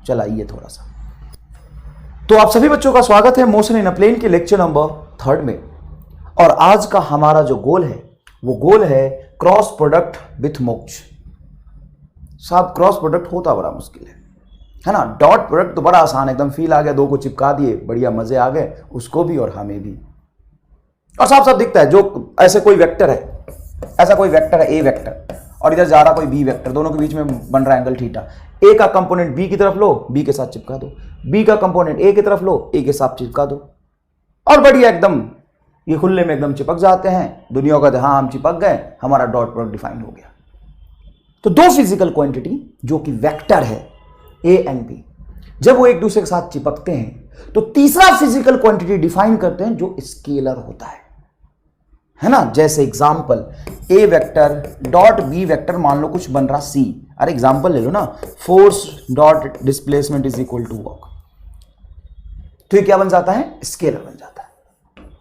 चलाइए थोड़ा सा। तो आप सभी बच्चों का स्वागत है मोशन इन अ प्लेन के लेक्चर नंबर 3 में। और आज का हमारा जो गोल है वो गोल है क्रॉस प्रोडक्ट विथ मोक्ष। साहब क्रॉस प्रोडक्ट होता बड़ा मुश्किल है ना। डॉट प्रोडक्ट तो बड़ा आसान है, एकदम फील आ गया, दो को चिपका दिए, बढ़िया मजे आ गए, उसको भी और हमें भी। और साफ साफ दिखता है, जो ऐसे कोई वेक्टर है, ऐसा कोई वेक्टर है ए वेक्टर और इधर जा रहा कोई बी वेक्टर, दोनों के बीच में बन रहा एंगल थीटा। ए का कंपोनेंट बी की तरफ लो, बी के साथ चिपका दो, बी का कंपोनेंट ए की तरफ लो, ए के साथ चिपका दो, और बढ़िया एकदम ये खुले में एकदम चिपक जाते हैं। दुनिया का हाँ हम चिपक गए, हमारा डॉट प्रोडक्ट डिफाइन हो गया। तो दो फिजिकल क्वांटिटी जो कि वेक्टर है ए एंड बी, जब वो एक दूसरे के साथ चिपकते हैं तो तीसरा फिजिकल क्वांटिटी डिफाइन करते हैं जो स्केलर होता है ना। जैसे एग्जांपल ए वेक्टर डॉट बी वेक्टर, मान लो कुछ बन रहा सी, अरे एग्जांपल ले लो ना, force dot displacement is equal to work, तो ये क्या बन जाता है, स्केलर बन जाता है।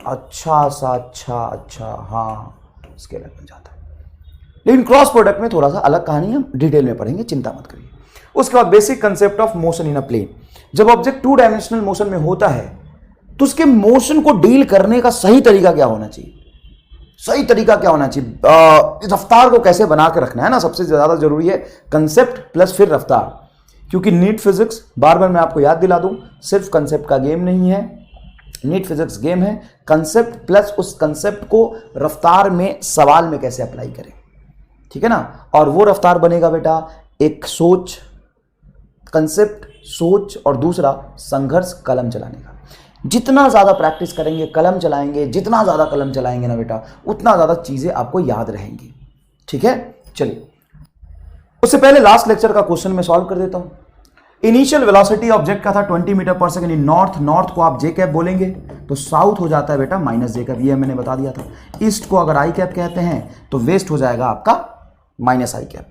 अच्छा हाँ स्केलर बन जाता है। लेकिन क्रॉस प्रोडक्ट में थोड़ा सा अलग कहानी, हम डिटेल में पढ़ेंगे, चिंता मत करिए। उसके बाद basic concept of motion in a plane. जब ऑब्जेक्ट 2 डायमेंशनल मोशन में होता है तो उसके मोशन को डील करने का सही तरीका क्या होना चाहिए, सही तरीका क्या होना चाहिए, रफ्तार को कैसे बना के रखना है ना, सबसे ज्यादा जरूरी है कंसेप्ट प्लस फिर रफ्तार। क्योंकि नीट फिजिक्स, बार बार मैं आपको याद दिला दूं, सिर्फ कंसेप्ट का गेम नहीं है, नीट फिजिक्स गेम है। कंसेप्ट प्लस उस कंसेप्ट को रफ्तार में सवाल में कैसे अप्लाई करें, ठीक है ना। और वो रफ्तार बनेगा बेटा एक सोच, कंसेप्ट सोच, और दूसरा संघर्ष कलम चलाने का। जितना ज्यादा प्रैक्टिस करेंगे, कलम चलाएंगे, जितना ज्यादा कलम चलाएंगे ना बेटा, उतना ज्यादा चीजें आपको याद रहेंगी, ठीक है। चलिए उससे पहले लास्ट लेक्चर का क्वेश्चन मैं सॉल्व कर देता हूं। इनिशियल वेलोसिटी ऑब्जेक्ट का था 20 metre per second in north, north को आप जे कैप बोलेंगे तो साउथ हो जाता है बेटा माइनस जे कैप, ये मैंने बता दिया था। ईस्ट को अगर आई कैप कहते हैं तो वेस्ट हो जाएगा आपका माइनस आई कैप।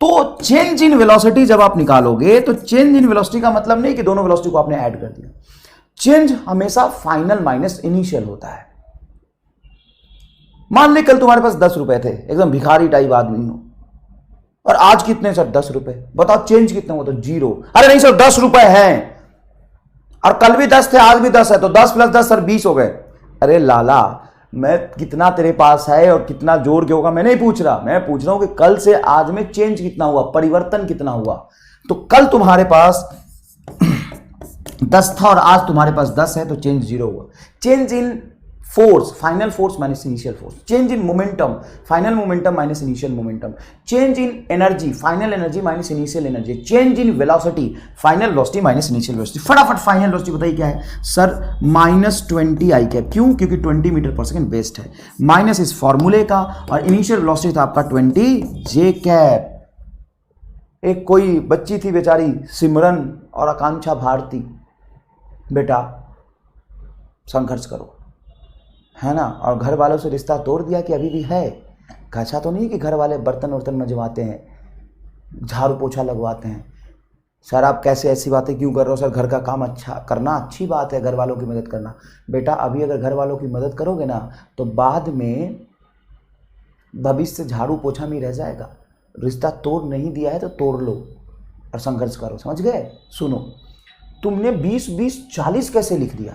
तो चेंज इन वेलोसिटी जब आप निकालोगे तो चेंज इन वेलोसिटी का मतलब नहीं कि दोनों वेलोसिटी को आपने ऐड कर दिया, चेंज हमेशा फाइनल माइनस इनिशियल होता है। मान ले कल तुम्हारे पास 10 रुपए थे, एकदम भिखारी टाइप आदमी हो, और आज कितने सर 10 रुपए, बताओ चेंज कितना हुआ, तो 0। अरे नहीं सर 10 रुपए हैं, और कल भी 10 थे आज भी 10 है, तो 10 + 10 सर 20 हो गए। अरे लाला, मैं कितना तेरे पास है और कितना जोड़ के होगा मैं नहीं पूछ रहा, मैं पूछ रहा हूं कि कल से आज में चेंज कितना हुआ, परिवर्तन कितना हुआ। तो कल तुम्हारे पास 10 था और आज तुम्हारे पास 10 है, तो चेंज 0 हुआ। Change in force, final force minus initial force. Change in momentum, final momentum minus initial momentum. Change in energy, final energy minus initial energy. Change in velocity, final velocity minus initial velocity. फटाफट final velocity बताइए क्या है sir, -20 आई cap. क्यों, क्योंकि 20 metre per second best है, minus इस फॉर्मूले का, और इनिशियल वेलोसिटी था आपका 20 जे कैप। एक कोई बच्ची थी बेचारी सिमरन और आकांक्षा भारती, बेटा संघर्ष करो, है ना। और घर वालों से रिश्ता तोड़ दिया कि अभी भी है। अच्छा तो नहीं कि घर वाले बर्तन वर्तन मंजवाते हैं, झाड़ू पोछा लगवाते हैं। सर आप कैसे ऐसी बातें क्यों कर रहे हो, सर घर का काम अच्छा करना अच्छी बात है, घर वालों की मदद करना। बेटा अभी अगर घर वालों की मदद करोगे ना तो बाद में भविष्य झाड़ू पोछा में रह जाएगा। रिश्ता तोड़ नहीं दिया है तो तोड़ लो और संघर्ष करो, समझ गए। सुनो, तुमने 20-20-40 कैसे लिख दिया,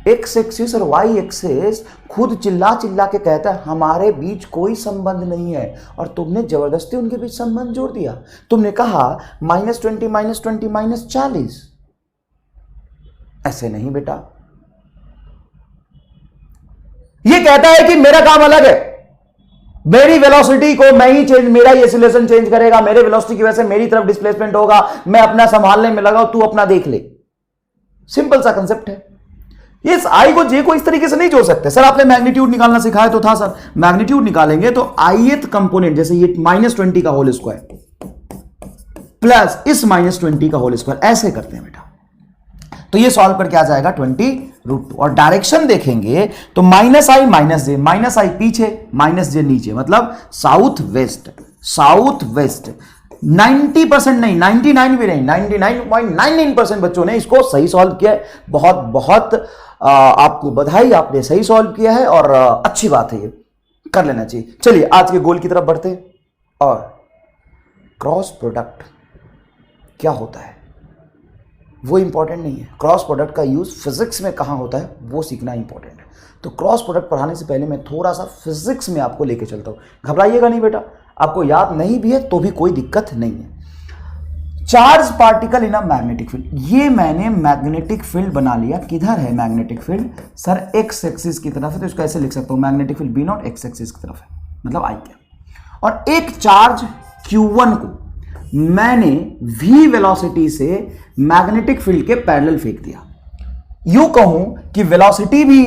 एक्स एक्सिस और वाई एक्सिस खुद चिल्ला चिल्ला के कहता है हमारे बीच कोई संबंध नहीं है, और तुमने जबरदस्ती उनके बीच संबंध जोड़ दिया। तुमने कहा -20 -40। ऐसे नहीं बेटा, ये कहता है कि मेरा काम अलग है, मेरी वेलोसिटी को मैं ही चेंज, मेरा ही एक्सीलरेशन चेंज करेगा, मेरे वेलोसिटी की वजह से मेरी तरफ डिस्प्लेसमेंट होगा, मैं अपना संभालने में लगा, तू अपना देख ले। सिंपल सा कंसेप्ट है। इस आई को जे को इस तरीके से नहीं जोड़ सकते। सर आपने मैग्नीट्यूड निकालना सिखाया तो था सर, मैग्नीट्यूड निकालेंगे तो ith कंपोनेंट, जैसे ये -20 का होल स्क्वायर प्लस इस -20 का होल स्क्वायर, ऐसे करते हैं बेटा। तो ये सॉल्व करके आ जाएगा 20√2, और डायरेक्शन देखेंगे तो -i -j, -i पीछे -j नीचे, मतलब साउथ वेस्ट। साउथ वेस्ट 90% नहीं, 99 भी नहीं, 99.99% बच्चों ने इसको सही सॉल्व किया है। बहुत बहुत आपको बधाई, आपने सही सॉल्व किया है और अच्छी बात है, ये कर लेना चाहिए। चलिए आज के गोल की तरफ बढ़ते हैं। और क्रॉस प्रोडक्ट क्या होता है वो इंपॉर्टेंट नहीं है। क्रॉस प्रोडक्ट का यूज फिजिक्स में कहाँ होता है वो सीखना इंपॉर्टेंट है। तो क्रॉस प्रोडक्ट पढ़ाने से पहले मैं थोड़ा सा फिजिक्स में आपको लेके चलता हूँ। घबराइएगा नहीं बेटा, आपको याद नहीं भी है तो भी कोई दिक्कत नहीं है। Charge particle in a magnetic field, ये मैंने मैग्नेटिक फील्ड बना लिया। किधर है magnetic field? Sir x axis की तरफ है, तो इसको ऐसे लिख सकता हूं, magnetic field b naught x axis की तरफ है, मतलब आई क्या। और एक चार्ज Q1 को मैंने v वेलोसिटी से मैग्नेटिक फील्ड के पैरेलल फेंक दिया। यूं कहूं कि वेलोसिटी भी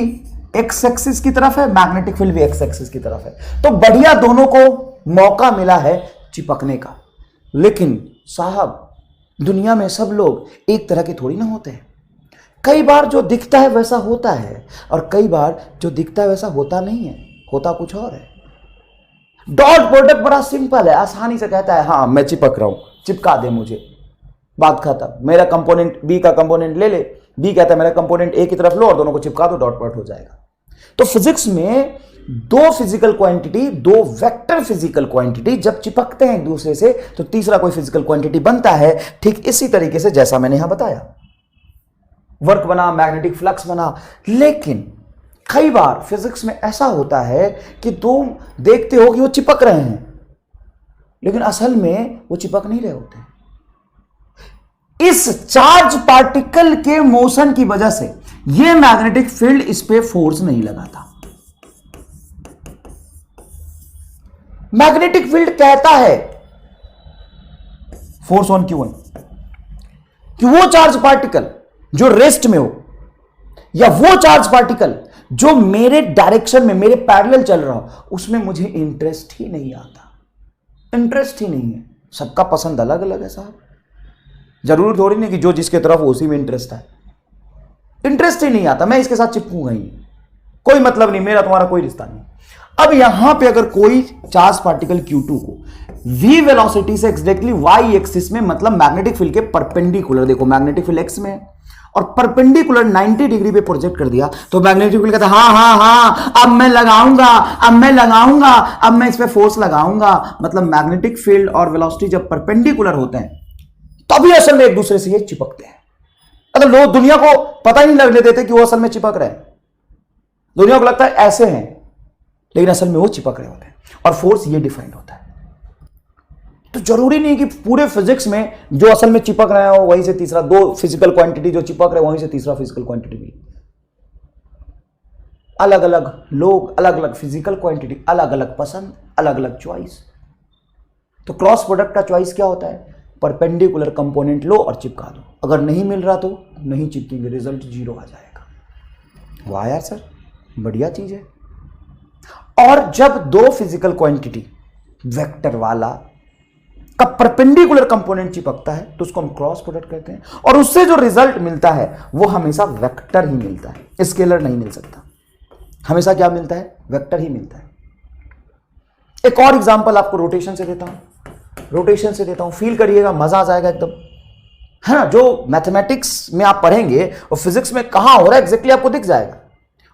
एक्स एक्सिस की तरफ है, मैग्नेटिक फील्ड भी एक्स एक्सिस की तरफ है, तो बढ़िया दोनों को मौका मिला है चिपकने का। लेकिन साहब दुनिया में सब लोग एक तरह के थोड़ी ना होते हैं। कई बार जो दिखता है वैसा होता है और कई बार जो दिखता है वैसा होता नहीं है, होता कुछ और है। डॉट प्रोडक्ट बड़ा सिंपल है, आसानी से कहता है हाँ मैं चिपक रहा हूं, चिपका दे मुझे, बात खत्म। मेरा कंपोनेंट बी का कंपोनेंट ले ले, बी कहता है मेरा कंपोनेंट ए की तरफ लो और दोनों को चिपका दो, डॉट प्रोडक्ट हो जाएगा। तो फिजिक्स में दो फिजिकल क्वांटिटी, दो वेक्टर फिजिकल क्वांटिटी जब चिपकते हैं एक दूसरे से तो तीसरा कोई फिजिकल क्वांटिटी बनता है। ठीक इसी तरीके से जैसा मैंने यहां बताया, वर्क बना, मैग्नेटिक फ्लक्स बना। लेकिन कई बार फिजिक्स में ऐसा होता है कि तुम देखते हो कि वो चिपक रहे हैं, लेकिन असल में वो चिपक नहीं रहे होते। इस चार्ज पार्टिकल के मोशन की वजह से ये मैग्नेटिक फील्ड इस पे फोर्स नहीं लगाता। मैग्नेटिक फील्ड कहता है फोर्स ऑन Q1 कि वो चार्ज पार्टिकल जो रेस्ट में हो या वो चार्ज पार्टिकल जो मेरे डायरेक्शन में, मेरे पैरेलल चल रहा हो, उसमें मुझे इंटरेस्ट ही नहीं आता। इंटरेस्ट ही नहीं है। सबका पसंद अलग अलग है साहब, जरूरी थोड़ी नहीं कि जो जिसके तरफ उसी में इंटरेस्ट है। इंटरेस्ट ही नहीं आता, मैं इसके साथ चिपकूंगा ही, कोई मतलब नहीं, मेरा तुम्हारा कोई रिश्ता नहीं। अब यहां पे अगर कोई चार्ज पार्टिकल Q2 को v वेलोसिटी से एग्जैक्टली y एक्सिस में, मतलब मैग्नेटिक फील्ड के परपेंडिकुलर, देखो मैग्नेटिक फील्ड x में है और परपेंडिकुलर 90 डिग्री पे प्रोजेक्ट कर दिया, तो मैग्नेटिक फील्ड कहता है हाँ अब मैं लगाऊंगा, अब मैं इस पे फोर्स लगाऊंगा। मतलब मैग्नेटिक फील्ड और वेलोसिटी जब परपेंडिकुलर होते हैं तभी असल में एक दूसरे से ये चिपकते हैं। अगर लोग दुनिया को पता ही नहीं लगने देते कि वो असल में चिपक रहे हैं, दुनिया को लगता है ऐसे हैं, लेकिन असल में वो चिपक रहे होते हैं और फोर्स ये डिफाइंड होता है। तो जरूरी नहीं कि पूरे फिजिक्स में जो असल में चिपक रहे हो वहीं से तीसरा, दो फिजिकल क्वांटिटी जो चिपक रहे वहीं से तीसरा फिजिकल क्वांटिटी भी। अलग अलग लोग, अलग अलग फिजिकल क्वांटिटी, अलग अलग पसंद, अलग अलग चॉइस। तो क्रॉस प्रोडक्ट का चॉइस क्या होता है? परपेंडिकुलर कंपोनेंट लो और चिपका दो। अगर नहीं मिल रहा तो नहीं चिपकेंगे, रिजल्ट 0 आ जाएगा। वाह यार सर, बढ़िया चीज है। और जब दो फिजिकल क्वांटिटी वेक्टर वाला का परपेंडिकुलर कंपोनेंट चिपकता है तो उसको हम क्रॉस प्रोडक्ट कहते हैं, और उससे जो रिजल्ट मिलता है वो हमेशा वेक्टर ही मिलता है, स्केलर नहीं मिल सकता। हमेशा क्या मिलता है? वेक्टर ही मिलता है। एक और एग्जांपल आपको रोटेशन से देता हूं, फील करिएगा, मजा आ जाएगा एकदम, है ना। जो मैथमेटिक्स में आप पढ़ेंगे और फिजिक्स में कहां हो रहा है एग्जैक्टली आपको दिख जाएगा।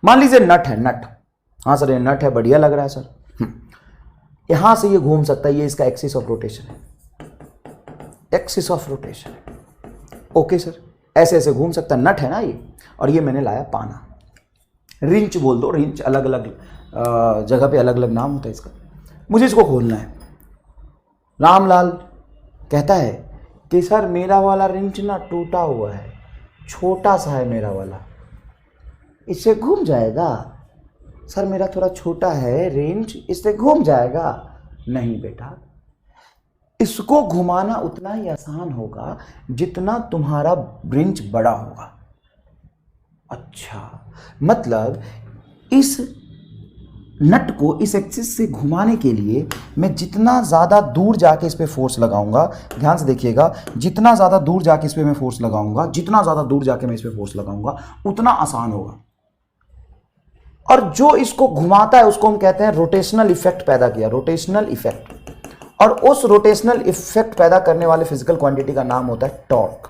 मान लीजिए नट है, नट, हाँ सर ये नट है, बढ़िया लग रहा है सर, यहां से ये घूम सकता है, ये इसका एक्सिस ऑफ रोटेशन है, axis of rotation. Okay sir, ऐसे ऐसे घूम सकता है, नट है ना ये। और ये मैंने लाया पाना, रिंच बोल दो, रिंच अलग अलग जगह पे अलग अलग नाम होता है इसका। मुझे इसको खोलना है। रामलाल कहता है कि सर मेरा वाला रिंच ना टूटा हुआ है, छोटा सा है मेरा वाला, इससे घूम जाएगा। सर मेरा थोड़ा छोटा है रेंज, इससे घूम जाएगा। नहीं बेटा, इसको घुमाना उतना ही आसान होगा जितना तुम्हारा रेंज बड़ा होगा। अच्छा, मतलब इस नट को इस एक्सिस से घुमाने के लिए मैं जितना ज़्यादा दूर जाके इस पे फोर्स लगाऊंगा, ध्यान से देखिएगा, जितना ज़्यादा दूर जाके इस पे मैं फोर्स लगाऊंगा, जितना ज़्यादा दूर जाके मैं इस पे फोर्स लगाऊंगा उतना आसान होगा। और जो इसको घुमाता है उसको हम कहते हैं रोटेशनल इफेक्ट पैदा किया, रोटेशनल इफेक्ट। और उस रोटेशनल इफेक्ट पैदा करने वाले फिजिकल क्वांटिटी का नाम होता है torque.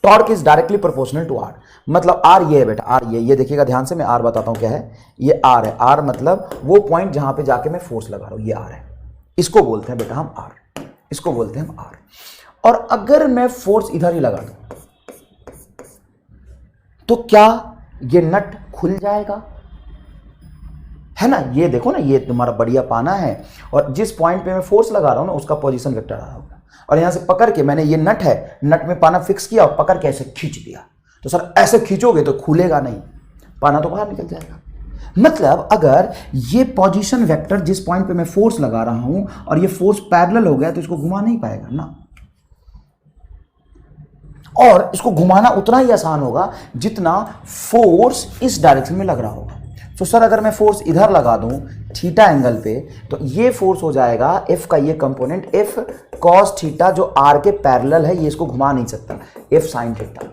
Torque is directly proportional to r. मतलब आर ये है बेटा, आर ये देखिएगा ध्यान से, मैं आर बताता हूं क्या है। ये आर है, आर मतलब वो पॉइंट जहां पे जाके मैं फोर्स लगा रहा हूं, ये आर है। इसको बोलते हैं बेटा हम आर, इसको बोलते हैं हम आर। और अगर मैं फोर्स इधर ही लगा दूं, तो क्या ये नट खुल जाएगा? है ना, ये देखो ना, ये तुम्हारा बढ़िया पाना है और जिस पॉइंट पे मैं फोर्स लगा रहा हूं ना उसका पोजीशन वेक्टर आ रहा होगा, और यहां से पकड़ के मैंने ये नट है, नट में पाना फिक्स किया और पकड़ के ऐसे खींच दिया, तो सर ऐसे खींचोगे तो खुलेगा नहीं, पाना तो बाहर निकल जाएगा। मतलब अगर ये पोजीशन वेक्टर जिस पॉइंट पे मैं फोर्स लगा रहा हूं और ये फोर्स पैरेलल हो गया तो इसको घुमा नहीं पाएगा ना, और इसको घुमाना उतना ही आसान होगा जितना फोर्स इस डायरेक्शन में लग रहा होगा। तो सर अगर मैं फोर्स इधर लगा दूं थीटा एंगल पे, तो ये फोर्स हो जाएगा एफ का ये कंपोनेंट एफ कॉस थीटा जो आर के पैरेलल है, ये इसको घुमा नहीं सकता, एफ साइन थीटा।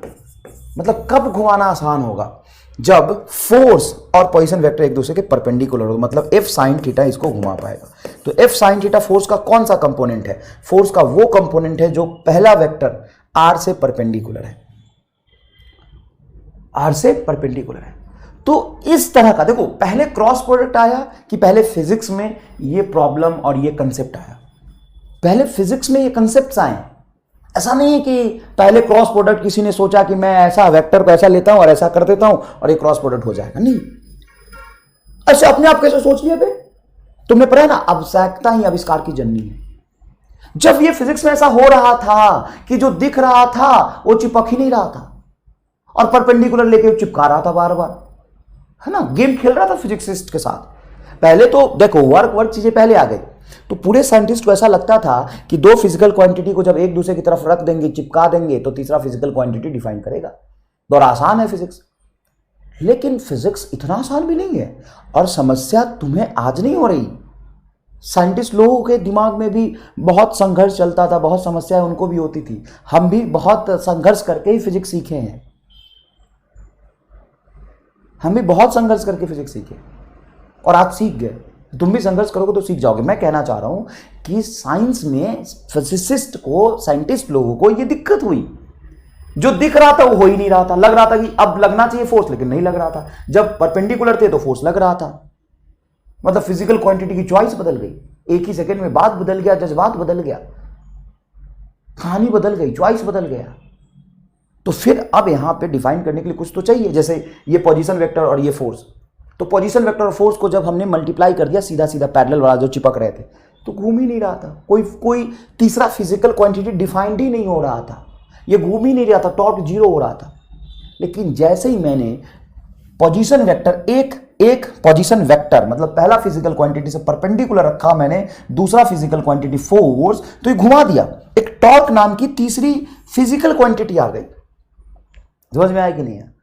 मतलब कब घुमाना आसान होगा? जब फोर्स और पोजीशन वेक्टर एक दूसरे के परपेंडिकुलर हो, मतलब एफ साइन थीटा इसको घुमा पाएगा। तो एफ साइन थीटा फोर्स का कौन सा कंपोनेंट है? फोर्स का वो कंपोनेंट है जो पहला वेक्टर आर से परपेंडिकुलर है, आर से परपेंडिकुलर है। तो इस तरह का देखो, पहले क्रॉस प्रोडक्ट आया कि पहले फिजिक्स में ये प्रॉब्लम और ये कंसेप्ट आया? पहले फिजिक्स में ये कंसेप्ट आए। ऐसा नहीं है कि पहले क्रॉस प्रोडक्ट किसी ने सोचा कि मैं ऐसा वेक्टर को ऐसा लेता हूं और ऐसा कर देता हूं और ये क्रॉस प्रोडक्ट हो जाएगा, नहीं। ऐसे अपने आप कैसे सोच लिया बे? तुमने पढ़ा ना, आवश्यकता ही आविष्कार की जननी है। जब ये फिजिक्स में ऐसा हो रहा था कि जो दिख रहा था वो चिपक ही नहीं रहा था और परपेंडिकुलर लेके चिपका रहा था बार बार, है ना, गेम खेल रहा था फिजिक्सिस्ट के साथ। पहले तो देखो वर्क चीजें पहले आ गई, तो पूरे साइंटिस्ट को ऐसा लगता था कि दो फिजिकल क्वांटिटी को जब एक दूसरे की तरफ रख देंगे, चिपका देंगे, तो तीसरा फिजिकल क्वांटिटी डिफाइन करेगा। और आसान है फिजिक्स, लेकिन फिजिक्स इतना आसान भी नहीं है। और समस्या तुम्हें आज नहीं हो रही, साइंटिस्ट लोगों के दिमाग में भी बहुत संघर्ष चलता था, बहुत समस्याएं उनको भी होती थी। हम भी बहुत संघर्ष करके ही फिजिक्स सीखे हैं, हम भी बहुत संघर्ष करके फिजिक्स सीखे और आज सीख गए। तुम भी संघर्ष करोगे तो सीख जाओगे। मैं कहना चाह रहा हूं कि साइंस में फिजिसिस्ट को, साइंटिस्ट लोगों को ये दिक्कत हुई, जो दिख रहा था वो हो ही नहीं रहा था। लग रहा था कि अब लगना चाहिए फोर्स, लेकिन नहीं लग रहा था। जब परपेंडिकुलर थे तो फोर्स लग रहा था। मतलब फिजिकल क्वांटिटी की चॉइस बदल गई, एक ही सेकंड में बात बदल गया, जज्बात बदल गया, कहानी बदल गई, चॉइस बदल गया। तो फिर अब यहां पे डिफाइन करने के लिए कुछ तो चाहिए, जैसे ये पोजीशन वेक्टर और ये फोर्स। तो पोजीशन वेक्टर और फोर्स को जब हमने मल्टीप्लाई कर दिया सीधा सीधा पैरेलल वाला जो चिपक रहे थे, तो घूम ही नहीं रहा था। कोई तीसरा फिजिकल क्वांटिटी डिफाइंड ही नहीं हो रहा था, ये घूम ही नहीं रहा था, टॉर्क जीरो हो रहा था। लेकिन जैसे ही मैंने पोजीशन वेक्टर एक पोजीशन वेक्टर मतलब पहला फिजिकल क्वांटिटी से परपेंडिकुलर रखा मैंने, दूसरा फिजिकल क्वांटिटी फोर्स, तो ये घुमा दिया, एक टॉर्क नाम की तीसरी फिजिकल क्वांटिटी आ गई। समझ में आया कि नहीं है?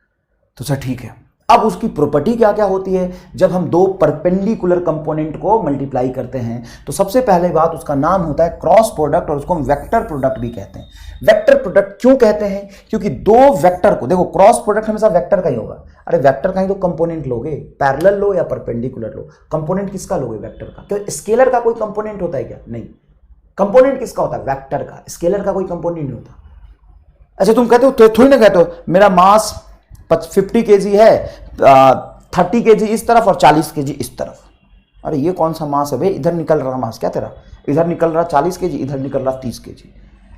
तो सर ठीक है। अब उसकी प्रॉपर्टी क्या क्या होती है जब हम दो परपेंडिकुलर कंपोनेंट को मल्टीप्लाई करते हैं? तो सबसे पहले बात, उसका नाम होता है क्रॉस प्रोडक्ट, और उसको हम वेक्टर प्रोडक्ट भी कहते हैं। वेक्टर प्रोडक्ट क्यों कहते हैं? क्योंकि दो वेक्टर को, देखो क्रॉस प्रोडक्ट हमेशा वेक्टर का ही होगा। अरे वेक्टर का ही तो कंपोनेंट लोगे, पैरेलल लो या परपेंडिकुलर लो, कंपोनेंट किसका लोगे? वेक्टर का। क्यों स्केलर का कोई कंपोनेंट होता है क्या? नहीं। कंपोनेंट किसका होता है? वेक्टर का। स्केलर का कोई कंपोनेंट नहीं होता। अच्छा तुम कहते हो, तो थोड़ी ना कहते हो मेरा मास 50 kg है, 30 kg इस तरफ और 40 kg इस तरफ। अरे ये कौन सा मास है भाई? इधर निकल रहा मास क्या तेरा? इधर निकल रहा 40 kg, इधर निकल रहा 30 kg।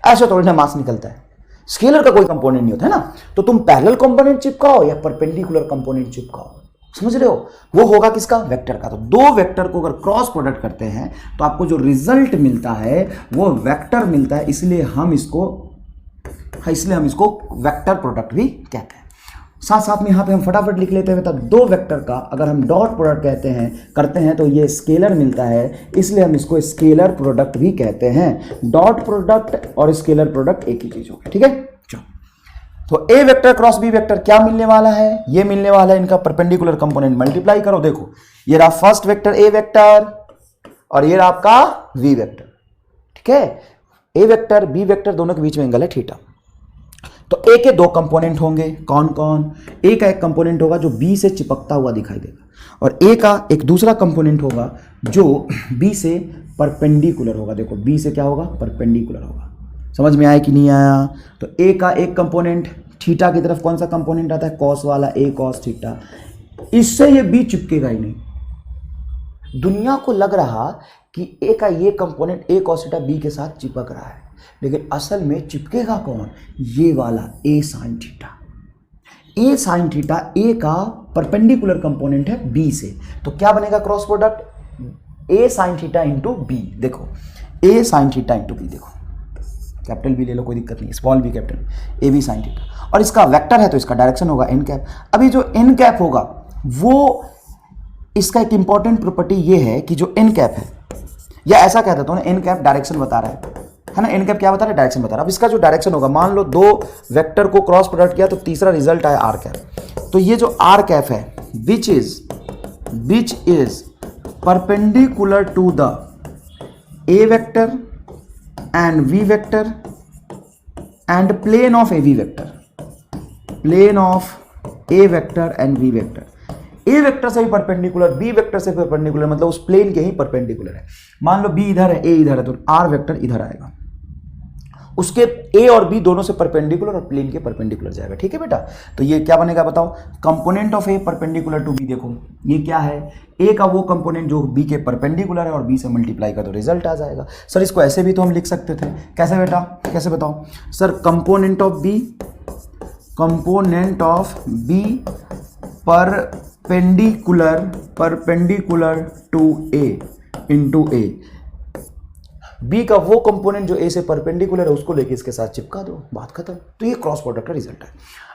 ऐसे थोड़ी ना मास निकलता है। स्केलर का कोई कंपोनेंट नहीं होता है ना। तो तुम पैरेलल कंपोनेंट चिपकाओ या परपेंडिकुलर कंपोनेंट चिपकाओ, समझ रहे हो? वो होगा किसका? वेक्टर का। तो दो वेक्टर को अगर क्रॉस प्रोडक्ट करते हैं तो आपको जो रिजल्ट मिलता है वो वेक्टर मिलता है, इसलिए हम इसको वेक्टर प्रोडक्ट भी कहते हैं। साथ साथ में यहाँ पे हम फटाफट लिख लेते हैं, तब दो वेक्टर का अगर हम डॉट प्रोडक्ट करते हैं तो ये स्केलर मिलता है, इसलिए हम इसको स्केलर प्रोडक्ट भी कहते हैं। डॉट प्रोडक्ट और स्केलर प्रोडक्ट एक ही चीज होगी, ठीक है। चलो, तो A vector cross B vector क्या मिलने वाला है? ये मिलने वाला है इनका परपेंडिकुलर कंपोनेंट मल्टीप्लाई करो। देखो ये रहा फर्स्ट वेक्टर ए वेक्टर और ये रहा आपका वी वेक्टर, ठीक है। ए वेक्टर बी वेक्टर दोनों के बीच में एंगल है थीटा। तो ए के दो कंपोनेंट होंगे, कौन कौन? ए का एक कंपोनेंट होगा जो बी से चिपकता हुआ दिखाई देगा, और ए का एक दूसरा कंपोनेंट होगा जो बी से परपेंडिकुलर होगा। देखो बी से क्या होगा? परपेंडिकुलर होगा। समझ में आया कि नहीं आया? तो ए का एक कंपोनेंट थीटा की तरफ कौन सा कंपोनेंट आता है? कॉस वाला, ए कॉस थीटा। इससे ये बी चिपकेगा ही नहीं। दुनिया को लग रहा कि ए का ये component a cos theta b के साथ चिपक रहा है, लेकिन असल में चिपकेगा कौन? ये वाला a sine theta. A sine theta a का परपेंडिकुलर कंपोनेंट है बी से, तो क्या बनेगा cross product a sine theta into b. देखो a sine theta into b, देखो कैपिटल बी ले लो कोई दिक्कत नहीं, small b capital a b sine theta, और इसका वेक्टर है तो इसका डायरेक्शन होगा एन कैप। अभी जो एन कैप होगा वो, इसका एक इंपॉर्टेंट प्रॉपर्टी ये है कि जो एन कैप है, या ऐसा कह देता हूं ना, एन कैप डायरेक्शन बता रहा है ना, एन कैप क्या बता रहा है, डायरेक्शन बता रहा है। अब इसका जो डायरेक्शन होगा, मान लो दो वेक्टर को क्रॉस प्रोडक्ट किया तो तीसरा रिजल्ट आया आर कैप, तो ये जो आर कैप है which is perpendicular to the a vector and v vector and plane of a v vector, plane of A vector and v vector, a vector से ही परपेंडिकुलर, बी वेक्टर से perpendicular, मतलब उस plane के ही perpendicular है। मान लो B इधर है, ए इधर है, तो आर वेक्टर इधर आएगा, उसके ए और बी दोनों से परपेंडिकुलर और प्लेन के परपेंडिकुलर जाएगा। ठीक है बेटा, तो ये क्या बनेगा बताओ, component of a perpendicular to b. देखो ये क्या है, ए का वो कंपोनेंट जो बी के परपेंडिकुलर है और बी से मल्टीप्लाई का तो रिजल्ट आ जाएगा। सर इसको ऐसे भी तो हम लिख सकते थे, कैसे बेटा, कैसे बताओ sir, component of b perpendicular to a into a, b का वो कंपोनेंट जो ए से परपेंडिकुलर है उसको लेके इसके साथ चिपका दो, बात खत्म। तो ये क्रॉस प्रोडक्ट का रिजल्ट है।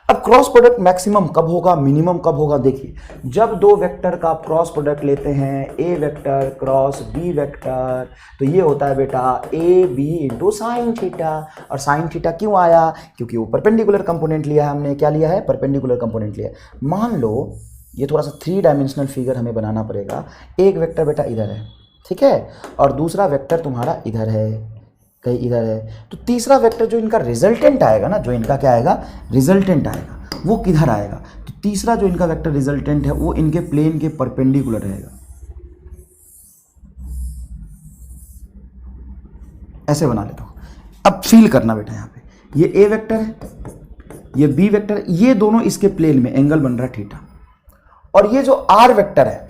अब क्रॉस प्रोडक्ट मैक्सिमम कब होगा, मिनिमम कब होगा, देखिए जब दो वेक्टर का क्रॉस प्रोडक्ट लेते हैं, a vector cross B vector, तो ये होता है बेटा a b into sine theta. और साइन थीटा क्यों आया, क्योंकि वो परपेंडिकुलर कंपोनेंट लिया है हमने, क्या लिया है, परपेंडिकुलर कंपोनेंट लिया है। मान लो ये थोड़ा सा 3 डायमेंशनल फिगर हमें बनाना पड़ेगा, एक वेक्टर बेटा इधर है, ठीक है, और दूसरा वेक्टर तुम्हारा इधर है, कहीं इधर है, तो तीसरा वेक्टर जो इनका रिजल्टेंट आएगा ना, जो इनका क्या आएगा, रिजल्टेंट आएगा, वो किधर आएगा, तो तीसरा जो इनका वेक्टर रिजल्टेंट है वो इनके प्लेन के परपेंडिकुलर रहेगा। ऐसे बना लेता हूं, अब फील करना बेटा, यहां पे ये ए वेक्टर है, ये बी वेक्टर है, ये दोनों इसके प्लेन में एंगल बन रहा है थीटा, और ये जो आर वेक्टर है,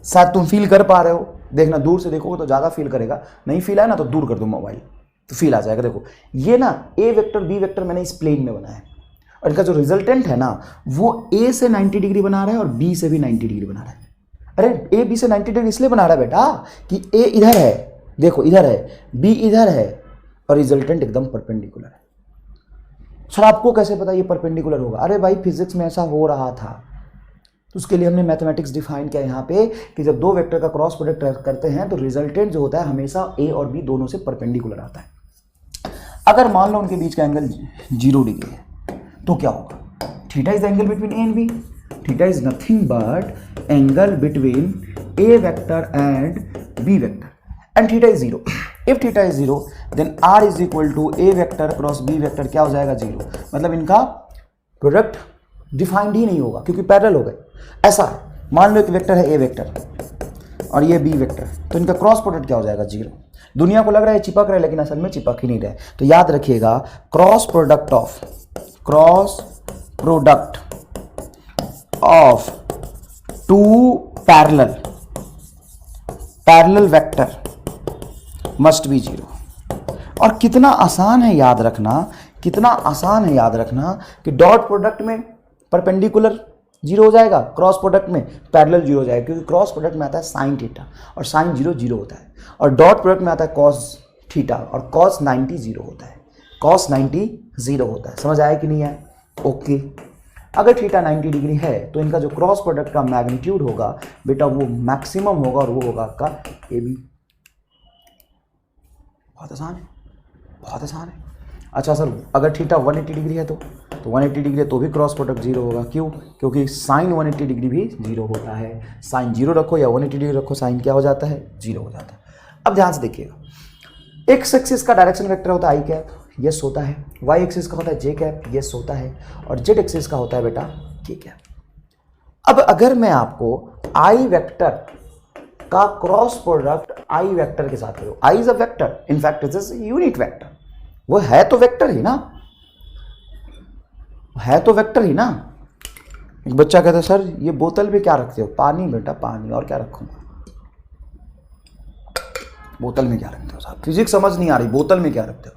शायद तुम फील कर पा रहे हो, देखना दूर से देखोगे तो ज्यादा फील करेगा, नहीं फील आया ना तो दूर कर दो मोबाइल, तो फील आ जाएगा। देखो ये ना ए वेक्टर बी वेक्टर मैंने इस प्लेन में बनाया है, और इनका जो रिजल्टेंट है ना वो ए से 90 डिग्री बना रहा है और बी से भी 90 डिग्री बना रहा है। अरे ए बी से 90 डिग्री इसलिए बना रहा है बेटा कि ए इधर है, देखो इधर है, बी इधर है, और रिजल्टेंट एकदम परपेंडिकुलर है। सर आपको कैसे पता ये परपेंडिकुलर होगा, अरे भाई फिजिक्स में ऐसा हो रहा था, तो उसके लिए हमने मैथमेटिक्स डिफाइन किया यहाँ पे कि जब दो वेक्टर का क्रॉस प्रोडक्ट करते हैं तो रिजल्टेंट जो होता है हमेशा ए और बी दोनों से परपेंडिकुलर आता है। अगर मान लो उनके बीच का एंगल 0 डिग्री है तो क्या होगा, theta is the angle between A and b, theta is nothing but angle between a vector and B vector, and theta is 0। If theta is 0 then r is equal to a vector cross B vector, क्या हो जाएगा 0, मतलब इनका product defined ही नहीं होगा क्योंकि parallel हो गए। ऐसा है, मान लो एक वेक्टर है ए वेक्टर और ये बी वेक्टर, तो इनका क्रॉस प्रोडक्ट क्या हो जाएगा 0। दुनिया को लग रहा है चिपक रहा है लेकिन असल में चिपक ही नहीं रहे, तो याद रखिएगा cross product of two parallel vector must be 0। और कितना आसान है याद रखना, कितना आसान है याद रखना कि डॉट प्रोडक्ट में परपेंडिकुलर 0 हो जाएगा, क्रॉस प्रोडक्ट में पैरेलल 0 हो जाएगा, क्योंकि क्रॉस प्रोडक्ट में आता है साइन थीटा और साइन 0 0 होता है, और डॉट प्रोडक्ट में आता है कॉस थीटा और कॉस 90 0 होता है, कॉस 90 0 होता है। समझ आया कि नहीं है, ओके। अगर थीटा 90 डिग्री है तो इनका जो क्रॉस प्रोडक्ट का मैग्नीट्यूड होगा बेटा वो मैक्सिमम होगा, और वो होगा आपका ए बी। बहुत आसान है, बहुत आसान है। अच्छा सर अगर थीटा 180 डिग्री है तो 180 डिग्री है तो भी क्रॉस प्रोडक्ट 0 होगा, क्यों, क्योंकि साइन 180 डिग्री भी 0 होता है। साइन 0 रखो या 180 डिग्री रखो, साइन क्या हो जाता है 0 हो जाता है। अब ध्यान से देखिएगा, एक्स एक्सिस का डायरेक्शन वेक्टर होता है आई कैप, यस होता है, वाई एक्सिस का होता है जे कैप, यस होता है, और जेड एक्सिस का होता है बेटा के कैप। अब अगर मैं आपको आई वेक्टर का क्रॉस प्रोडक्ट आई वेक्टर के साथ करूं, I is a vector, in fact it is unit vector, वो है तो वेक्टर ही ना, है तो वेक्टर ही ना। एक बच्चा कहता है सर ये बोतल में क्या रखते हो, पानी बेटा पानी, और क्या रखूंगा, बोतल में क्या रखते हो साहब, फिजिक्स समझ नहीं आ रही, बोतल में क्या रखते हो।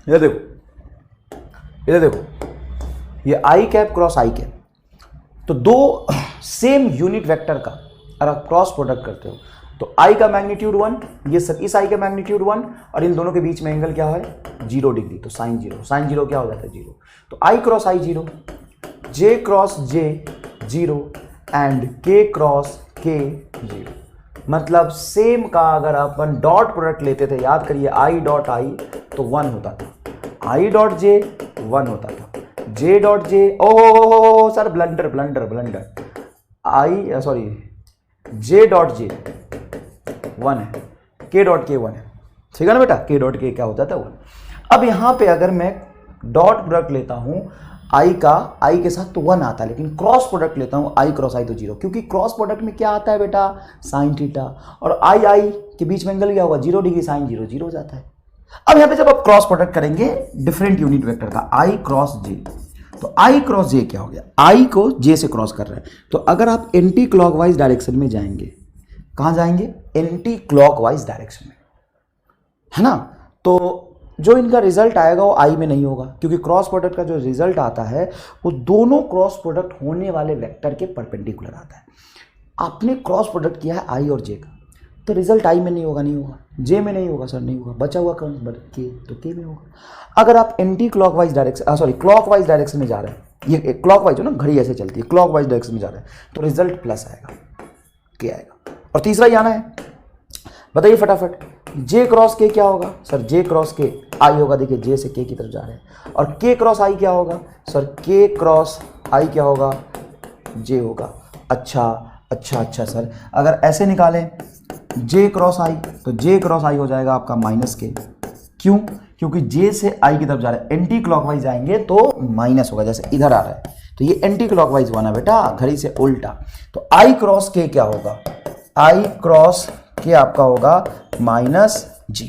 ये देखो, ये देखो, ये आई कैप क्रॉस आई कैप, तो दो सेम यूनिट वेक्टर का अगर आप क्रॉस प्रोडक्ट करते हो तो आई का मैग्नीट्यूड 1, ये सब इस आई का मैग्नीट्यूड 1, और इन दोनों के बीच में एंगल क्या है 0 डिग्री, तो साइन 0, साइन 0 क्या हो जाता है 0, तो I cross I 0, J cross J 0 and K cross K 0। मतलब सेम का अगर अपन डॉट प्रोडक्ट लेते थे, याद करिए आई डॉट आई तो 1 होता था, आई डॉट जे 1 होता था, j dot j, oh sir blunder blunder blunder, I sorry j dot j 1 है, के डॉट के 1 है, ठीक है ना बेटा, के डॉट के क्या होता था 1। अब यहां पे अगर मैं डॉट प्रोडक्ट लेता हूं आई का, आई के साथ तो 1 आता है, लेकिन क्रॉस प्रोडक्ट लेता हूं आई क्रॉस आई तो 0, क्योंकि क्रॉस प्रोडक्ट में क्या आता है बेटा साइन थीटा, और आई आई के बीच में एंगल क्या होगा 0 डिग्री, साइन 0 0 हो जाता है। अब यहां पे जब आप क्रॉस प्रोडक्ट करेंगे डिफरेंट यूनिट वेक्टर का आई क्रॉस जे, तो आई क्रॉस जे क्या हो गया, आई को जे से क्रॉस कर रहा है, तो अगर आप एंटी क्लॉकवाइज डायरेक्शन में जाएंगे, कहां जाएंगे एंटी क्लॉकवाइज डायरेक्शन में, है ना, तो जो इनका रिजल्ट आएगा वो आई में नहीं होगा, क्योंकि क्रॉस प्रोडक्ट का जो रिजल्ट आता है वो दोनों क्रॉस प्रोडक्ट होने वाले वेक्टर के परपेंडिकुलर आता है। आपने क्रॉस प्रोडक्ट किया है आई और जे का, तो रिजल्ट आई में नहीं होगा, नहीं होगा, जे में नहीं होगा सर, नहीं होगा, बचा हुआ कौन के, तो के में होगा। अगर आप anti clockwise direction sorry clockwise direction में जा रहे हैं, ये क्लॉकवाइज हो ना, घड़ी ऐसे चलती है, क्लॉकवाइज डायरेक्शन में जा रहे हैं तो रिजल्ट प्लस आएगा, के आएगा। और तीसरा ही आना है, बताइए फटाफट, जे क्रॉस के क्या होगा सर, जे क्रॉस के आई होगा, देखिए जे से के की तरफ जा रहे हैं, और के क्रॉस आई क्या होगा सर, के क्रॉस आई क्या होगा जे होगा। अच्छा अच्छा अच्छा सर, अगर ऐसे निकालें जे क्रॉस आई तो जे क्रॉस आई हो जाएगा आपका माइनस के, क्यों, क्योंकि जे से आई की तरफ जा रहे हैं, एंटी क्लॉकवाइज जाएंगे तो माइनस होगा, जैसे इधर आ रहा है तो ये एंटी क्लॉकवाइज बना बेटा, घड़ी से उल्टा, तो आई क्रॉस के क्या होगा, आई क्रॉस के आपका होगा माइनस जी।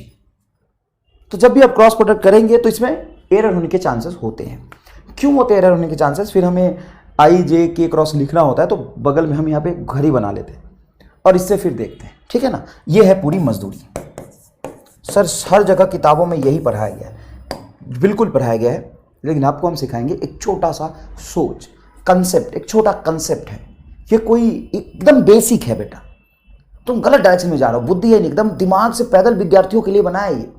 तो जब भी आप क्रॉस प्रोडक्ट करेंगे तो इसमें एरर होने के चांसेस होते हैं। क्यों होते हैं एरर होने के चांसेस, फिर हमें आई जे के क्रॉस लिखना होता है तो बगल में हम यहाँ पे घड़ी बना लेते हैं और इससे फिर देखते हैं, ठीक है ना। ये है पूरी मजदूरी सर, हर जगह किताबों में यही पढ़ाया गया है, बिल्कुल पढ़ाया गया है, लेकिन आपको हम सिखाएंगे एक छोटा सा सोच कंसेप्ट, एक छोटा कंसेप्ट है, ये कोई एकदम बेसिक है बेटा, तुम गलत डायरेक्शन में जा रहे हो, बुद्धि है नहीं, एकदम दिमाग से पैदल विद्यार्थियों के लिए बनाया ये,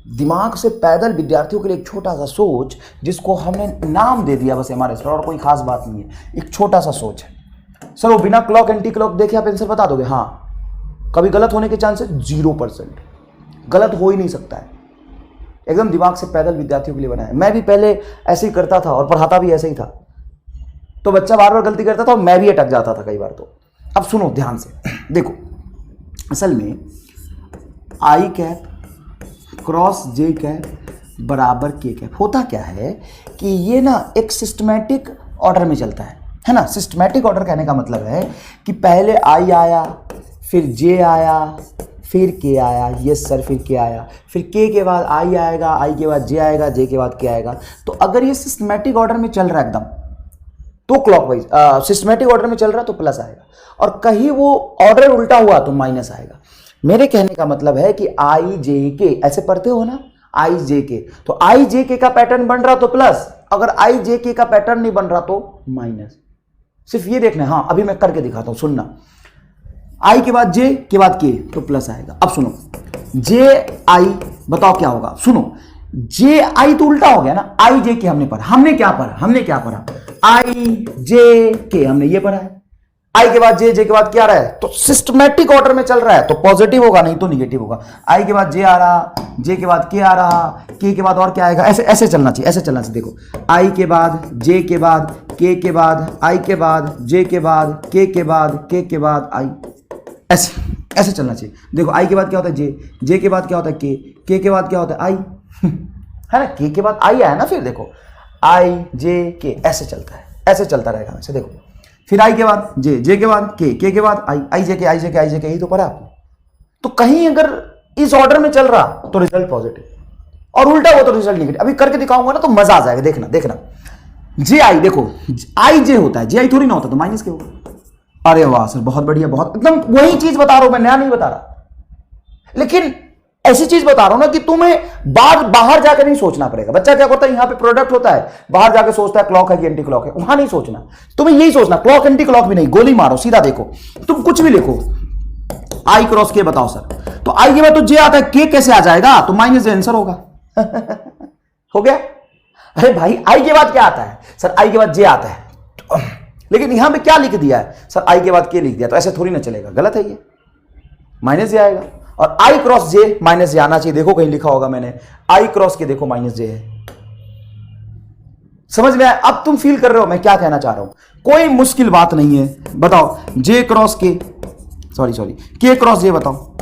दिमाग से पैदल विद्यार्थियों के लिए एक छोटा सा सोच, जिसको हमने नाम दे दिया बस एमआरएस पर, और कोई खास बात नहीं है, एक छोटा सा सोच है। सर वो बिना क्लॉक एंटी क्लॉक देखे आप आंसर बता दोगे, हाँ, कभी गलत होने के चांसेस 0%, गलत हो ही नहीं सकता है, एकदम दिमाग से पैदल विद्यार्थियों के लिए बनाया। मैं भी पहले ऐसे ही करता था और पढ़ाता भी ऐसे ही था, तो बच्चा बार बार गलती करता था और मैं भी अटक जाता था कई बार। तो अब सुनो ध्यान से, देखो असल में आई कैप क्रॉस जे कैप बराबर के कैप होता क्या है कि ये ना एक सिस्टमैटिक ऑर्डर में चलता है ना। सिस्टमैटिक ऑर्डर कहने का मतलब है कि पहले आई आया, फिर जे आया, फिर के आया, यस सर, फिर के आया, फिर के बाद आई आएगा, आई के बाद जे आएगा, जे के बाद के आएगा। तो अगर ये सिस्टमैटिक ऑर्डर में चल रहा है एकदम तो क्लॉकवाइज, सिस्टमैटिक ऑर्डर में चल रहा तो प्लस आएगा, और कहीं वो ऑर्डर उल्टा हुआ तो माइनस आएगा। मेरे कहने का मतलब है कि आई जे के ऐसे पढ़ते हो ना, आई जे के, तो आई जे के का पैटर्न बन रहा तो प्लस, अगर आई जे के का पैटर्न नहीं बन रहा तो माइनस। सिर्फ ये देखना है। हाँ अभी मैं करके दिखाता हूं, सुनना, आई के बाद जे के बाद के तो प्लस आएगा। अब सुनो, जे आई बताओ क्या होगा, सुनो, जे आई तो उल्टा हो गया ना, आई जे के हमने पढ़ा, हमने क्या पढ़ा, आई जे के हमने ये पढ़ा है, आई के बाद जे, जे के बाद क्या आ रहा है, तो सिस्टमैटिक ऑर्डर में चल रहा है तो पॉजिटिव होगा, नहीं तो निगेटिव होगा। आई के बाद जे आ रहा, जे के बाद के आ रहा, के बाद और क्या आएगा, ऐसे ऐसे चलना चाहिए, ऐसे चलना चाहिए। देखो आई के बाद जे के बाद के बाद आई के बाद जे के बाद के बाद के बाद आई, ऐसे ऐसे चलना चाहिए। देखो आई के बाद क्या होता है जे के बाद क्या होता है के बाद क्या होता है आई, है ना, के बाद आई आया ना, फिर देखो आई जे के ऐसे चलता है, ऐसे चलता रहेगा वैसे। देखो फिर आई के बाद जे के बाद के बाद आई जे के यही तो पढ़ा आपने। तो कहीं अगर इस ऑर्डर में चल रहा तो रिजल्ट पॉजिटिव और उल्टा हो तो रिजल्ट नेगेटिव। अभी करके दिखाऊंगा ना तो मजा आ जाएगा, देखना जे आई, देखो आई जे होता है, जे आई थोड़ी ना होता, तो माइनस के होगा। अरे वाह सर बहुत बढ़िया, बहुत एकदम वही चीज बता रहा हूं मैं, नया नहीं बता रहा। लेकिन ऐसी चीज बता रहा हूं ना कि तुम्हें बाहर जाकर नहीं सोचना पड़ेगा। बच्चा क्या करता है, यहां पे प्रोडक्ट होता है, बाहर जाकर सोचता है क्लॉक है कि एंटी क्लॉक है, वहां नहीं सोचना। तुम्हें यही सोचना, क्लॉक एंटी क्लॉक भी नहीं, गोली मारो, सीधा देखो। तुम कुछ भी लिखो, आई क्रॉस के बताओ सर, तो आई के बाद तो जे आता है, के कैसे आ जाएगा, तो माइनस जे आंसर होगा। हो गया। अरे भाई आई के बाद क्या आता है सर, आई के बाद जे आता है, लेकिन यहां पे क्या लिख दिया है सर, आई के बाद के लिख दिया, तो ऐसे थोड़ी ना चलेगा, गलत है ये, माइनस जे आएगा। और आई क्रॉस जे माइनस जे आना चाहिए, देखो कहीं लिखा होगा मैंने, आई क्रॉस के देखो माइनस जे है। समझ में आया? अब तुम फील कर रहे हो मैं क्या कहना चाह रहा हूं, कोई मुश्किल बात नहीं है। बताओ जे क्रॉस के, सॉरी के क्रॉस जे बताओ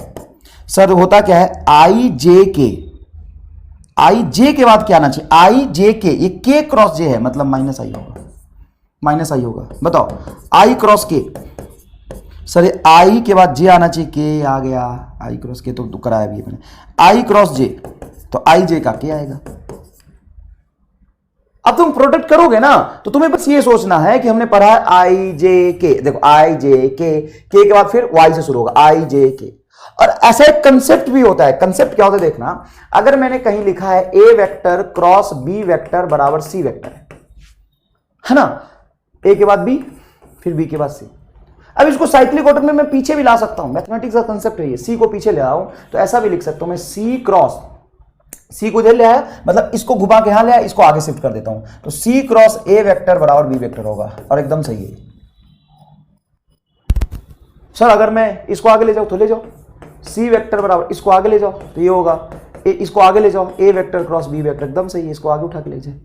सर, होता क्या है, आई जे के, आई जे के बाद क्या आना चाहिए, आई जे के, ये के क्रॉस जे है, मतलब माइनस आई होगा, माइनस आई होगा। बताओ आई क्रॉस के, सर ये आई के बाद जे आना चाहिए, के आ गया, आई क्रॉस के तो कराया भी है मैंने, आई क्रॉस जे, तो आई जे का के आएगा। अब तुम प्रोडक्ट करोगे ना, तो तुम्हें बस ये सोचना है कि हमने पढ़ा है आई जे के, देखो आई जे के बाद फिर वाई से शुरू होगा, आई जे के। और ऐसा एक कंसेप्ट भी होता है, कंसेप्ट क्या होता है देखना, अगर मैंने कहीं लिखा है ए वेक्टर क्रॉस बी वेक्टर बराबर सी वेक्टर है ना, ए के बाद बी फिर बी के बाद सी। अब इसको साइक्लिक ऑर्डर में मैं पीछे भी ला सकता हूं, मैथमेटिक्स का कंसेप्ट है ये, सी को पीछे ले आऊं तो ऐसा भी लिख सकता हूं मैं, सी क्रॉस, सी को इधर ले आया, मतलब इसको घुमा के यहां ले आया, इसको आगे शिफ्ट कर देता हूं, तो सी क्रॉस ए वेक्टर बराबर बी वेक्टर होगा, और एकदम सही है सर। अगर मैं इसको आगे ले जाऊं तो ले जाओ, सी वेक्टर बराबर इसको आगे ले जाओ तो ये होगा, इसको आगे ले जाओ, ए वेक्टर क्रॉस बी वेक्टर, एकदम सही है, इसको आगे उठा के ले जाए।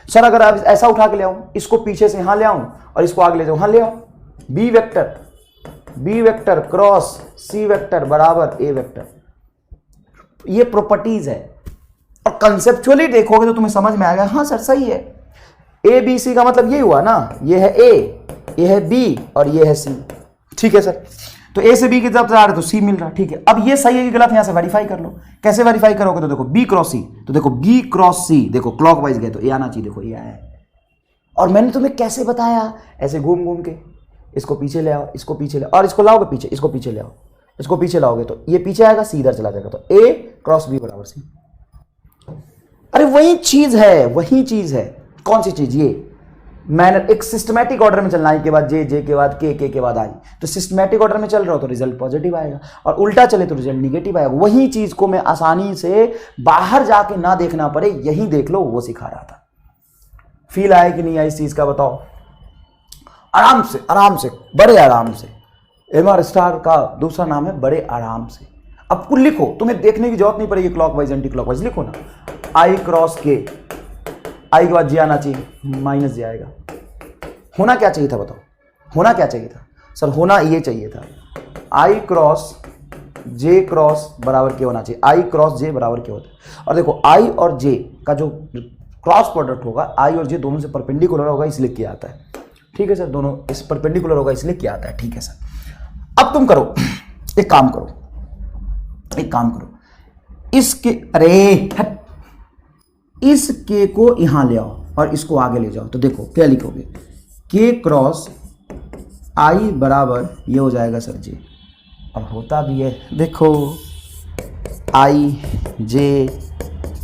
सर अगर आप ऐसा उठा के ले आऊं, इसको पीछे से यहां ले आऊं और इसको आगे ले जाऊं, यहां ले आओ, B vector cross C vector बराबर ए वेक्टर, ये प्रॉपर्टीज है। और कंसेप्चुअली देखोगे तो तुम्हें समझ में आएगा, हाँ सर सही है, ए बी सी का मतलब ये हुआ ना, ये है ए, ये है बी और ये है सी, ठीक है सर। तो ए से बी की तरफ जा रहे तो सी मिल रहा, ठीक है। अब ये सही है कि गलत, यहां से वेरीफाई कर लो। कैसे वेरीफाई करोगे, तो देखो बी क्रॉस सी, तो देखो बी क्रॉस सी, देखो क्लॉकवाइज गए तो ए आना चाहिए, देखो ए आया है। और मैंने तुम्हें कैसे बताया, ऐसे घूम घूम के, इसको पीछे ले आओ, इसको पीछे ले आओ, और इसको लाओगे पीछे, इसको पीछे ले आओ, इसको पीछे लाओगे तो ये पीछे आएगा, सी इधर चला जाएगा, तो ए क्रॉस बी बराबर सी। अरे वही चीज है, वही चीज है। कौन सी चीज, ये मैंने एक सिस्टमैटिक ऑर्डर में चलना, आई के बाद जे, जे के बाद के बाद आई, तो सिस्टमैटिक ऑर्डर में चल रहा हो तो रिजल्ट पॉजिटिव आएगा, और उल्टा चले तो रिजल्ट निगेटिव आएगा। वही चीज को मैं आसानी से बाहर जाके ना देखना पड़े, यही देख लो, वो सिखा रहा था। फील आया कि नहीं आया इस चीज का, बताओ। आराम से, आराम से, बड़े आराम से। एमआर स्टार का दूसरा नाम है बड़े आराम से। अब कुल लिखो, तुम्हें देखने की जरूरत नहीं पड़ेगी क्लॉकवाइज एंटी क्लॉकवाइज, लिखो ना, आई क्रॉस के, आई के बाद जे आना चाहिए, माइनस जे आएगा। होना क्या चाहिए था, बताओ, होना क्या चाहिए था सर, होना ये चाहिए था, आई क्रॉस जे क्रॉस बराबर के होना चाहिए, आई क्रॉस जे बराबर के होता है। और देखो आई और जे का जो क्रॉस प्रोडक्ट होगा, आई और जे दोनों से परपेंडिकुलर होगा, इसलिए किया आता है, ठीक है सर, दोनों इस परपेंडिकुलर होगा इसलिए किया आता है, ठीक है सर। अब तुम करो, एक काम करो, एक काम करो, इसके, अरे हट, इस के को यहां ले आओ और इसको आगे ले जाओ, तो देखो क्या लिखोगे, के क्रॉस आई बराबर ये हो जाएगा सर जे, और होता भी है, देखो आई जे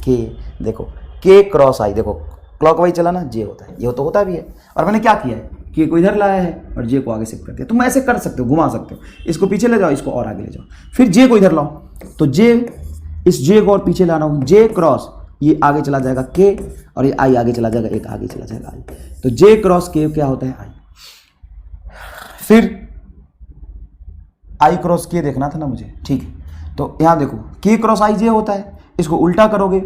के, देखो के क्रॉस आई, देखो क्लॉकवाइज चला ना, जे होता है, ये तो होता भी है। और मैंने क्या किया है, के को इधर लाया है और जे को आगे शिफ्ट कर दिया। तुम ऐसे कर सकते हो, घुमा सकते हो, इसको पीछे ले जाओ, इसको और आगे ले जाओ, फिर जे को इधर लाओ, तो जे, इस जे को और पीछे लाना हूं, जे क्रॉस ये आगे चला जाएगा के, और ये आई आगे चला जाएगा, एक आगे चला जाएगा आई, तो जे क्रॉस के क्या होता है, आई। फिर आई क्रॉस के देखना था ना मुझे, ठीक है, तो यहां देखो के क्रॉस आई जे होता है, इसको उल्टा करोगे,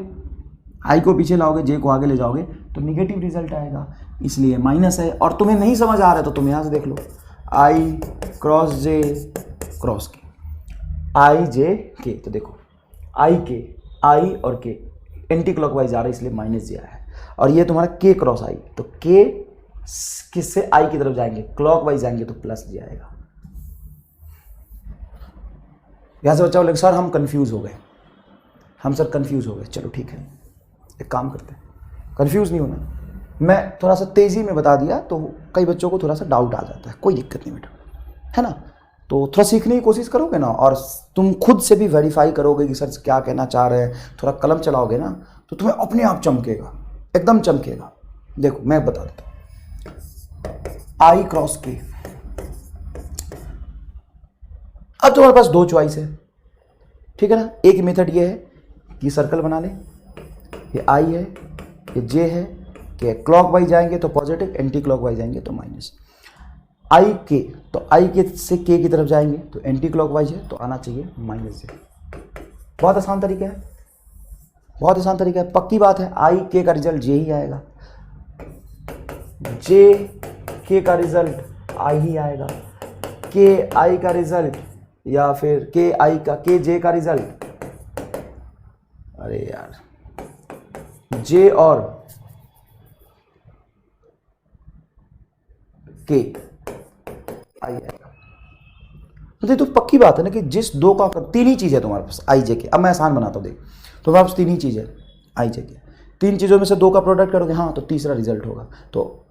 आई को पीछे लाओगे, जे को आगे ले जाओगे तो निगेटिव रिजल्ट आएगा, इसलिए माइनस है। और तुम्हें नहीं समझ आ रहा है तो तुम यहां से देख लो, आई क्रॉस जे क्रॉस के, आई जे के, तो देखो आई के, आई और के एंटी क्लॉकवाइज आ रहा है इसलिए माइनस जे आया है, और ये तुम्हारा के क्रॉस आई, तो के किससे आई की तरफ जाएंगे, क्लॉकवाइज जाएंगे तो प्लस जे आएगा। यहां से बच्चा बोले सर हम कंफ्यूज हो गए, हम सर कंफ्यूज हो गए, चलो ठीक है, एक काम करते हैं, कंफ्यूज नहीं होना, मैं थोड़ा सा तेजी में बता दिया तो कई बच्चों को थोड़ा सा डाउट आ जाता है, कोई दिक्कत नहीं बेटा, है ना। तो थोड़ा सीखने की कोशिश करोगे ना, और तुम खुद से भी वेरीफाई करोगे कि सर क्या कहना चाह रहे हैं, थोड़ा कलम चलाओगे ना, तो तुम्हें अपने आप चमकेगा, एकदम चमकेगा। देखो मैं बता देता हूँ, आई क्रॉस के। अब तुम्हारे पास दो चॉइस है, ठीक है ना। एक मेथड ये है कि सर्कल बना ले, ये आई है, ये जे है, कि क्लॉकवाइज जाएंगे तो पॉजिटिव, एंटी क्लॉकवाइज जाएंगे तो माइनस। आई के, तो आई के से के की तरफ जाएंगे तो एंटी क्लॉकवाइज है तो आना चाहिए माइनस जे। बहुत आसान तरीका है, बहुत आसान तरीका है, पक्की बात है। आई के का रिजल्ट जे ही आएगा, जे के का रिजल्ट आई ही आएगा, के आई का रिजल्ट या फिर के आई का के जे का रिजल्ट, अरे यार जे और के आई आएगा। तो पक्की बात है ना कि जिस दो का तीन ही चीज है तुम्हारे पास आई जे के। अब मैं आसान बनाता हूं, देख तुम्हारे पास तीन ही चीज है आई जे के, तीन चीजों में से दो का प्रोडक्ट करोगे हाँ तो तीसरा रिजल्ट होगा। तो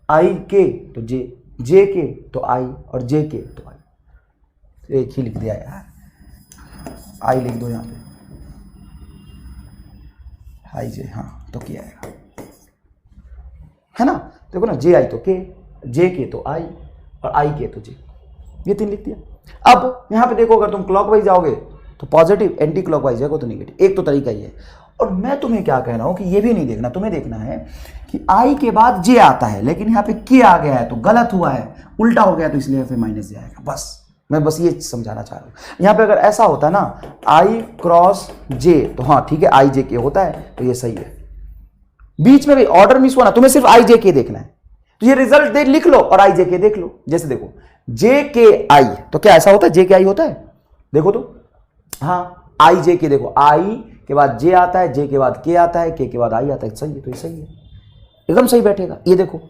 आई के तो जे, जे के तो आई और जे के तो आई। एक ही लिख दिया यार, आई लिख दो यहां पे, आई जे, हाँ तो क्या आएगा, है ना। देखो ना, जे आई तो के, जे के तो आई और आई के तो जे, ये तीन लिख दिया। अब यहां पे देखो, अगर तुम क्लॉकवाइज जाओगे तो पॉजिटिव, एंटी क्लॉकवाइज जाएगा तो नेगेटिव। एक तो तरीका ये है। और मैं तुम्हें क्या कह रहा हूं कि ये भी नहीं देखना, तुम्हें देखना है कि आई के बाद जे आता है लेकिन यहां पे के आ गया है तो गलत हुआ है, उल्टा हो गया तो इसलिए फिर माइनस जे आएगा। बस मैं बस ये समझाना चाह रहा हूं। यहां पे अगर ऐसा होता ना आई क्रॉस जे तो हाँ ठीक है, आई जे के होता है तो ये सही है। बीच में भी ऑर्डर मिस हुआ ना, तुम्हें सिर्फ आई जे के देखना है, तो ये रिजल्ट देख लिख लो और आई जे के देख लो। जैसे देखो जे के आई, तो क्या ऐसा होता है जे के आई होता है, देखो तो हाँ, आई जे के, देखो आई के बाद जे आता है, जे के बाद के आता है, के बाद आई आता है, सही है, तो ये सही है, एकदम सही बैठेगा। ये देखो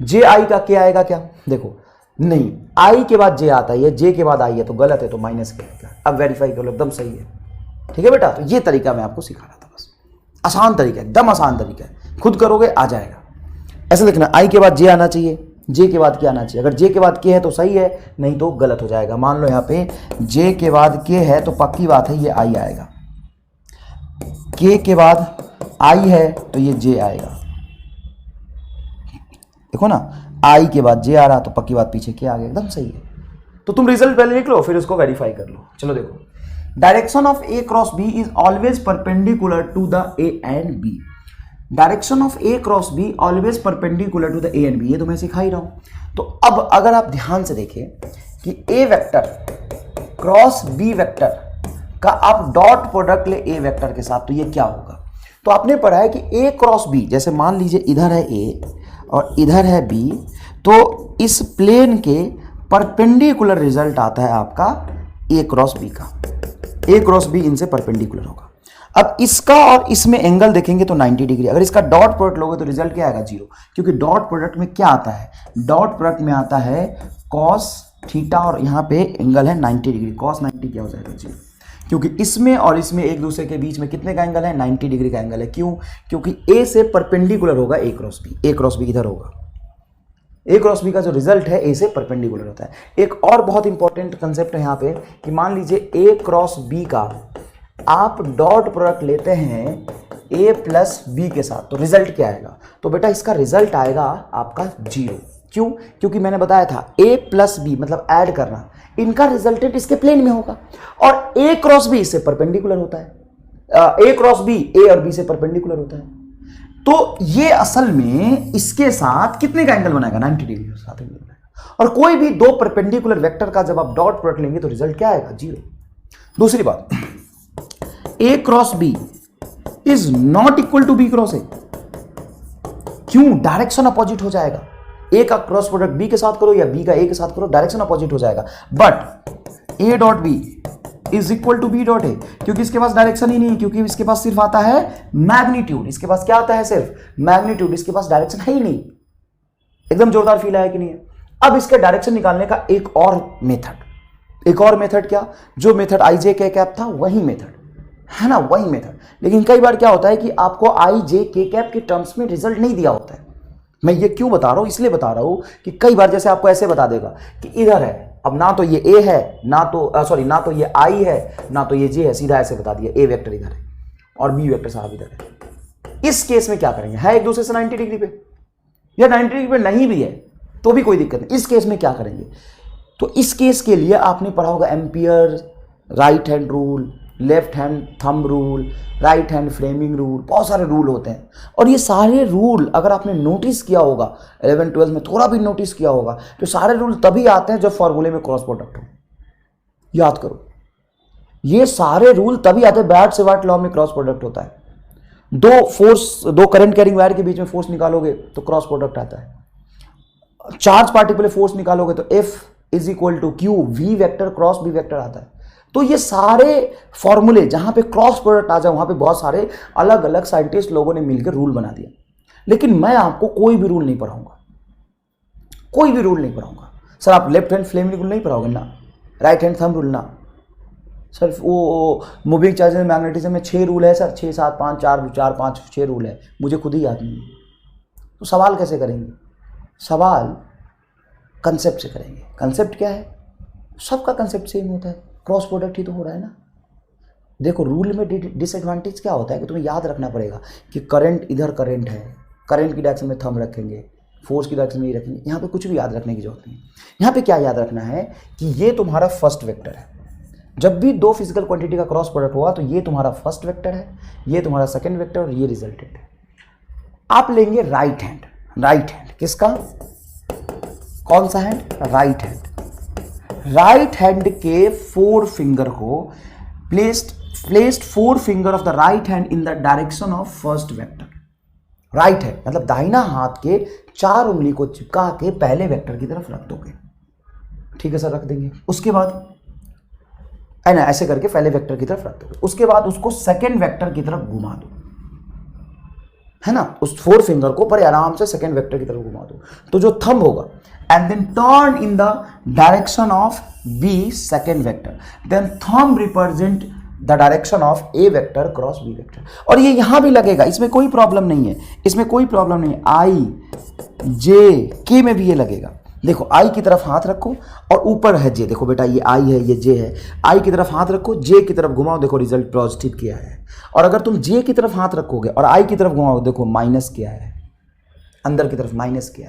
जे आई का के आएगा क्या, देखो नहीं, आई के बाद जे आता है, जे के बाद आई है तो गलत है, तो माइनस के आएगा। अब वेरीफाई कर लो, एकदम सही है, ठीक है बेटा। तो ये तरीका मैं आपको सिखा रहा था, बस आसान तरीका, एकदम आसान तरीका है, खुद करोगे आ जाएगा। ऐसे देखना, आई के बाद जे आना चाहिए, जे के बाद के आना चाहिए। अगर जे के बाद के है तो सही है, नहीं तो गलत हो जाएगा। मान लो यहाँ पे जे के बाद के है तो पक्की बात है ये आई आएगा, के बाद आई है तो ये जे आएगा। देखो ना, आई के बाद जे आ रहा तो पक्की बात पीछे के आ गया, एकदम सही है। तो तुम रिजल्ट पहले लिख लो फिर उसको वेरीफाई कर लो। चलो देखो, direction of a cross B is always perpendicular to the a and b. Direction of a cross b always perpendicular to the a and b, ये तो मैं सिखा ही रहा हूं। तो अब अगर आप ध्यान से देखें कि ए वेक्टर क्रॉस बी वेक्टर का आप डॉट प्रोडक्ट ले ए वेक्टर के साथ, तो ये क्या होगा। तो आपने पढ़ा है कि ए क्रॉस बी, जैसे मान लीजिए इधर है ए और इधर है बी, तो इस प्लेन के परपेंडिकुलर रिजल्ट आता है आपका ए क्रॉस बी का। ए क्रॉस बी इनसे परपेंडिकुलर होगा। अब इसका और इसमें एंगल देखेंगे तो 90 डिग्री। अगर इसका डॉट प्रोडक्ट लोगे तो रिजल्ट क्या आएगा, जीरो, क्योंकि डॉट प्रोडक्ट में क्या आता है, डॉट प्रोडक्ट में आता है कॉस थीटा और यहाँ पे एंगल है 90 डिग्री, कॉस 90 क्या हो जाएगा, जीरो, क्योंकि इसमें और इसमें एक दूसरे के बीच में कितने का एंगल है, 90 डिग्री का एंगल है। क्यों, क्योंकि ए से परपेंडिकुलर होगा ए क्रॉस बी, ए क्रॉस बी इधर होगा, ए क्रॉस बी का जो रिजल्ट है ए से परपेंडिकुलर होता है। एक और बहुत इंपॉर्टेंट कंसेप्ट है यहाँ पे कि मान लीजिए ए क्रॉस बी का आप डॉट प्रोडक्ट लेते हैं ए प्लस बी के साथ, तो रिजल्ट क्या आएगा, तो बेटा इसका रिजल्ट आएगा आपका जीरो। क्यों, क्योंकि मैंने बताया था ए प्लस बी मतलब ऐड करना, इनका रिजल्टेंट इसके प्लेन में होगा और ए क्रॉस बी इससे परपेंडिकुलर होता है, ए क्रॉस बी ए और बी से परपेंडिकुलर होता है। तो ये असल में इसके साथ कितने का एंगल बनाएगा, 90 डिग्री के साथ एंगल बनाएगा। और कोई भी दो परपेंडिकुलर वेक्टर का जब आप डॉट प्रोडक्ट लेंगे तो रिजल्ट क्या आएगा, जीरो। दूसरी बात, A cross B is not equal to B cross A. क्यों, डायरेक्शन अपोजिट हो जाएगा। ए का क्रॉस प्रोडक्ट बी के साथ करो या बी का ए के साथ करो, डायरेक्शन अपोजिट हो जाएगा। But a dot b is equal to b dot a, क्योंकि इसके पास डायरेक्शन ही नहीं, क्योंकि इसके पास सिर्फ आता है मैग्नीट्यूड। इसके पास क्या आता है, सिर्फ मैग्नीट्यूड, इसके पास डायरेक्शन है ही नहीं। एकदम जोरदार फील आया कि नहीं है। अब इसके डायरेक्शन निकालने का एक और मेथड, एक और मेथड क्या, जो मेथड आई जे के कैप था वही मेथड है ना, वही मेथड। लेकिन कई बार क्या होता है कि आपको आई जे के कैप के टर्म्स में रिजल्ट नहीं दिया होता है। मैं ये क्यों बता रहा हूं, इसलिए बता रहा हूं कि कई बार जैसे आपको ऐसे बता देगा कि इधर है अब ना तो ये ए है, ना तो सॉरी ना तो ये आई है, ना तो ये जे है, सीधा ऐसे बता दिया ए वेक्टर इधर है और बी वेक्टर साहब इधर है। इस केस में क्या करेंगे, है एक दूसरे से 90 डिग्री पे या 90 डिग्री पे नहीं भी है तो भी कोई दिक्कत नहीं। इस केस में क्या करेंगे, तो इस केस के लिए आपने पढ़ा होगा ampere right hand rule, left hand thumb rule, right hand framing rule, बहुत सारे रूल होते हैं। और ये सारे रूल अगर आपने नोटिस किया होगा 11-12 में, थोड़ा भी नोटिस किया होगा, तो सारे रूल तभी आते हैं जब फॉर्मूले में क्रॉस प्रोडक्ट हो। याद करो, ये सारे रूल तभी आते हैं, बैट से वाट लॉ में क्रॉस प्रोडक्ट होता है। दो करंट कैरिंग वायर के बीच में फोर्स निकालोगे तो क्रॉस प्रोडक्ट आता है। चार्ज पार्टिकल फोर्स निकालोगे तो F is equal to q v vector cross B vector आता है। तो ये सारे फॉर्मूले जहां पे क्रॉस प्रोडक्ट आ जाए वहां पे बहुत सारे अलग अलग साइंटिस्ट लोगों ने मिलकर रूल बना दिया। लेकिन मैं आपको कोई भी रूल नहीं पढ़ाऊंगा, कोई भी रूल नहीं पढ़ाऊंगा। सर आप लेफ्ट हैंड फ्लेमिंग रूल नहीं पढ़ाओगे ना, राइट हैंड थंब रूल ना। सर वो मूविंग चार्ज में मैग्नेटिज्म में 6 रूल है सर, 6 7 5 4 4 5 6 रूल है, मुझे खुद ही याद नहीं है। तो सवाल कैसे करेंगे, सवाल कंसेप्ट से करेंगे। कंसेप्ट क्या है, सबका कंसेप्ट सेम होता है, क्रॉस प्रोडक्ट ही तो हो रहा है ना। देखो रूल में डिसएडवांटेज क्या होता है कि तुम्हें याद रखना पड़ेगा कि करंट इधर करंट है, करंट की डायरेक्शन में थंब रखेंगे, फोर्स की डायरेक्शन में ही रखेंगे। यहाँ पे कुछ भी याद रखने की जरूरत नहीं। यहाँ पे क्या याद रखना है कि ये तुम्हारा फर्स्ट वेक्टर है। जब भी दो फिजिकल क्वांटिटी का क्रॉस प्रोडक्ट हुआ तो ये तुम्हारा फर्स्ट वेक्टर है, ये तुम्हारा सेकंड वेक्टर और ये रिजल्टेंट है। आप लेंगे राइट हैंड, राइट हैंड किसका, कौन सा hand, right hand. Right hand के 4 फिंगर को placed 4 finger of the right hand in the direction of first vector. Right hand मतलब दाहिना हाथ के 4 उंगली को चिपका के पहले वेक्टर की तरफ रख दोगे। ठीक है सर, रख देंगे। उसके बाद है ना, ऐसे करके पहले वेक्टर की तरफ रख दोगे। उसके बाद उसको सेकेंड वेक्टर की तरफ घुमा दो, है ना, उस 4 फिंगर को बड़े आराम से सेकेंड वेक्टर की तरफ घुमा दो। तो जो थंब होगा and then turn in the direction of B second vector, then thumb represent the direction of A vector cross B vector। और ये यहां भी लगेगा, इसमें कोई प्रॉब्लम नहीं है, इसमें कोई प्रॉब्लम नहीं है। I J K में भी ये लगेगा। देखो I की तरफ हाथ रखो और ऊपर है J, देखो बेटा ये I है ये J है, I की तरफ हाथ रखो, J की तरफ घुमाओ, देखो रिजल्ट पॉजिटिव किया है। और अगर तुम J की तरफ हाथ रखोगे और I की तरफ घुमाओ, देखो माइनस किया है, अंदर की तरफ माइनस किया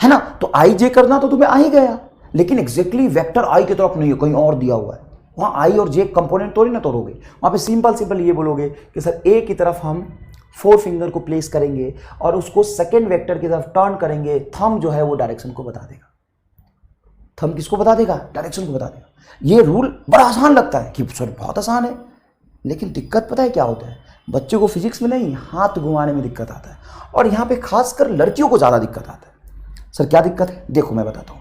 है ना। तो आई जे करना तो तुम्हें आ ही गया, लेकिन एग्जैक्टली वेक्टर आई की तरफ नहीं है, कहीं और दिया हुआ है। वहां आई और जे कंपोनेंट तोड़ी ना तोड़ोगे, वहां पे सिंपल ये बोलोगे कि सर ए की तरफ हम 4 फिंगर को प्लेस करेंगे और उसको सेकेंड वेक्टर की तरफ टर्न करेंगे। थंब जो है वो डायरेक्शन को बता देगा। थंब किसको बता देगा, डायरेक्शन को बता देगा। ये रूल बड़ा आसान लगता है कि सर बहुत आसान है, लेकिन दिक्कत पता है क्या होता है, बच्चे को फिजिक्स में नहीं हाथ घुमाने में दिक्कत आता है। और यहाँ पे खासकर लड़कियों को ज़्यादा दिक्कत आता है। सर क्या दिक्कत है, देखो मैं बताता हूँ।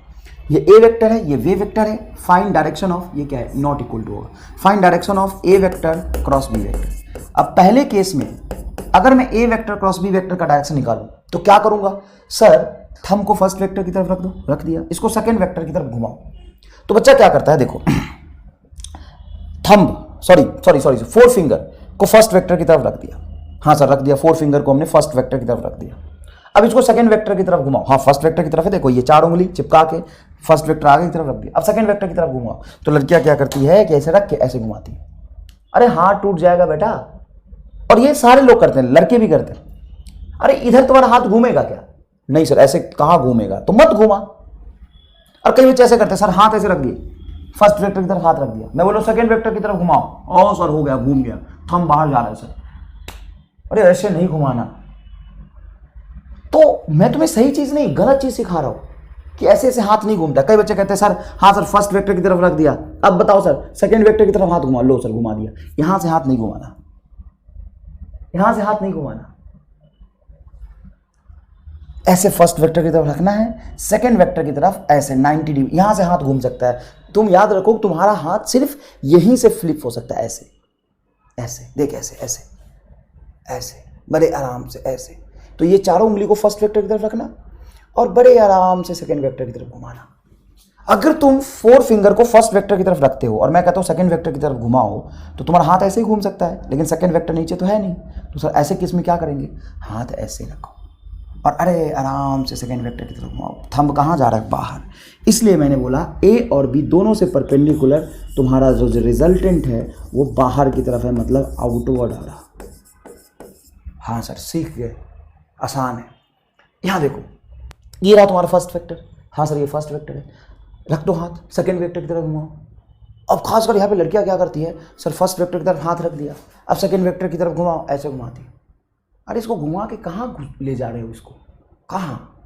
ये ए वेक्टर है, ये वे वेक्टर है, फाइंड डायरेक्शन ऑफ, ये क्या है, नॉट इक्वल टू होगा, find direction of A vector cross B vector. अब पहले केस में अगर मैं a vector cross B vector का डायरेक्शन निकालूं तो क्या करूंगा, सर थंब को फर्स्ट वेक्टर की तरफ रख दो, रख दिया, इसको सेकेंड वेक्टर की तरफ घुमाओ। तो बच्चा क्या करता है, देखो थंब सॉरी 4 फिंगर को फर्स्ट वेक्टर की तरफ रख दिया। हाँ सर रख दिया, 4 फिंगर को हमने फर्स्ट वेक्टर की तरफ रख दिया। अब इसको सेकंड वेक्टर की तरफ घुमाओ, हाँ फर्स्ट वेक्टर की तरफ है, देखो ये 4 उंगली चिपका के फर्स्ट वेक्टर आगे की तरफ रख दिया। अब सेकंड वेक्टर की तरफ घुमाओ, तो लड़कियां क्या करती है कि ऐसे रख के ऐसे घुमाती है। अरे हाथ टूट जाएगा बेटा। और ये सारे लोग करते हैं, लड़के भी करते हैं। अरे इधर तुम्हारा हाथ घूमेगा क्या, नहीं सर ऐसे कहाँ घूमेगा, तो मत घुमा। और कई बच्चे ऐसे करते हैं, सर हाथ ऐसे रख दिए, फर्स्ट वेक्टर की तरफ हाथ रख दिया, मैं बोलो सेकंड वेक्टर की तरफ घुमाओ, ओ सर हो गया, घूम गया, थंब बाहर जा रहा है सर। अरे ऐसे नहीं घुमाना। तो मैं तुम्हें सही चीज नहीं गलत चीज सिखा रहा हूं कि ऐसे ऐसे हाथ नहीं घूमता। कई बच्चे कहते हैं सर हाँ सर फर्स्ट वेक्टर की तरफ रख दिया, अब बताओ सर सेकंड वेक्टर की तरफ हाथ घुमा, लो सर घुमा दिया। यहां से हाथ नहीं घुमाना, यहां से हाथ नहीं घुमाना, ऐसे फर्स्ट वेक्टर की तरफ रखना है, सेकंड वेक्टर की तरफ ऐसे 90 डिग्री, यहां से हाथ घूम सकता है। तुम याद रखो तुम्हारा हाथ सिर्फ यहीं से फ्लिप हो सकता है, ऐसे ऐसे देख, ऐसे ऐसे ऐसे बड़े आराम से ऐसे। तो ये 4 उंगली को फर्स्ट वेक्टर की तरफ रखना और बड़े आराम से सेकंड वेक्टर की तरफ घुमाना। अगर तुम 4 फिंगर को फर्स्ट वेक्टर की तरफ रखते हो और मैं कहता हूं सेकंड वेक्टर की तरफ घुमाओ, तो तुम्हारा हाथ ऐसे ही घूम सकता है, लेकिन सेकंड वेक्टर नीचे तो है नहीं। तो सर ऐसे केस में क्या करेंगे, हाथ ऐसे रखो, और अरे आराम से सेकेंड वेक्टर की तरफ घुमाओ। थंब कहाँ जा रहा है? बाहर। इसलिए मैंने बोला ए और बी दोनों से परपेंडिकुलर तुम्हारा जो रिजल्टेंट है वो बाहर की तरफ है, मतलब आउटवर्ड आ रहा। हाँ सर सीख गए, आसान है। यहाँ देखो ये रहा तुम्हारा फर्स्ट वेक्टर। हाँ सर ये फर्स्ट वेक्टर है, रख दो हाथ, सेकेंड वेक्टर की तरफ घुमाओ। अब खासकर यहाँ पे लड़कियाँ क्या करती है, सर फर्स्ट वेक्टर की तरफ हाथ रख दिया, अब सेकेंड वेक्टर की तरफ घुमाओ, ऐसे घुमाती है। अरे इसको घुमा के कहाँ ले जा रहे हो इसको? कहाँ?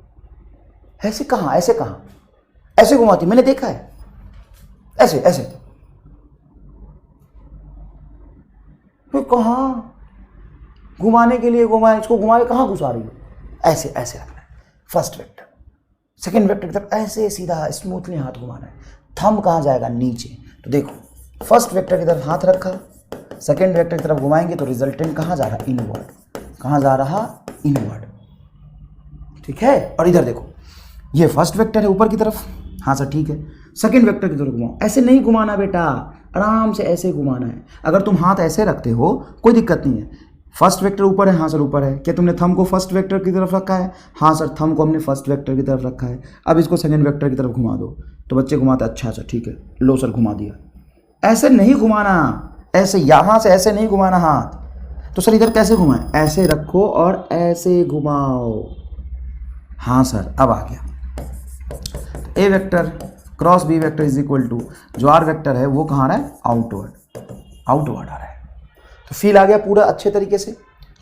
ऐसे कहाँ? ऐसे कहाँ? ऐसे घुमाती, मैंने देखा है। ऐसे ऐसे तो कहाँ घुमाने के लिए घुमाए, इसको घुमा के कहाँ घुसा रही हो? ऐसे ऐसे रखना है फर्स्ट वेक्टर। सेकेंड वेक्टर की तरफ ऐसे सीधा स्मूथली हाथ घुमाना है। थंब कहाँ जाएगा? नीचे। तो देखो फर्स्ट वेक्टर की तरफ हाथ रखा, सेकेंड वेक्टर की तरफ घुमाएंगे तो रिजल्टेंट कहाँ जा रहा? इनवर्ड। कहाँ जा रहा? इनवर्ड। ठीक है। और इधर देखो ये फर्स्ट वेक्टर है ऊपर की तरफ। हाँ सर ठीक है। सेकेंड वेक्टर की तरफ घुमाओ। ऐसे नहीं घुमाना बेटा, आराम से ऐसे घुमाना है। अगर तुम हाथ ऐसे रखते हो कोई दिक्कत नहीं है। फर्स्ट वेक्टर ऊपर है, हाँ सर ऊपर है। क्या तुमने थंब को फर्स्ट वेक्टर की तरफ रखा है? हाँ सर थंब को हमने फर्स्ट वेक्टर की तरफ रखा है। अब इसको सेकंड वेक्टर की तरफ घुमा दो। तो बच्चे घुमाते, अच्छा अच्छा ठीक है, लो सर घुमा दिया। ऐसे नहीं घुमाना, ऐसे यहाँ से ऐसे नहीं घुमाना हाथ। तो सर इधर कैसे घुमाएं? ऐसे रखो और ऐसे घुमाओ। हाँ सर अब आ गया। A vector cross B vector is equal to जो आर वेक्टर है वो कहाँ आ रहा है? आउटवर्ड। आउटवर्ड आ रहा है। तो फील आ गया पूरा अच्छे तरीके से।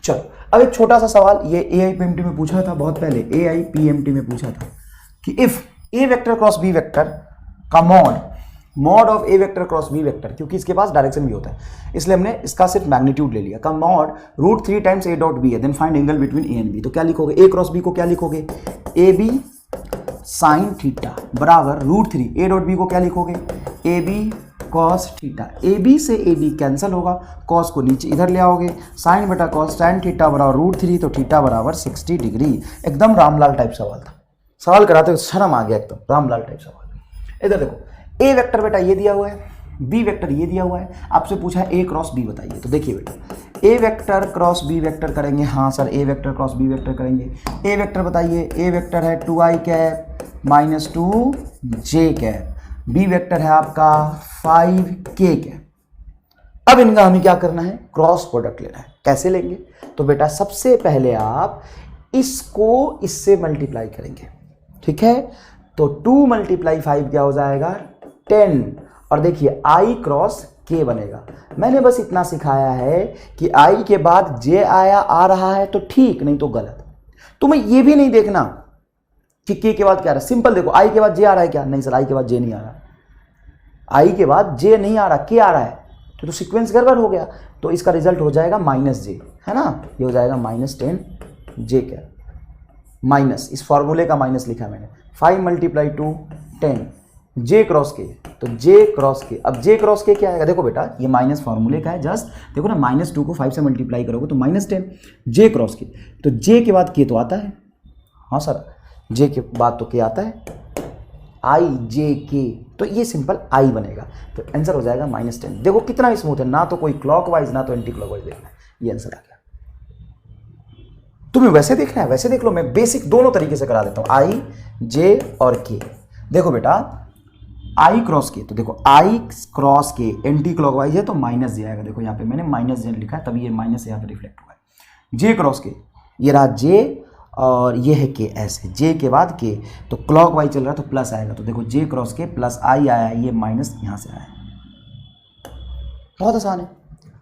चलो अब एक छोटा सा सवाल, ये AIPMT में पूछा था बहुत पहले, AIPMT में पूछा था कि if A vector cross B vector का mod of A vector cross B vector, क्योंकि इसके पास डायरेक्शन भी होता है इसलिए हमने इसका सिर्फ मैग्नीट्यूड ले लिया, का mod √3 times A dot B है, then find angle between A and B. तो क्या लिखोगे? ए क्रॉस बी को क्या लिखोगे? ए बी साइन थीटा बराबर √3। ए डॉट बी को क्या लिखोगे? A b cos theta. A b से ए बी कैंसिल होगा, कॉस को नीचे इधर ले आओगे, साइन बटा कॉस साइन थीटा बराबर √3, तो थीटा बराबर 60 डिग्री। एकदम रामलाल टाइप सवाल था, सवाल कराते हुए शर्म आ गया, एकदम रामलाल टाइप सवाल। इधर देखो ए वेक्टर बेटा ये दिया हुआ है, बी वेक्टर ये दिया हुआ है, आपसे पूछा है ए क्रॉस बी बताइए। तो देखिए बेटा a vector cross B vector करेंगे। हाँ sir a vector cross B vector करेंगे। ए वेक्टर बताइए, ए वेक्टर है 2i cap minus 2j cap, b vector है आपका 5k कैप। अब इनका हमें क्या करना है? क्रॉस प्रोडक्ट लेना है। कैसे लेंगे? तो बेटा सबसे पहले आप इसको इससे मल्टीप्लाई करेंगे, ठीक है। तो 2 × 5 क्या हो जाएगा? 10। और देखिए i क्रॉस k बनेगा। मैंने बस इतना सिखाया है कि i के बाद j आया आ रहा है तो ठीक, नहीं तो गलत। तुम्हें ये भी नहीं देखना कि k के बाद क्या आ रहा है। सिंपल देखो i के बाद j आ रहा है क्या? नहीं सर i के बाद j नहीं आ रहा, i के बाद j नहीं आ रहा, k आ रहा है, तो सीक्वेंस गड़बड़ हो गया। तो इसका रिजल्ट हो जाएगा -j, है ना। ये हो जाएगा -10j कैप, माइनस इस फॉर्मूले का माइनस लिखा मैंने, 5 × 2 10 j क्रॉस के। तो j क्रॉस के, अब j क्रॉस के क्या आएगा? देखो बेटा ये माइनस फॉर्मूले का है, जस्ट देखो ना, -2 को 5 से मल्टीप्लाई करोगे तो -10 j क्रॉस के। तो j के बाद k तो आता है, हाँ सर j के बाद तो k आता है, i j k, तो ये सिंपल i बनेगा। तो आंसर हो जाएगा -10। देखो कितना स्मूथ है, ना तो कोई क्लॉकवाइज ना तो एंटी क्लॉकवाइज देखना है, ये आंसर आ गया। तुम्हें वैसे देखना है वैसे देख लो, मैं बेसिक दोनों तरीके से करा देता हूं, i j और k। देखो बेटा i क्रॉस के, तो देखो i क्रॉस के एंटी क्लॉकवाइज है तो -j आएगा। देखो यहाँ पे मैंने -j लिखा है तभी ये माइनस यहाँ पे रिफ्लेक्ट हुआ है। j क्रॉस के, ये रहा j और ये है k, ऐसे j के बाद k, तो क्लॉकवाइज चल रहा है तो प्लस आएगा। तो देखो j क्रॉस के प्लस i आया है, ये माइनस यहाँ से आया है। बहुत आसान है।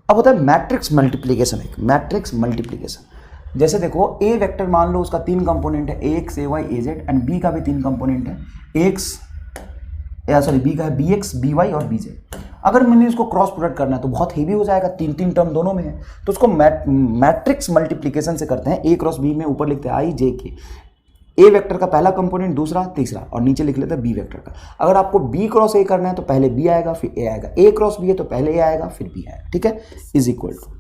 अब होता है मैट्रिक्स मल्टीप्लीकेशन। एक मैट्रिक्स मल्टीप्लीकेशन, जैसे देखो a वेक्टर मान लो उसका 3 कंपोनेंट है, ax ay az, and b का भी 3 कंपोनेंट है, b का है bx by और bj। अगर मैंने इसको क्रॉस प्रोडक्ट करना है तो बहुत हेवी हो जाएगा, 3 टर्म दोनों में है, तो उसको मैट्रिक्स मल्टीप्लिकेशन से करते हैं। a क्रॉस b में ऊपर लिखते हैं i j k, a vector का पहला कंपोनेंट, दूसरा, तीसरा, और नीचे लिख लेते हैं b वेक्टर का। अगर आपको b क्रॉस a करना है तो पहले b आएगा फिर a आएगा, a क्रॉस b है तो पहले a आएगा फिर b आएगा, ठीक है। इज इक्वल टू,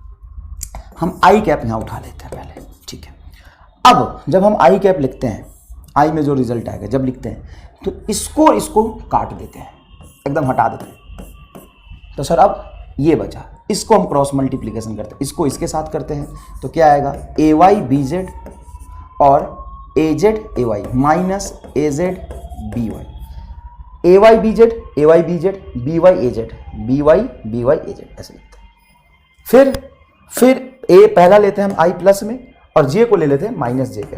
हम i कैप यहाँ उठा लेते हैं पहले, ठीक है। अब जब हम i कैप लिखते हैं, i में जो रिजल्ट आएगा जब लिखते हैं तो इसको काट देते हैं, एकदम हटा देते हैं। तो सर अब ये बचा, इसको हम क्रॉस मल्टीप्लिकेशन करते हैं, इसको इसके साथ करते हैं तो क्या आएगा, ay bz और A Z A Y minus A Z B Y, A Y B Z A Y B Z B Y A Z B Y A Z, ऐसे लिखते हैं। फिर ए पहला लेते हैं हम आई प्लस में और जे को ले लेते हैं माइनस जे के,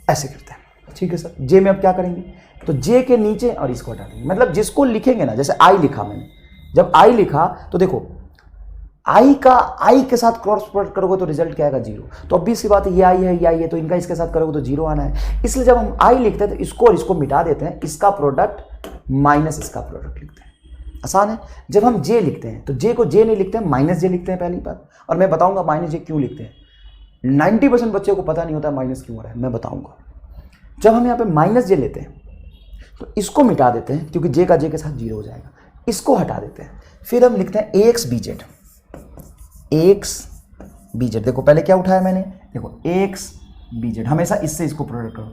ऐसे करते हैं। ठीक है सर, जे में अब क्या करेंगे, तो जे के नीचे और इसको हटा देंगे, मतलब जिसको लिखेंगे ना, जैसे आई लिखा मैंने, जब आई लिखा तो देखो आई के साथ क्रॉस प्रोडक्ट करोगे तो रिजल्ट क्या आएगा, जीरो। तो अब भी सी बात है, ये आई है तो इनका इसके साथ करोगे तो जीरो आना है। इसलिए जब हम आई लिखते हैं तो इसको और इसको मिटा देते हैं, इसका प्रोडक्ट माइनस इसका प्रोडक्ट लिखते हैं, आसान है। जब हम जे लिखते हैं तो जे को जे नहीं लिखते हैं, माइनस जे लिखते हैं पहली बात, और मैं बताऊंगा माइनस जे क्यों लिखते हैं। 90% बच्चों को पता नहीं होता माइनस क्यों हो रहा है, मैं बताऊंगा। जब हम यहाँ पे माइनस जे लेते हैं तो इसको मिटा देते हैं क्योंकि जे का जे के साथ जीरो हो जाएगा, इसको हटा देते हैं। फिर हम लिखते हैं A X B Z, X B Z. देखो पहले क्या उठाया मैंने, देखो एक्स बी जेड, हमेशा इससे इसको प्रोडक्ट करो।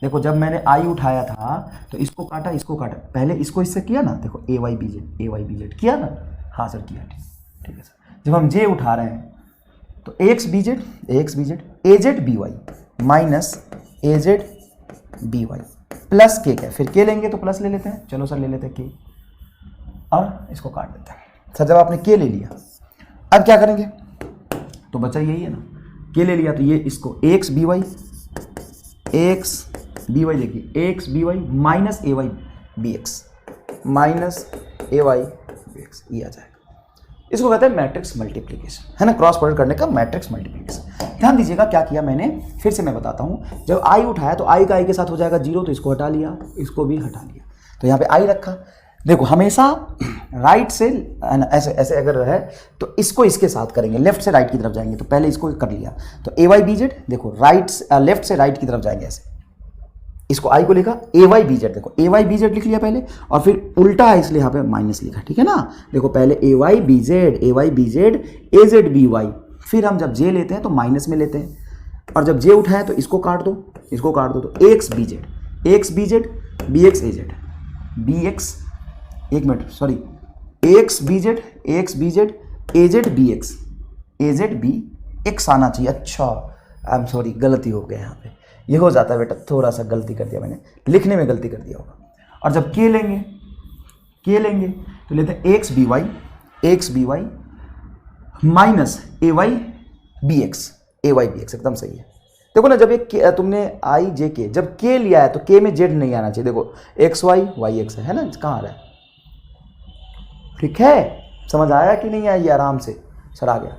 देखो जब मैंने आई उठाया था तो इसको काटा, पहले इसको इससे किया ना, देखो ए वाई बी जेड किया ना, हाँ सर किया, ठीक है सर। जब हम जे उठा रहे हैं तो X B Z A Z B Y minus A Z B Y plus के क्या, फिर के लेंगे तो प्लस ले लेते हैं, चलो सर ले लेते हैं के, और इसको काट देते हैं। सर जब आपने के ले लिया अब क्या करेंगे, तो बचा यही है ना, के ले लिया तो ये इसको एक्स बी वाई देखिए x B Y minus A Y B x ये आ जाएगा। इसको कहते हैं मैट्रिक्स मल्टीप्लिकेशन, है ना, क्रॉस प्रोडक्ट करने का मैट्रिक्स मल्टीप्लिकेशन। ध्यान दीजिएगा क्या किया मैंने, फिर से मैं बताता हूँ। जब आई उठाया तो आई का आई के साथ हो जाएगा जीरो, तो इसको हटा लिया, इसको भी हटा लिया, तो यहाँ पे आई रखा। देखो हमेशा राइट से ऐसे ऐसे अगर है तो इसको इसके साथ करेंगे, लेफ्ट से राइट की तरफ जाएंगे, तो पहले इसको कर लिया, तो ए वाई बी जेड, देखो लेफ्ट से राइट की तरफ जाएंगे ऐसे, इसको आई को लिखा ए वाई बी जेड, देखो ए वाई बी जेड लिख लिया पहले, और फिर उल्टा है इसलिए यहाँ पे माइनस लिखा, ठीक है ना। देखो पहले A Y B Z A Z B Y, फिर हम जब जे लेते हैं तो माइनस में लेते हैं, और जब जे उठाए तो इसको काट दो तो X B Z B X A Z B X, एक minute sorry, X B Z A Z B X आना चाहिए। अच्छा आई एम सॉरी, गलती हो गया यहाँ पे, ये हो जाता है बेटा, थोड़ा सा गलती कर दिया मैंने, लिखने में गलती कर दिया होगा। और जब के लेंगे तो लेते हैं x B Y minus A Y B x, एकदम सही है। देखो ना, जब एक तुमने आई जे के, जब के लिया है तो के में जेड नहीं आना चाहिए। देखो एक्स वाई एक्स है ना, कहाँ आ रहा है, ठीक है, समझ आया कि नहीं आया, ये आराम से सर आ गया।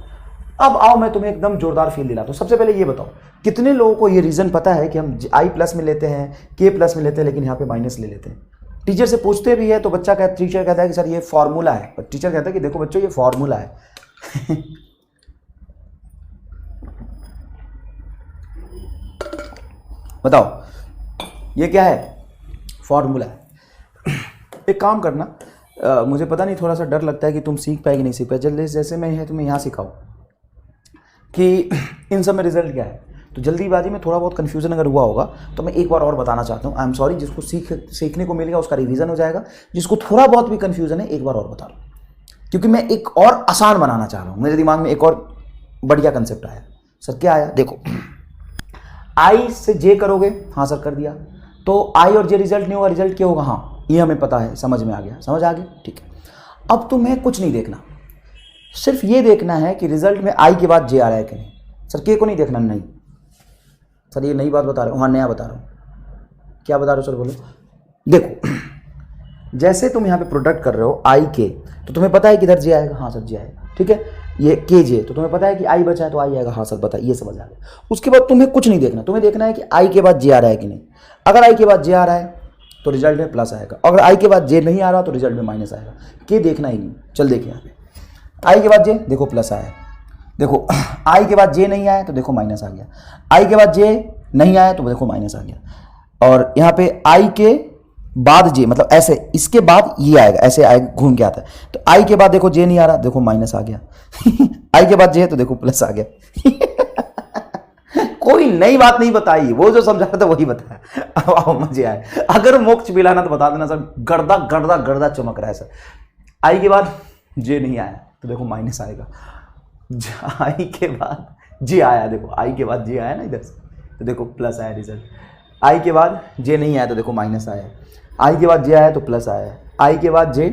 अब आओ मैं तुम्हें एकदम जोरदार फील दिलाता हूँ। सबसे पहले ये बताओ, कितने लोगों को ये रीज़न पता है कि हम आई प्लस में लेते हैं, के प्लस में लेते हैं, लेकिन यहाँ पे माइनस ले लेते हैं। टीचर से पूछते भी है तो टीचर कहता है कि सर ये फॉर्मूला है, पर टीचर कहता है कि देखो बच्चों ये फॉर्मूला है। बताओ ये क्या है, फॉर्मूला है। एक काम करना, मुझे पता नहीं, थोड़ा सा डर लगता है कि तुम सीख पाए कि नहीं सीख पाए। जल्दी जैसे मैं तुम्हें यहाँ सिखाऊं कि इन सब में रिजल्ट क्या है, तो जल्दीबाजी में थोड़ा बहुत कन्फ्यूजन अगर हुआ होगा तो मैं एक बार और बताना चाहता हूँ। आई एम सॉरी, जिसको सीखने को मिलेगा उसका रिवीजन हो जाएगा, जिसको थोड़ा बहुत भी कन्फ्यूजन है एक बार और बता रहा हूँ, क्योंकि मैं एक और आसान बनाना चाह रहा हूँ। मेरे दिमाग में एक और बढ़िया कंसेप्ट आया। सर क्या आया, देखो आई से जे करोगे, हाँ सर कर दिया, तो आई और जे रिजल्ट नहीं होगा, रिजल्ट क्या होगा, हाँ ये हमें पता है, समझ आ गया, ठीक है। अब तुम्हें कुछ नहीं देखना, सिर्फ ये देखना है कि रिजल्ट में आई के बाद जे आ रहा है कि नहीं। सर के को नहीं देखना, नहीं सर ये नई बात बता रहे हो, हाँ नया बता रहा हूँ। क्या बता रहे हो सर, बोलो। देखो जैसे तुम यहाँ पे प्रोडक्ट कर रहे हो आई के, तो तुम्हें पता है कि इधर जे आएगा, हाँ सर जे आएगा, ठीक है। ये के जे, तो तुम्हें पता है कि आई बचा है तो आई आएगा, हाँ सर बता, ये समझ आ गया। उसके बाद तुम्हें कुछ नहीं देखना, तुम्हें देखना है कि आई के बाद जे आ रहा है कि नहीं। अगर आई के बाद जे आ रहा है तो रिजल्ट में प्लस आएगा, अगर आई के बाद जे नहीं आ रहा तो रिजल्ट में माइनस आएगा। के देखना ही नहीं। चल देखिए यहाँ पे आई के बाद जे, देखो प्लस आया, देखो आई के बाद जे नहीं आया तो देखो माइनस आ गया, आई के बाद जे नहीं आया तो देखो माइनस आ गया। और यहाँ पे आई के बाद जे, मतलब ऐसे इसके बाद ये आएगा, ऐसे आएगा, घूम के आता है। तो आई के बाद देखो जे नहीं आ रहा, देखो माइनस आ गया। आई के बाद जे है तो देखो प्लस आ गया। कोई नई बात नहीं बताई, वो जो समझा था वही बताया। अब आओ मजे आए। अगर मोक्ष मिलाना तो बता देना सर, गर्दा गर्दा गर्दा चमक रहा है सर। आई के बाद जे नहीं आया तो देखो माइनस आएगा, आई के बाद जे आया, देखो आई के बाद जे आया ना इधर से, तो देखो प्लस आया रिजल्ट। आई के बाद जे नहीं आया तो देखो माइनस आया, आई के बाद जे आया तो प्लस आया, आई के बाद जे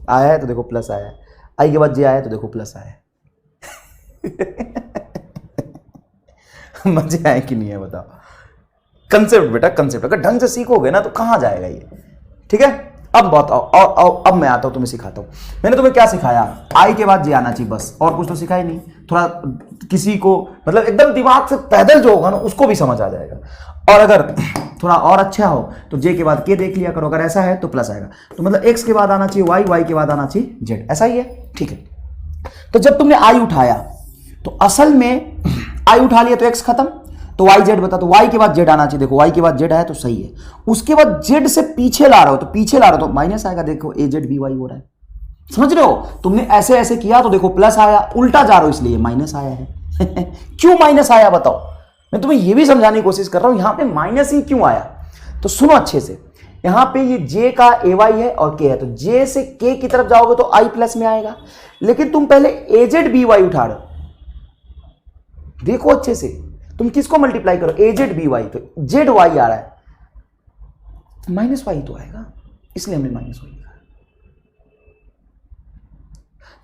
आया है तो देखो प्लस आया, आई के बाद जे आया तो देखो प्लस आया। मजे आए कि नहीं है बताओ? कंसेप्ट बेटा, कंसेप्ट अगर ढंग से सीखोगे ना तो कहां जाएगा ये। ठीक है, अब बताओ, और अब मैं आता हूं तुम्हें सिखाता हूं। मैंने तुम्हें क्या सिखाया? आई के बाद जे आना चाहिए, बस और कुछ तो सिखाया नहीं। थोड़ा किसी को मतलब एकदम दिमाग से पैदल जो होगा ना उसको भी समझ आ जाएगा। और अगर थोड़ा और अच्छा हो तो जे के बाद के देख लिया करो, अगर ऐसा है तो प्लस आएगा। तो मतलब एक्स के बाद आना चाहिए वाई, वाई के बाद आना चाहिए जेड, ऐसा ही है। ठीक है, तो जब तुमने आई उठाया तो असल में आई उठा लिया तो एक्स खत्म, तो वाई जेड बता, तो वाई के बाद जेड आना चाहिए। देखो वाई के बाद जेड आया तो सही है, उसके बाद जेड से पीछे ला रहे हो तो पीछे ला रहे हो तो माइनस आएगा। देखो ए जेड बी वाई हो रहा है, समझ रहे हो? तुमने ऐसे ऐसे किया तो देखो प्लस आया, उल्टा जा रहे हो इसलिए माइनस आया है। क्यों माइनस आया बताओ? मैं तुम्हें यह भी समझाने की कोशिश कर रहा हूं, यहां पे माइनस ही क्यों आया। तो सुनो अच्छे से, यहां पे ये जे का ए वाई है और के है, तो जे से के की तरफ जाओगे तो आई प्लस में आएगा, लेकिन तुम पहले ए जेड बी वाई उठा रहे हो। देखो अच्छे से, तुम किसको मल्टीप्लाई करो? ए जेड बी वाई, तो जेड वाई आ रहा है, माइनस वाई तो आएगा, इसलिए हमने माइनस वाई लिखा।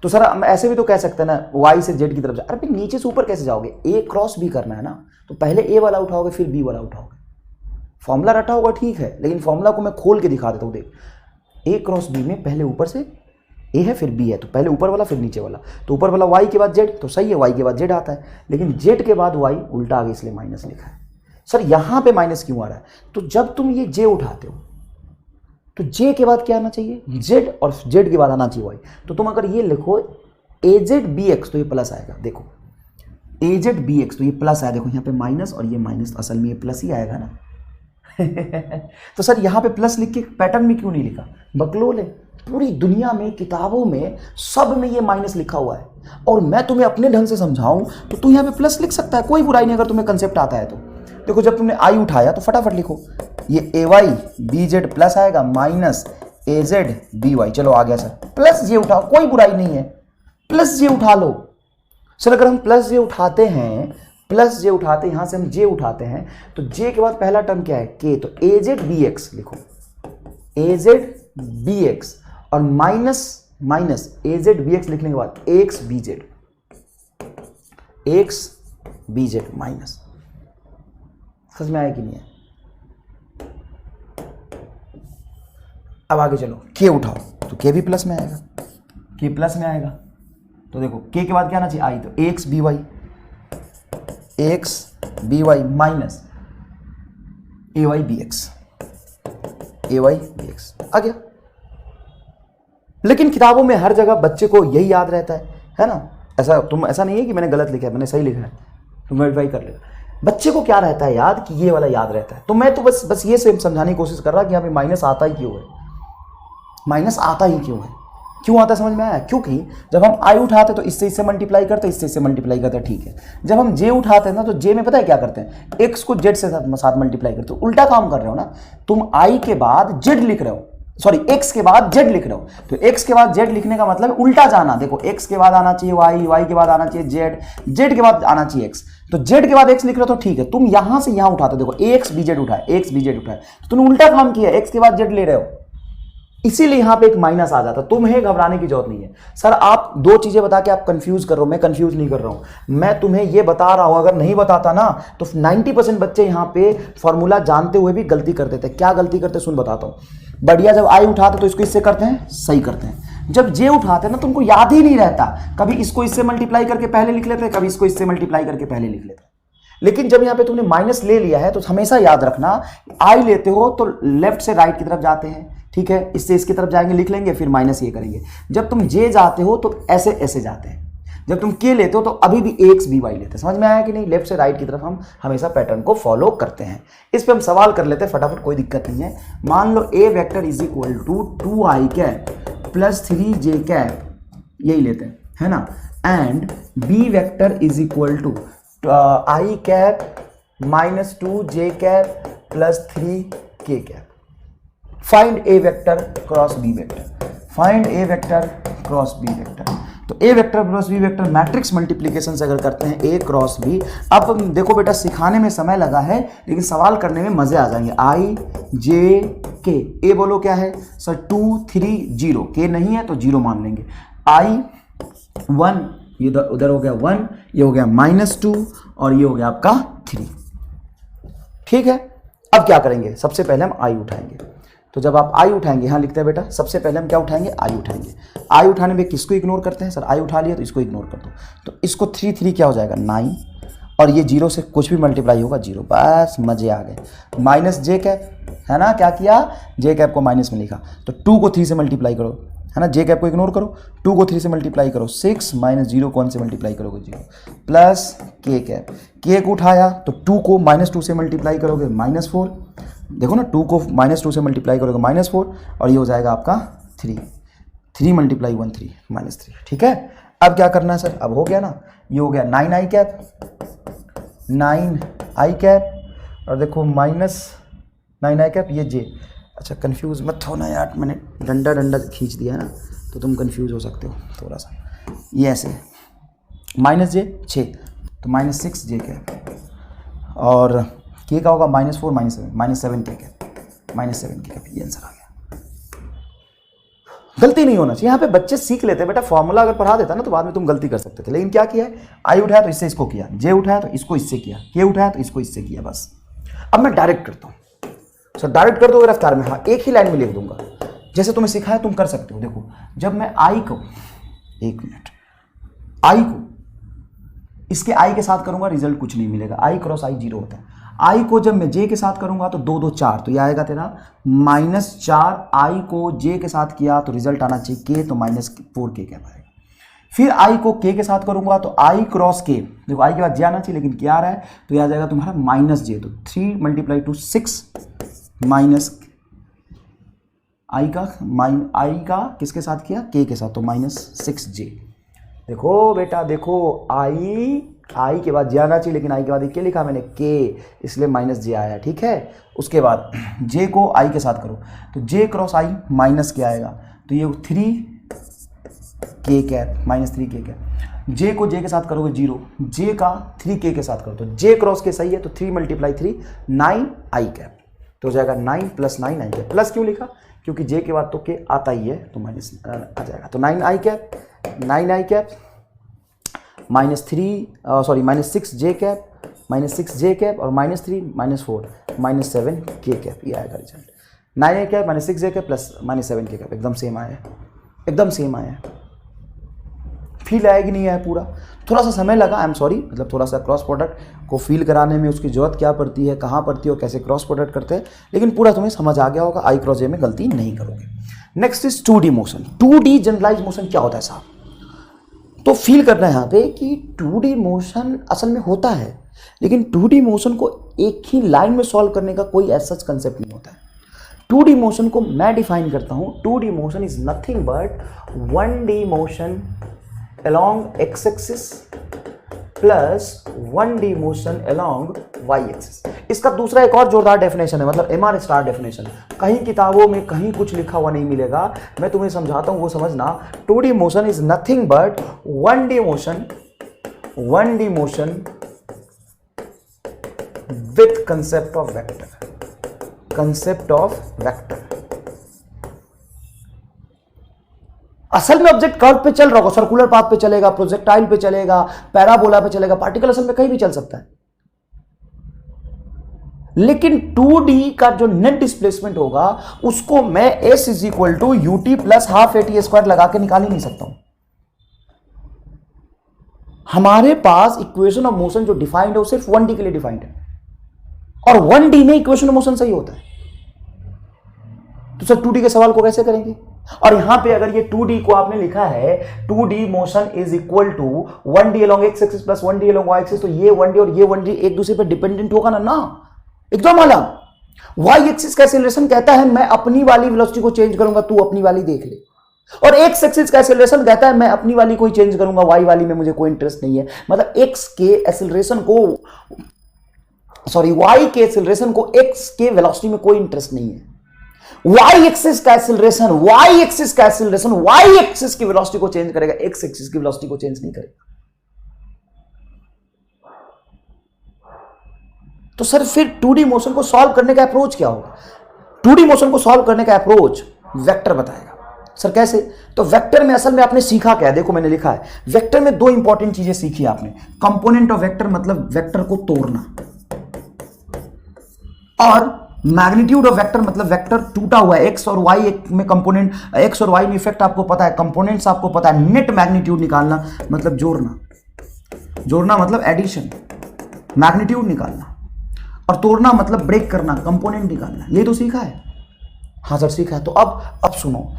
तो सर हम ऐसे भी तो कह सकते हैं ना, वाई से जेड की तरफ जा। अरे नीचे से ऊपर कैसे जाओगे? ए क्रॉस बी करना है ना, तो पहले ए वाला उठाओगे फिर बी वाला उठाओगे। फॉर्मूला रटा होगा ठीक है, लेकिन फॉर्मूला को मैं खोल के दिखा देता हूं। देख, ए क्रॉस बी में पहले ऊपर से ए है फिर बी है, तो पहले ऊपर वाला फिर नीचे वाला, तो ऊपर वाला वाई के बाद जेड, तो सही है वाई के बाद जेड आता है, लेकिन जेड के बाद वाई उल्टा आ गया इसलिए माइनस लिखा है। सर यहां पे माइनस क्यों आ रहा है? तो जब तुम ये जे उठाते हो तो जे के बाद क्या आना चाहिए? जेड, और जेड के बाद आना चाहिए वाई। तो तुम अगर ये लिखो ए जेड बी एक्स तो ये प्लस आएगा। देखो ए जेड बी एक्स तो ये प्लस आया, देखो यहाँ पे माइनस और ये माइनस, असल में ये प्लस ही आएगा ना। तो सर यहाँ पे प्लस लिख के पैटर्न में क्यों नहीं लिखा? बकलोल है। पूरी दुनिया में किताबों में सब में ये माइनस लिखा हुआ है, और मैं तुम्हें अपने ढंग से समझाऊं तो तू यहाँ पे प्लस लिख सकता है, कोई बुराई नहीं अगर तुम्हें कंसेप्ट आता है तो। देखो जब तुमने आई उठाया तो फटाफट लिखो, ये ए वाई बी जेड प्लस आएगा minus A Z B Y. चलो आ गया सर, प्लस जे उठाओ, कोई बुराई नहीं है, प्लस जे उठा लो। सर अगर हम प्लस जे उठाते हैं, प्लस जे उठाते हैं, यहां से हम जे उठाते हैं, तो जे के बाद पहला टर्म क्या है? के, तो ए जेड बी एक्स लिखो, ए जेड बी एक्स, और minus minus A Z B X लिखने के बाद X B Z, X B Z minus. समझ में आया कि नहीं है? अब आगे चलो, के उठाओ तो के भी प्लस में आएगा, के प्लस में आएगा। तो देखो के के बाद क्या आना चाहिए? आई, तो X B Y, X B Y minus A Y B X, A Y B X आ गया। लेकिन किताबों में हर जगह बच्चे को यही याद रहता है ना? ऐसा नहीं है कि मैंने गलत लिखा है, मैंने सही लिखा है, तुम वेरीफाई कर लेगा। बच्चे को क्या रहता है याद, कि ये वाला याद रहता है। तो मैं तो बस ये समझाने की कोशिश कर रहा कि यहाँ पे माइनस आता ही क्यों है, माइनस आता ही क्यों है, क्यों आता है समझ में आया? क्योंकि जब हम आई उठाते तो इससे मल्टीप्लाई करते, इससे मल्टीप्लाई करते, ठीक है। जब हम जे उठाते हैं ना तो जे में पता है क्या करते हैं? एक्स को जेड से साथ मल्टीप्लाई करते हो, उल्टा काम कर रहे हो ना। तुम आई के बाद जेड लिख रहे हो, सॉरी एक्स के बाद जेड लिख रहे हो, तो एक्स के बाद जेड लिखने का मतलब उल्टा जाना। देखो एक्स के बाद आना चाहिए वाई, वाई के बाद आना चाहिए जेड, जेड के बाद आना चाहिए एक्स, तो जेड के बाद एक्स लिख रहे हो तो ठीक है। तुम यहां से यहां उठाते, देखो एक्स बी जेड उठाए, एक्स बी जेड उठाए, तो तुमने उल्टा काम किया, एक्स के बाद जेड ले रहे हो, इसीलिए यहां पे एक माइनस आ जाता। तुम्हें घबराने की जरूरत नहीं है। सर आप दो चीजें बता के आप कंफ्यूज कर रहे हो, मैं कंफ्यूज नहीं कर रहा हूं, मैं तुम्हें ये बता रहा हूं। अगर नहीं बताता ना तो 90% बच्चे यहां पे फॉर्मूला जानते हुए भी गलती कर देते। क्या गलती करते सुन बताता हूं। बढ़िया, जब आई उठाते तो इसको इससे करते हैं, सही करते हैं। जब जे उठाते हैं ना तुमको याद ही नहीं रहता, कभी इसको इससे मल्टीप्लाई करके पहले लिख लेते हैं, कभी इसको इससे मल्टीप्लाई करके पहले लिख लेते हैं। लेकिन जब यहां पे तुमने माइनस ले लिया है तो हमेशा याद रखना, आई लेते हो तो लेफ्ट से राइट की तरफ जाते हैं, ठीक है, इससे इसकी तरफ जाएंगे, लिख लेंगे, फिर माइनस ये करेंगे। जब तुम जे जाते हो तो ऐसे ऐसे जाते हैं, जब तुम के लेते हो तो अभी भी एक्स बी वाई लेते हैं। समझ में आया कि नहीं? लेफ्ट से राइट की तरफ हम हमेशा पैटर्न को फॉलो करते हैं। इस पे हम सवाल कर लेते हैं फटाफट, कोई दिक्कत नहीं है। मान लो A vector is equal to 2i cap plus 3j cap, यही लेते हैं, है ना, and B vector is equal to i cap minus 2j cap plus 3k cap. Find A vector cross B vector, find A vector cross B vector. तो A vector plus B vector matrix multiplication से अगर करते हैं ए cross B, अब देखो बेटा सिखाने में समय लगा है लेकिन सवाल करने में मजे आ जाएंगे। आई जे के, ए बोलो क्या है सर 2 3 0, के नहीं है तो 0 मान लेंगे। आई 1, ये उधर हो गया 1, ये हो गया -2 और ये हो गया आपका 3। ठीक है, अब क्या करेंगे, सबसे पहले हम आई उठाएंगे। तो जब आप आई उठाएंगे, यहां लिखते हैं बेटा, सबसे पहले हम क्या उठाएंगे, आई उठाएंगे। आई उठाने में किसको इग्नोर करते हैं सर, आई उठा लिया तो इसको इग्नोर कर दो। तो इसको 3 3 क्या हो जाएगा 9, और ये 0 से कुछ भी मल्टीप्लाई होगा 0, बस मजे आ गए। माइनस जे कैप है ना, क्या किया, जे कैप को माइनस में लिखा। तो 2 को 3 से मल्टीप्लाई करो, है ना, जे कैप को इग्नोर करो, 2 को 3 से मल्टीप्लाई करो 6 माइनस 0 को 1 से मल्टीप्लाई करोगे 0 प्लस के कैप, के को उठाया तो 2 को -2 से मल्टीप्लाई करोगे -4, देखो ना 2 को -2 से मल्टीप्लाई करोगे -4 और ये हो जाएगा आपका 3, 3 मल्टीप्लाई 1 3 -3। ठीक है, अब क्या करना है सर, अब हो गया ना, ये हो गया 9 आई कैप, 9 आई कैप और देखो -9 आई कैप, ये जे। अच्छा कंफ्यूज मत होना यार, मैंने डंडा खींच दिया है ना तो तुम कंफ्यूज हो सकते हो थोड़ा सा। ये ऐसे -j 6 तो -6 जे कैप और के का होगा -4 -7 के कैप, -7 के कैप, ये आंसर आ गया। गलती नहीं होना चाहिए, यहाँ पे बच्चे सीख लेते हैं बेटा, फॉर्मूला अगर पढ़ा देता ना तो बाद में तुम गलती कर सकते थे, लेकिन क्या किया है, आई उठाया तो इससे इसको किया, जे उठाया तो इसको इससे किया, के उठाया तो इसको इससे किया, बस। अब मैं डायरेक्ट करता हूँ सर, डायरेक्ट कर दो रफ्तार में, हाँ एक ही लाइन में लिख दूंगा, जैसे तुम्हें सिखाया तुम कर सकते हो। देखो जब मैं आई को, एक मिनट, आई को इसके आई के साथ करूंगा रिजल्ट कुछ नहीं मिलेगा, आई क्रॉस आई 0 होता है। आई को जब मैं जे के साथ करूंगा तो 2 2 4, तो ये आएगा तेरा -4, आई को जे के साथ किया तो रिजल्ट आना चाहिए के, तो -4 के क्या आएगा। फिर आई को के के साथ करूंगा तो आई क्रॉस के, देखो आई के बाद जे आना चाहिए लेकिन क्या आ रहा है, तो यह आ जाएगा तुम्हारा -j, तो 3 × 6 माइनस आई का किसके साथ किया, के के साथ, तो -6j। देखो बेटा देखो, आई के बाद जे आना चाहिए लेकिन आई के बाद के लिखा मैंने के, इसलिए -j आया। ठीक है, उसके बाद जे को आई के साथ करो तो जे क्रॉस आई माइनस के आएगा, तो ये 3 के कैप -3 के कैप। जे को जे के साथ करोगे 0, जे का 3 के साथ करो तो जे क्रॉस के सही है, तो 3 × 3 9 आई कैप, तो हो जाएगा 9 + 9 आई कैप। प्लस क्यों लिखा, क्योंकि जे के बाद तो के आता ही है तो माइनस आ जाएगा, तो 9 आई कैप -6 जे कैप, -6 जे कैप और -3 -4 -7 के कैप, ये आएगा रिजल्ट। 9 आई कैप -6 जे कैप प्लस -7 के कैप, एकदम सेम आया, एकदम सेम आया। फील आएगी नहीं आया पूरा, थोड़ा सा समय लगा, आई एम सॉरी, मतलब थोड़ा सा क्रॉस प्रोडक्ट को फील कराने में उसकी जरूरत क्या पड़ती है, कहाँ पड़ती है और कैसे क्रॉस प्रोडक्ट करते हैं, लेकिन पूरा तुम्हें समझ आ गया होगा, आई क्रॉस जे में गलती नहीं करोगे। Next is 2D motion. 2D generalize motion क्या होता है साहब, तो फील करना है यहाँ पे कि 2D मोशन असल में होता है, लेकिन 2D मोशन को एक ही लाइन में सॉल्व करने का कोई ऐसा कंसेप्ट नहीं होता है। 2D मोशन को मैं डिफाइन करता हूँ, 2D motion is nothing but 1D motion along x axis plus 1D motion along y axis। इसका दूसरा एक और जोरदार डेफिनेशन है, मतलब MR स्टार डेफिनेशन, कहीं किताबों में कहीं कुछ लिखा हुआ नहीं मिलेगा, मैं तुम्हें समझाता हूं वो समझना। 2D motion is nothing but 1D motion with concept of vector. असल में ऑब्जेक्ट कर्व पे चल रहा होगा, सर्कुलर पाथ पे चलेगा, प्रोजेक्टाइल पे चलेगा, पैराबोला पे चलेगा, पार्टिकल असल में कहीं भी चल सकता है, लेकिन 2D का जो नेट डिस्प्लेसमेंट होगा उसको मैं S = ut + ½ at² लगा के निकाल ही नहीं सकता हूं। हमारे पास इक्वेशन ऑफ मोशन जो डिफाइंड है वो सिर्फ 1D के लिए डिफाइंड है, और 1D में इक्वेशन ऑफ मोशन सही होता है, तो सर 2D के सवाल को कैसे करेंगे। और यहां पे अगर ये 2D को आपने लिखा है 2D motion is equal to 1D along x axis plus 1D along y axis, तो ये 1D और ये 1D एक दूसरे पे डिपेंडेंट होगा ना एकदम अलग। y एक्सिस का एक्सेलरेशन कहता है मैं अपनी वाली वेलोसिटी को चेंज करूंगा, तू अपनी वाली देख ले, और x एक्सिस का एक्सेलरेशन कहता है मैं अपनी वाली को ही चेंज करूंगा, y वाली में मुझे कोई इंटरेस्ट नहीं है। मतलब x के एक्सेलरेशन को, सॉरी y के एक्सेलरेशन को x के वेलोसिटी में कोई इंटरेस्ट नहीं है। वाई एक्सिस का एक्सीलरेशन, वाई एक्सिस का एक्सीलरेशन वाई एक्सिस की वेलोसिटी को चेंज करेगा, एक्स एक्सिस की वेलोसिटी को चेंज नहीं करेगा। तो सर फिर 2D मोशन को सॉल्व करने का अप्रोच क्या होगा? 2D मोशन को सॉल्व करने का अप्रोच वेक्टर बताएगा। सर कैसे? तो वेक्टर में असल में आपने सीखा क्या? देखो मैंने लिखा है, वेक्टर में दो इंपॉर्टेंट चीजें सीखी आपने। कंपोनेंट ऑफ वेक्टर मतलब वेक्टर को तोड़ना, और मैग्नीट्यूड ऑफ वेक्टर मतलब वेक्टर टूटा हुआ है, एक्स और वाई में कंपोनेंट, एक्स और वाई में इफेक्ट आपको पता है, कंपोनेंट्स आपको पता है। नेट मैग्नीट्यूड निकालना मतलब जोड़ना, जोड़ना मतलब एडिशन, मैग्नीट्यूड निकालना, और तोड़ना मतलब ब्रेक करना, कंपोनेंट निकालना। ये तो सीखा है। हाँ सर सीखा है। तो अब सुनो,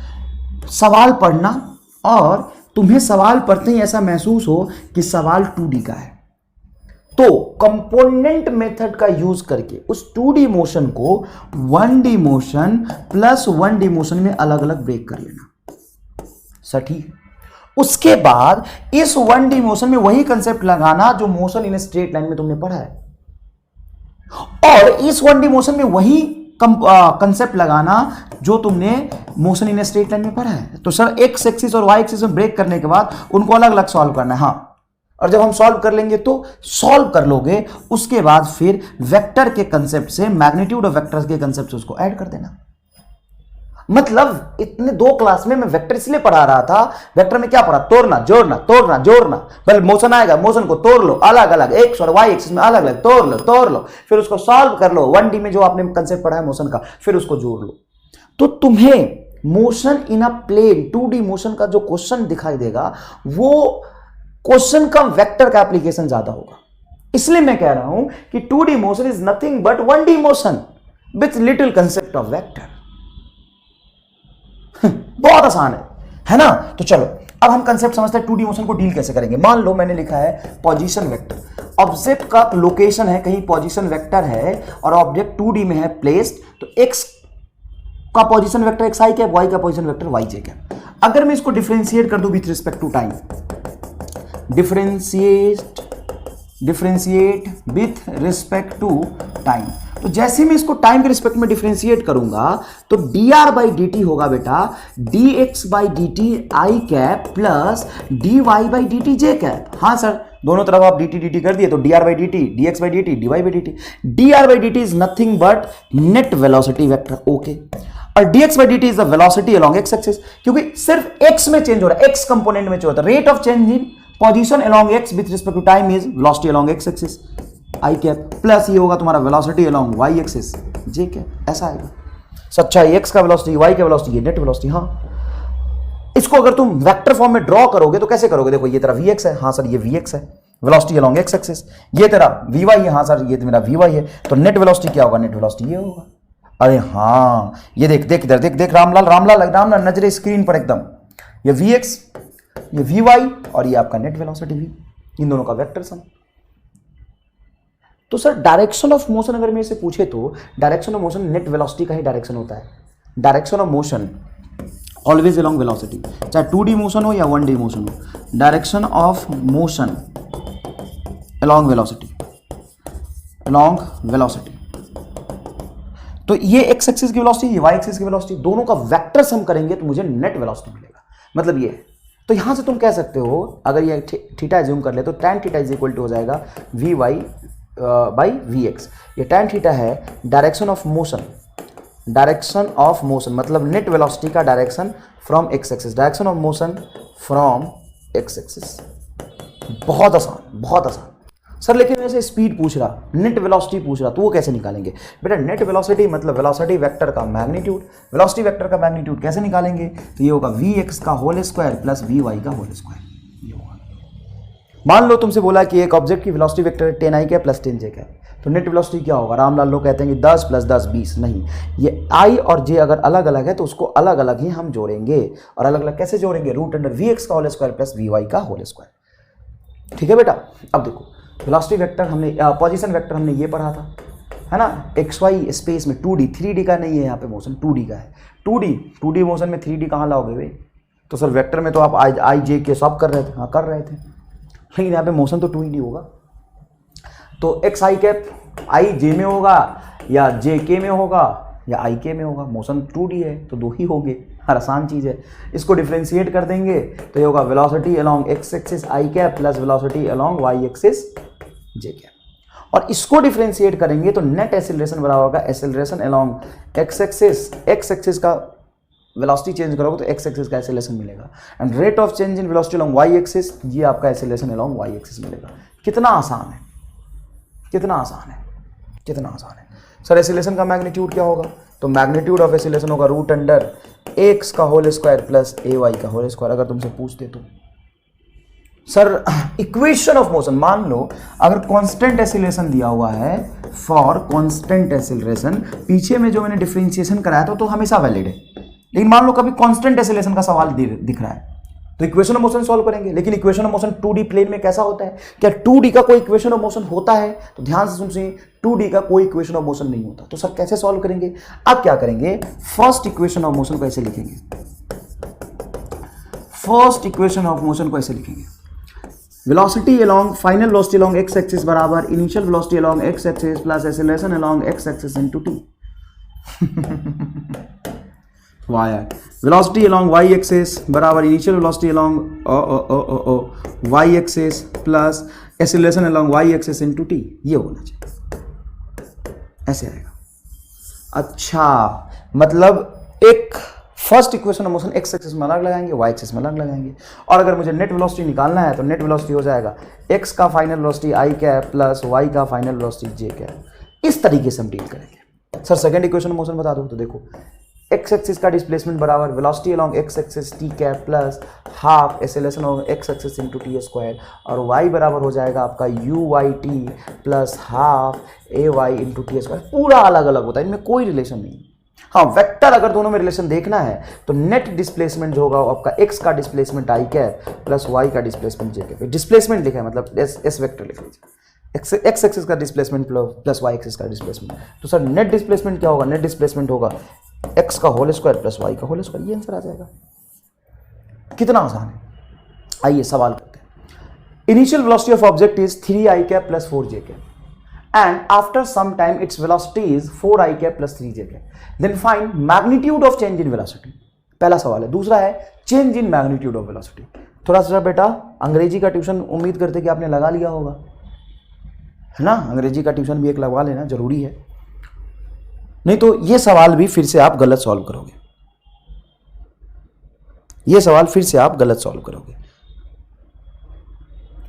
सवाल पढ़ना और तुम्हें सवाल पढ़ते ही ऐसा महसूस हो कि सवाल 2D का है, तो कंपोनेंट मेथड का यूज करके उस 2D मोशन को 1D motion plus 1D motion में अलग अलग ब्रेक कर लेना। सर ठीक। उसके बाद इस 1D मोशन में वही कंसेप्ट लगाना जो मोशन इन स्ट्रेट लाइन में तुमने पढ़ा है, और इस 1D मोशन में वही कंसेप्ट लगाना जो तुमने मोशन इन स्ट्रेट लाइन में पढ़ा है। तो सर एक्स एक्सिस और वाई एक्सिस में ब्रेक करने के बाद उनको अलग अलग सॉल्व करना है। हाँ, और जब हम सॉल्व कर लेंगे तो सॉल्व कर लोगे, उसके बाद फिर वेक्टर के कंसेप्ट से, मैग्नीट्यूड ऑफ वेक्टर्स के कंसेप्ट से उसको ऐड कर देना। मतलब इतने 2 क्लास में मैं वेक्टर इसलिए पढ़ा रहा था, वेक्टर में क्या पढ़ा? तोड़ना, जोड़ना, तोड़ना, जोड़ना। पहले मोशन आएगा, मोशन को तोड़ लो, अलग अलग एक्स और वाई एक्सिस में अलग अलग तोड़ लो, फिर उसको सॉल्व कर लो 1D में जो आपने कंसेप्ट पढ़ा है मोशन का, फिर उसको जोड़ लो। तो तुम्हें motion in a plane 2D motion का जो क्वेश्चन दिखाई देगा, वो क्वेश्चन का वेक्टर का एप्लीकेशन ज्यादा होगा। इसलिए मैं कह रहा हूं कि 2D motion is nothing but 1D motion with little concept of vector. बहुत आसान है ना? तो चलो अब हम कंसेप्ट समझते हैं 2D मोशन को डील कैसे करेंगे। मान लो मैंने लिखा है पोजीशन वेक्टर, ऑब्जेक्ट का लोकेशन है कहीं, पोजीशन वेक्टर है, और ऑब्जेक्ट 2D में है प्लेस्ड, तो x का position vector X I cap, y का position vector Y J cap. अगर मैं इसको डिफरेंशिएट कर दूं with respect to time, differentiate with respect to time, तो जैसे मैं इसको टाइम के रिस्पेक्ट में डिफरेंशिएट करूंगा तो dr बाई dt होगा बेटा dx by dt I cap plus dy by dt J cap. हाँ सर, दोनों तरफ आप dt कर दिए तो dr by dt, dx by dt, dy by dt। dr by dt is nothing but net velocity vector, okay. और dx by dt is the velocity along x axis, क्योंकि सिर्फ x में चेंज हो रहा है, x कंपोनेंट में change होता है। Rate of change in position along x with respect to time is velocity along x axis I cap, plus ये होगा तुम्हारा वेलोसिटी अलोंग y एक्सिस जे कैप। ऐसा आएगा। सच्चा x का वेलोसिटी, y का वेलोसिटी, ये नेट वेलोसिटी। हाँ, इसको अगर तुम वेक्टर फॉर्म में ड्रॉ करोगे तो कैसे करोगे? देखो ये तेरा vx है, हाँ सर ये vx है, वेलोसिटी अलोंग x एक्सिस। ये तेरा vy है, हाँ सर ये मेरा vy है, तो नेट वेलोसिटी क्या होगा? नेट वेलोसिटी ये होगा। अरे हाँ, ये देख देख इधर देख देख रामलाल नजरे स्क्रीन पर एकदम, ये vx, ये vy, और ये आपका नेट वेलोसिटी v, इन दोनों का वेक्टर सम। तो सर डायरेक्शन ऑफ मोशन अगर मेरे से पूछे तो direction of motion net velocity का ही डायरेक्शन होता है। Direction of motion always along velocity, चाहे 2D मोशन हो या 1D मोशन हो, direction of motion along velocity, along velocity. तो ये x एक्सिस की वेलोसिटी, ये y एक्सिस की वेलोसिटी, दोनों का वेक्टर सम करेंगे तो मुझे नेट वेलोसिटी मिलेगा। मतलब ये, तो यहां से तुम कह सकते हो, अगर ये थीटा ज्यूम कर ले तो tan theta is equal to हो जाएगा vy बाई vx। ये tan थीटा है direction of motion, direction of motion मतलब नेट वेलोसिटी का direction from x axis, direction of motion from x axis. बहुत आसान, बहुत आसान। सर लेकिन वैसे स्पीड पूछ रहा, नेट वेलोसिटी पूछ रहा, तो वो कैसे निकालेंगे? बेटा नेट वेलोसिटी मतलब वेलोसिटी वेक्टर का मैग्नीट्यूड, वेलोसिटी वेक्टर का मैग्नीट्यूड कैसे निकालेंगे? तो ये होगा vx का होल स्क्वायर प्लस vy का होल स्क्वायर। ये होगा, मान लो तुमसे बोला कि एक ऑब्जेक्ट की वेलोसिटी वेक्टर है 10i cap plus 10j cap, तो नेट वेलोसिटी क्या होगा? रामलाल लोग कहते हैं कि 10 प्लस 10 20, नहीं, ये i और j अगर अलग अलग है तो उसको अलग अलग ही हम जोड़ेंगे, और अलग अलग कैसे जोड़ेंगे? रूट अंडर vx का होल स्क्वायर प्लस vy का होल स्क्वायर। ठीक है बेटा, अब देखो वेलोसिटी वेक्टर हमने, पोजीशन वेक्टर हमने ये पढ़ा था, है ना, xy स्पेस में 2D, 3D का नहीं है यहाँ पे मोशन, 2D का है। 2D मोशन में 3D कहाँ लाओगे भाई? तो सर वेक्टर में तो आप आई जे के सब कर रहे थे, हाँ कर रहे थे, लेकिन यहाँ पे मोशन तो 2D होगा। तो एक्स आई कैप आई जे में होगा या जे के में होगा या आई के में होगा, मोशन 2D है तो 2 ही होंगे, हर आसान चीज़ है। इसको डिफ्रेंशिएट कर देंगे तो ये होगा वेलोसिटी अलोंग एक्स एक्सिस आई cap plus velocity along y axis जे कैप। और इसको डिफ्रेंशिएट करेंगे तो नेट एक्सेलरेशन बराबर होगा एक्सेलरेशन अलोंग एक्स एक्सिस का वेलोसिटी चेंज करोगे तो एक्स एक्सिस का एक्सेलरेशन मिलेगा, and rate of change in velocity along y axis, ये आपका एक्सेलरेशन अलोंग वाई एक्सिस मिलेगा। कितना आसान है, कितना आसान है, कितना आसान है। सर एक्सेलरेशन का मैग्नीट्यूड क्या होगा? तो मैग्नीट्यूड ऑफ एक्सेलरेशन होगा रूट अंडर एक्स का होल स्क्वायर प्लस ए वाई का होल स्क्वायर, अगर तुमसे पूछते तो। सर इक्वेशन ऑफ मोशन, मान लो अगर कांस्टेंट एक्सेलरेशन दिया हुआ है फॉर कांस्टेंट एक्सेलरेशन, पीछे में जो मैंने डिफरेंशिएशन कराया था तो हमेशा वैलिड है, लेकिन मान लो कभी कांस्टेंट एक्सेलरेशन का सवाल दिख रहा है तो इक्वेशन ऑफ मोशन सॉल्व करेंगे। लेकिन equation of motion 2D plane में कैसा होता है? क्या 2D का कोई इक्वेशन ऑफ मोशन होता है? तो ध्यान से सुनिए, 2D का कोई इक्वेशन ऑफ मोशन नहीं होता। तो सर कैसे सॉल्व करेंगे? अब क्या करेंगे, फर्स्ट इक्वेशन ऑफ मोशन को ऐसे लिखेंगे, फर्स्ट इक्वेशन ऑफ मोशन को ऐसे लिखेंगे, velocity along final velocity along x axis बराबर initial velocity along x axis plus acceleration along x axis into t. Y velocity along y axis बराबर initial velocity along y axis plus acceleration along y axis into t, ये होना चाहिए, ऐसे आएगा। अच्छा, मतलब एक first equation of motion x axis में अलग लगाएंगे, वाई एक्सिस में अलग लगाएंगे, और अगर मुझे नेट वेलोसिटी निकालना है तो नेट वेलोसिटी हो जाएगा एक्स का final velocity I cap plus Y का फाइनल वेलोसिटी जे कैप। इस तरीके से हम डील करेंगे। Sir second equation of motion बता दो, तो देखो एक्स एक्सिस का डिस्प्लेसमेंट बराबर velocity along x axis T cap plus half acceleration of X axis into T square, और वाई बराबर हो जाएगा आपका U Y T plus half A Y into T square. पूरा अलग अलग होता है, इनमें कोई रिलेशन नहीं। हाँ, वेक्टर अगर दोनों में रिलेशन देखना है तो नेट डिस्प्लेसमेंट जो होगा आपका एक्स का displacement I cap plus Y का डिस्प्लेसमेंट जे कैप। डिस्प्लेसमेंट लिखा है मतलब एस वेक्टर लिख लीजिए, एक्स एक्सिस का डिस्प्लेसमेंट प्लस वाई एक्सिस का डिस्प्लेसमेंट। तो सर नेट डिस्प्लेसमेंट क्या होगा? नेट डिस्प्लेसमेंट होगा एक्स का होल स्क्वायर प्लस वाई का होल स्क्वायर, ये आंसर आ जाएगा। कितना आसान है। आइए सवाल करते हैं। Initial velocity of object is 3i cap plus 4j cap and after some time its velocity is 4i cap plus 3j cap, then find magnitude of change in velocity. पहला सवाल है। दूसरा है change in magnitude of velocity. थोड़ा सा बेटा अंग्रेजी का ट्यूशन उम्मीद करते कि आपने लगा लिया होगा, है ना? अंग्रेजी का ट्यूशन भी एक लगवा लेना जरूरी है, नहीं तो ये सवाल भी फिर से आप गलत सॉल्व करोगे, ये सवाल फिर से आप गलत सॉल्व करोगे।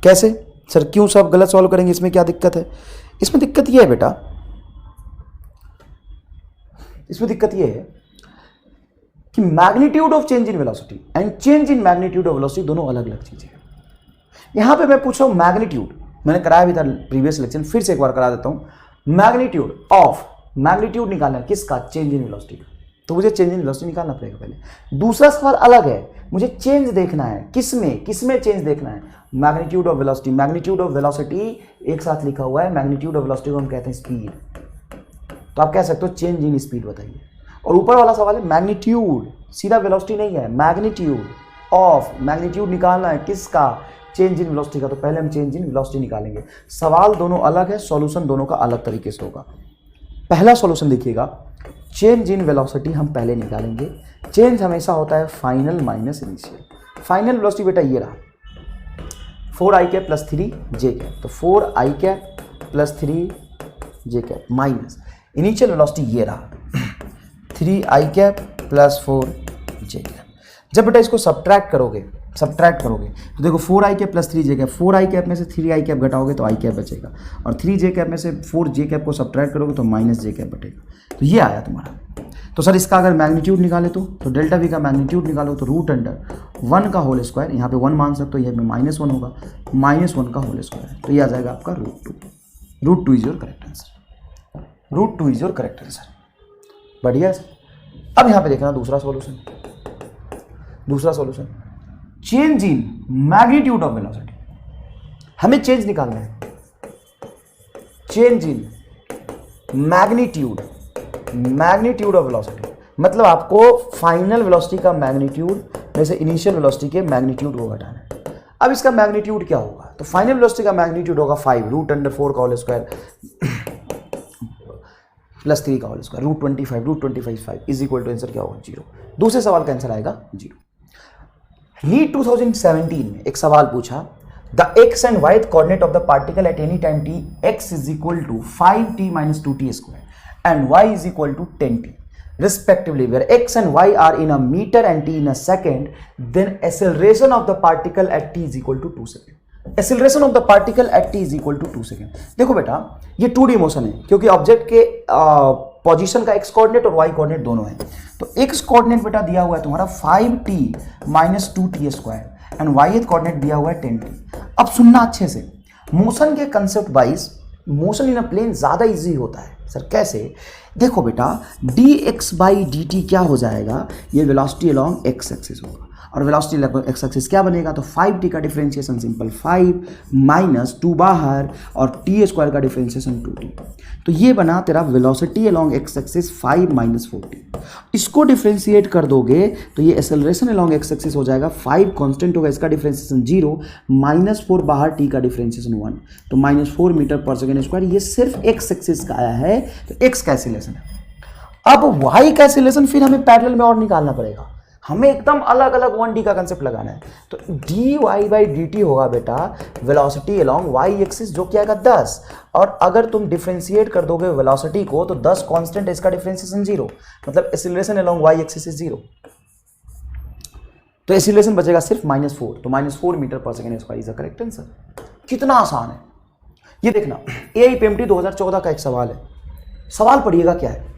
कैसे सर, क्यों सब गलत सॉल्व करेंगे? इसमें क्या दिक्कत है? इसमें दिक्कत ये है बेटा, इसमें दिक्कत ये है कि magnitude of change in velocity and change in magnitude of velocity दोनों अलग अलग चीजें हैं। यहां पे मैं पूछ रहा हूं मैग्नीट्यूड, मैंने कराया भी था प्रीवियस लेक्चर, फिर से एक बार करा देता हूं। मैग्नीट्यूड निकालना है किसका? चेंज इन वेलोसिटी का। तो मुझे चेंज इन वेलोसिटी निकालना पड़ेगा पहले। दूसरा सवाल अलग है, मुझे चेंज देखना है, किसमें चेंज देखना है? Magnitude of velocity. Magnitude of velocity एक साथ लिखा हुआ है, मैग्नीट्यूड ऑफ वेलोसिटी को हम कहते हैं स्पीड, तो आप कह सकते हो चेंज इन स्पीड बताइए। और ऊपर वाला सवाल है मैग्नीट्यूड, सीधा वेलोसिटी नहीं है, मैग्नीट्यूड ऑफ, मैग्नीट्यूड निकालना है किसका? चेंज इन वेलोसिटी का। तो पहले हम चेंज इन वेलोसिटी निकालेंगे। सवाल दोनों अलग है, सॉल्यूशन दोनों का अलग तरीके से होगा। पहला सॉल्यूशन देखिएगा, चेंज इन वेलोसिटी हम पहले निकालेंगे। चेंज हमेशा होता है final minus initial. Final velocity बेटा ये रहा 4i cap plus 3j cap, तो 4i cap plus 3j cap minus initial velocity ये रहा 3i cap plus 4j cap. जब बेटा इसको सब्ट्रैक्ट करोगे तो देखो 4i cap plus 3j cap, 4i cap में से 3i कैप घटाओगे तो i कैप बचेगा, और 3j कैप में से 4j कैप को सब्ट्रैक्ट करोगे तो माइनस j कैप बचेगा। तो ये आया तुम्हारा। तो सर इसका अगर मैग्नीट्यूड निकाले तो डेल्टा v का मैग्नीट्यूड निकालो तो रूट अंडर 1 का होल स्क्वायर, यहाँ पे 1 मान सकते हो, यहाँ पे -1 होगा, -1 का होल स्क्वायर, तो ये आ जाएगा आपका root two is your correct answer. Root two is your correct answer. बढ़िया सर। अब यहाँ पे देखना दूसरा solution, change in magnitude of velocity. हमें चेंज निकालना है, change in magnitude of velocity, मतलब आपको फाइनल वेलोसिटी का मैग्नीट्यूड में से इनिशियल वेलोसिटी के मैग्नीट्यूड को घटाना है। अब इसका मैग्नीट्यूड क्या होगा? तो फाइनल वेलोसिटी का मैग्नीट्यूड होगा 5 रूट अंडर 4 का होल स्क्वायर प्लस 3 का whole square √25 5 is equal to answer क्या होगा 0। दूसरे सवाल का आंसर आएगा 0। नीट 2017 में एक सवाल पूछा, the X and Y coordinate of the particle at any time t x is equal to 5t - 2t square and y is equal to 10t respectively, where x and y are in a meter and t in a second, then acceleration of the particle at t is equal to 2 second. Acceleration of the particle at t is equal to 2 second. देखो बेटा, ये 2D motion है क्योंकि object के position का x coordinate और y coordinate दोनों है। तो x कोऑर्डिनेट बेटा दिया हुआ है तुम्हारा 5t - 2t square and y coordinate दिया हुआ है 10t। अब सुनना अच्छे से, मोशन के concept wise motion in a plane ज्यादा इजी होता है। सर कैसे? देखो बेटा, dx/dt क्या हो जाएगा, ये वेलोसिटी अलोंग x एक्सिस होगा और वेलोसिटी अलोंग x एक्सिस क्या बनेगा, तो 5t का डिफरेंशिएशन सिंपल 5 माइनस 2 बाहर और t स्क्वायर का डिफरेंशिएशन 2t, तो ये बना तेरा velocity along x axis 5 minus 4t। इसको डिफरेंशिएट कर दोगे तो ये एक्सेलरेशन अलोंग x एक्सिस हो जाएगा 5 कांस्टेंट होगा, इसका डिफरेंशिएशन 0 माइनस 4 बाहर t का डिफरेंशिएशन 1, तो -4 मीटर पर सेकेंड स्क्वायर। ये सिर्फ x एक्सिस का आया है, तो x का एक्सेलरेशन है। अब y का एक्सेलरेशन फिर हमें पैरेलल में और निकालना पड़ेगा, हमें एकदम अलग अलग 1D का कंसेप्ट लगाना है। तो dy/dt होगा बेटा वेलोसिटी अलोंग y एक्सिस, जो क्या आएगा 10, और अगर तुम डिफरेंशिएट कर दोगे वेलोसिटी को तो 10 कांस्टेंट, इसका डिफरेंशिएशन 0, मतलब acceleration along y axis is 0, तो एक्सेलरेशन बचेगा सिर्फ -4, तो -4 metre per second square is the correct answer. कितना आसान है ये देखना। AIPMT 2014 का एक सवाल है, सवाल पढ़िएगा क्या है।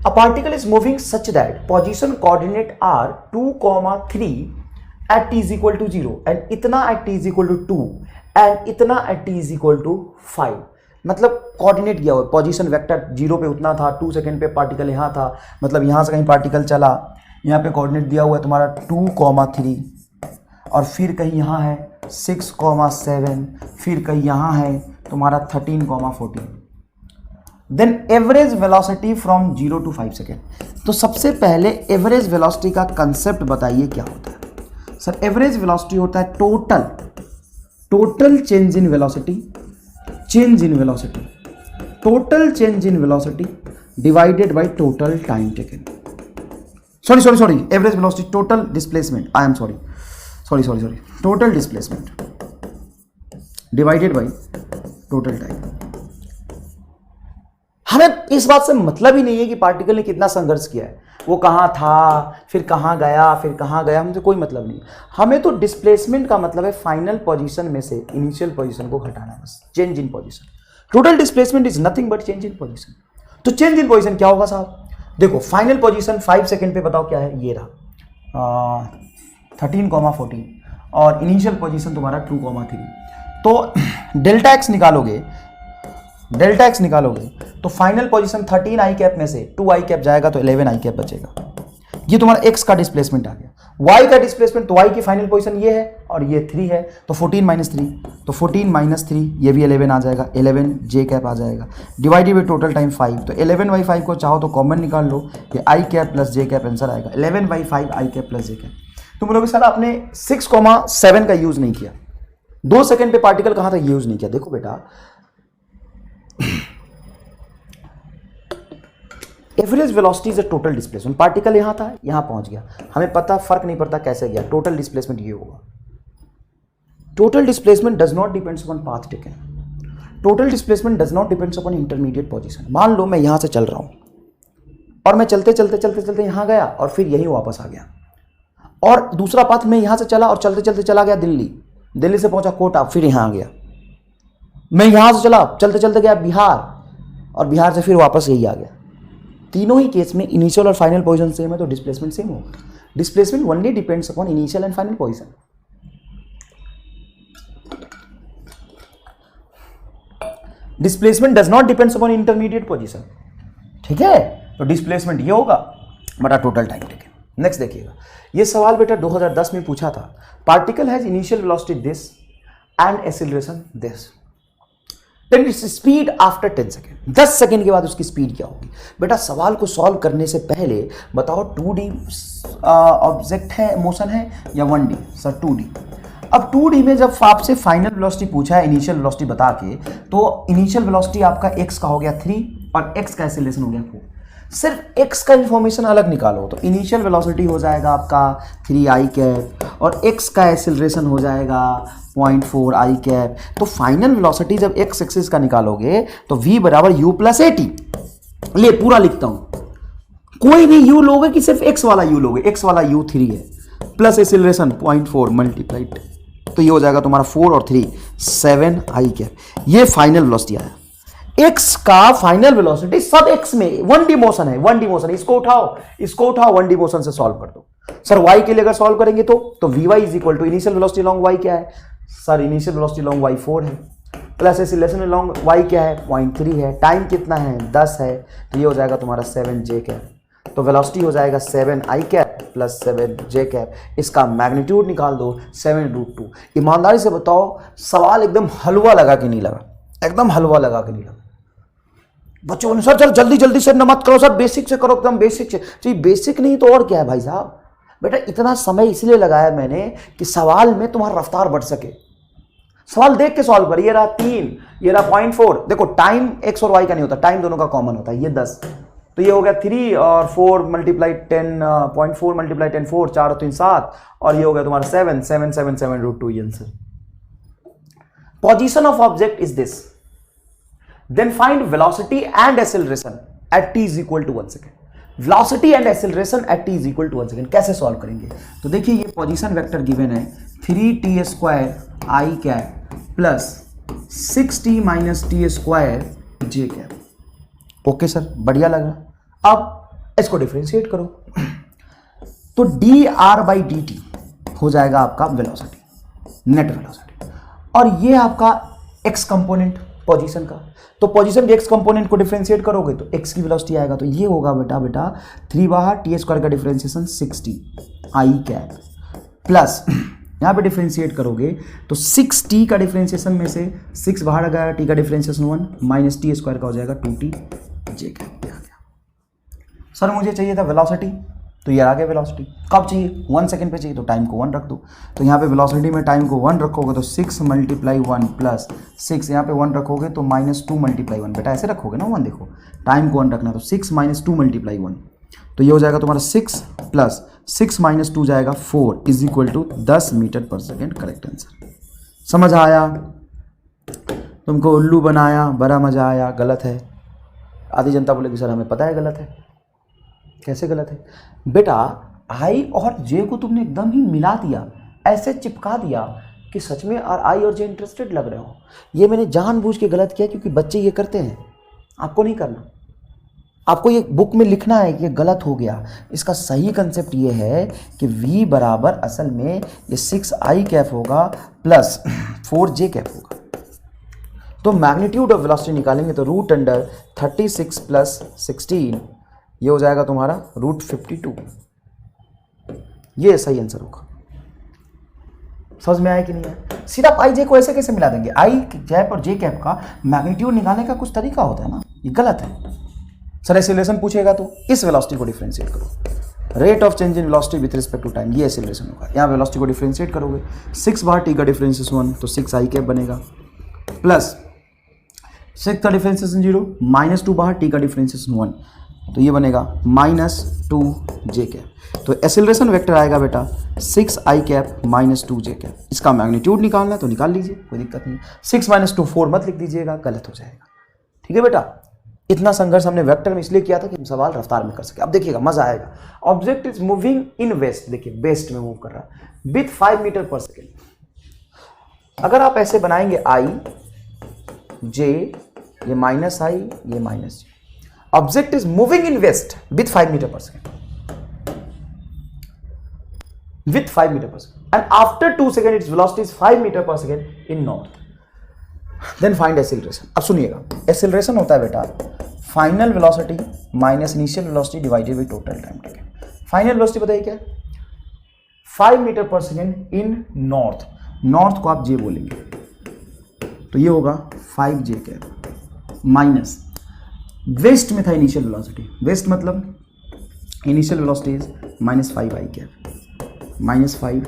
A particle is moving such that position coordinate are 2, 3 at t is equal to 0 and इतना at t is equal to 2 and इतना at t is equal to 5। मतलब कोऑर्डिनेट दिया हुआ, पोजीशन वेक्टर 0 पे उतना था, 2 सेकंड पे पार्टिकल यहाँ था, मतलब यहाँ से कहीं पार्टिकल चला, यहाँ पे कोऑर्डिनेट दिया हुआ है तुम्हारा 2, 3 और फिर कहीं यहाँ है 6, 7, फिर कहीं यहाँ है तुम्हारा 13, 14। Then average velocity from 0 to 5 second. तो सबसे पहले एवरेज वेलोसिटी का कंसेप्ट बताइए क्या होता है। सर एवरेज वेलोसिटी होता है total change in velocity, total change in velocity divided by total time taken. Sorry, average velocity total displacement, I am sorry, total displacement divided by total time. हमें इस बात से मतलब ही नहीं है कि पार्टिकल ने कितना संघर्ष किया है, वो कहाँ था, फिर कहाँ गया, हमसे कोई मतलब नहीं। हमें तो डिस्प्लेसमेंट का मतलब है फाइनल पोजीशन में से इनिशियल पोजीशन को घटाना, बस change in position. Total displacement is nothing but change in position. तो चेंज इन पोजीशन क्या होगा साहब? देखो फाइनल पोजीशन 5 सेकेंड पे बताओ क्या है, ये रहा 13, 14 और इनिशियल पोजीशन तुम्हारा 2, 3। तो डेल्टा एक्स निकालोगे तो फाइनल पोजीशन 13 आई कैप में से 2 आई कैप जाएगा तो 11 आई कैप बचेगा। ये तुम्हारा एक्स का डिस्प्लेसमेंट आ गया। वाई का डिस्प्लेसमेंट, तो वाई की फाइनल पोजीशन ये है और ये 3 है, तो 14 - 3, तो 14 - 3 ये भी 11 आ जाएगा, 11 जे कैप आ जाएगा, डिवाइडेड बाई टोटल टाइम 5, तो 11/5 को चाहो तो कॉमन निकाल लो, ये आई कैप प्लस जे कैप आंसर आएगा 11/5 आई कैप प्लस जे कैप। तुम बोलोगे सर आपने 6, 7 का यूज नहीं किया, 2 सेकेंड पे पार्टिकल कहाँ था ये यूज नहीं किया। देखो बेटा average velocity is a total displacement, particle यहां था, यहां पहुंच गया, हमें पता फर्क नहीं पड़ता कैसे गया, टोटल डिस्प्लेसमेंट ये होगा। Total displacement does not depends upon path taken, total displacement does not depends upon intermediate position. मान लो मैं यहां से चल रहा हूं और मैं चलते यहां गया और फिर यहीं वापस आ गया, और दूसरा पाथ मैं यहां से चला और चलते चला गया दिल्ली से पहुंचा कोटा, फिर यहां आ गया, मैं यहां से चला चलते गया बिहार और बिहार से फिर वापस यही आ गया। तीनों ही केस में इनिशियल और फाइनल पोजीशन सेम है तो डिस्प्लेसमेंट सेम होगा। Displacement only depends upon initial and final position. Displacement does not depends upon intermediate position, ठीक है। तो डिस्प्लेसमेंट ये होगा बटा टोटल टाइम टेकन। नेक्स्ट देखिएगा, ये सवाल बेटा 2010 में पूछा था। Particle has initial velocity this and acceleration this, then its speed after 10 second. 10 second के बाद उसकी स्पीड क्या होगी। बेटा सवाल को सॉल्व करने से पहले बताओ 2D ऑब्जेक्ट है, मोशन है या 1D? Sir 2D। अब 2D में जब आपसे फाइनल वेलोसिटी पूछा है इनिशियल वेलोसिटी बता के, तो इनिशियल वेलोसिटी आपका x का हो गया 3 और x का एक्सेलरेशन हो गया 4। सिर्फ x का इंफॉर्मेशन अलग निकालो तो इनिशियल वेलोसिटी हो जाएगा आपका 3i कैप और x का एक्सेलरेशन हो जाएगा 0.4i कैप। तो फाइनल वेलोसिटी जब x एक्सिस का निकालोगे तो v बराबर u प्लस ए टी। ले पूरा लिखता हूं, कोई भी u लोगे कि सिर्फ x वाला u लोगे? x वाला u 3 है प्लस एक्सेलरेशन 0.4 मल्टीप्लाइड, तो ये हो जाएगा तुम्हारा 4 और 3 7i कैप। ये फाइनल वेलोसिटी आया। x का फाइनल वेलोसिटी सब x में 1D मोशन है, 1D मोशन है। इसको उठाओ 1D मोशन से सॉल्व कर दो। सर y के लिए अगर सॉल्व करेंगे तो vy is equal to initial velocity along y क्या है sir? Initial velocity along y 4 है प्लस एक्सेलरेशन लॉन्ग y क्या है 0.3 है, टाइम कितना है 10 है, तो ये हो जाएगा तुम्हारा 7j कैप। तो वेलोसिटी हो जाएगा 7i cap plus 7j cap. इसका मैग्नीट्यूड निकाल दो 7√2। ईमानदारी से बताओ सवाल एकदम हलवा लगा कि नहीं लगा? एकदम हलवा लगा कि नहीं लगा? बच्चों बोले सर चल जल्दी से न मत करो सर, बेसिक से करो, एकदम बेसिक से। तो ये नहीं तो और क्या है भाई साहब? बेटा इतना समय इसलिए लगाया मैंने कि सवाल में तुम्हारा रफ्तार बढ़ सके। सवाल देख के सॉल्व कर। ये रहा 3, ये रहा 0.4। देखो टाइम x और y का नहीं होता, टाइम दोनों का कॉमन होता है। ये 10, तो ये हो गया 3 और 4 मल्टीप्लाई 10 0.4 मल्टीप्लाई 10 4 4 और 3 7 और ये हो गया तुम्हारा 7 ये answer. Position of object is this, then find velocity and acceleration at t is equal to 1 second. Velocity and acceleration at t is equal to 1 second कैसे सॉल्व करेंगे? तो देखिए ये पोजीशन वेक्टर गिवन है 3t square i cap plus 6t minus t square j cap. Okay sir, बढ़िया लगा। अब इसको डिफरेंशिएट करो तो dr/dt हो जाएगा आपका वेलोसिटी, नेट वेलोसिटी, और ये आपका x कंपोनेंट पोजीशन का। तो पोजीशन के x कंपोनेंट को डिफरेंशिएट करोगे तो x की वेलोसिटी आएगा, तो ये होगा बेटा 3 बाहर t स्क्वायर का differentiation 6t i cap plus यहाँ पे डिफरेंशिएट करोगे तो 6t का डिफरेंशिएशन में से 6 बाहर आ गया, t का डिफरेंशिएशन 1 माइनस टी स्क्वायर का हो जाएगा 2t j कैप। आ गया सर, मुझे चाहिए था वेलोसिटी, तो ये आ गया वेलोसिटी। कब चाहिए? 1 सेकंड पे चाहिए, तो टाइम को 1 रख दो। तो यहाँ पे वेलोसिटी में टाइम को 1 रखोगे तो 6 मल्टीप्लाई 1 प्लस 6, यहाँ पे 1 रखोगे तो -2 मल्टीप्लाई 1। बेटा ऐसे रखोगे ना 1, देखो टाइम को 1 रखना, तो 6 माइनस 2 मल्टीप्लाई 1, तो ये हो जाएगा तुम्हारा 6 प्लस 6 माइनस 2 जाएगा 4 is equal to 10 metre per second. Correct answer. समझ आया? तुमको उल्लू बनाया, बड़ा मजा आया? गलत है। आधी जनता बोलेगी सर हमें पता है गलत है। कैसे गलत है? बेटा आई और जे को तुमने एकदम ही मिला दिया, ऐसे चिपका दिया कि सच में और आई और जे इंटरेस्टेड लग रहे हो। ये मैंने जानबूझ के गलत किया क्योंकि बच्चे ये करते हैं, आपको नहीं करना। आपको ये बुक में लिखना है कि ये गलत हो गया। इसका सही कंसेप्ट ये है कि v बराबर असल में ये 6i कैप होगा प्लस 4j कैप होगा। तो मैग्नीट्यूड ऑफ वेलोसिटी निकालेंगे तो √36 प्लस 16 ये हो जाएगा तुम्हारा √52। ये सही आंसर होगा। समझ में आया कि नहीं आया? सीधा पाई जे को ऐसे कैसे मिला देंगे? आई कैप और जे कैप का मैग्नीट्यूड निकालने का कुछ तरीका होता है ना, ये गलत है। सर एक्सेलरेशन पूछेगा तो इस वेलोसिटी को डिफरेंशिएट करो, rate of change in velocity with respect to time, ये एक्सेलरेशन होगा। यहाँ वेलोसिटी को डिफरेंशिएट करोगे 6 बार टी का डिफरेंशिएशन 1 तो 6i कैप बनेगा प्लस 6 का डिफरेंशिएशन 0 माइनस 2 बाहर टी का डिफरेंशिएशन 1 तो ये बनेगा -2j कैप। तो एक्सेलरेशन वेक्टर आएगा बेटा 6i कैप -2j कैप। इसका मैग्नीट्यूड निकालना है तो निकाल लीजिए, कोई दिक्कत नहीं। 6 - 2 4 मत लिख दीजिएगा, गलत हो जाएगा। ठीक है बेटा, इतना संघर्ष हमने वेक्टर में इसलिए किया था कि हम सवाल रफ्तार में कर सके। अब देखिएगा मजा आएगा। Object is moving in west, देखिए वेस्ट में मूव कर रहा है विथ 5 मीटर पर सेकेंड। अगर आप ऐसे बनाएंगे i j, ये -i, ये -j, object is moving in west with 5 metre per second, with 5 meter per second, and after 2 seconds its velocity is 5 meter per second in north. Then find acceleration. अब सुनिएगा, acceleration होता है बेटा final velocity minus initial velocity divided by total time taken. Final velocity बताइए क्या? 5 metre per second इन north, north को आप जे बोलेंगे तो ये होगा 5j कैप माइनस वेस्ट में था इनिशियल वेलोसिटी, वेस्ट मतलब initial velocity is -5i cap -5i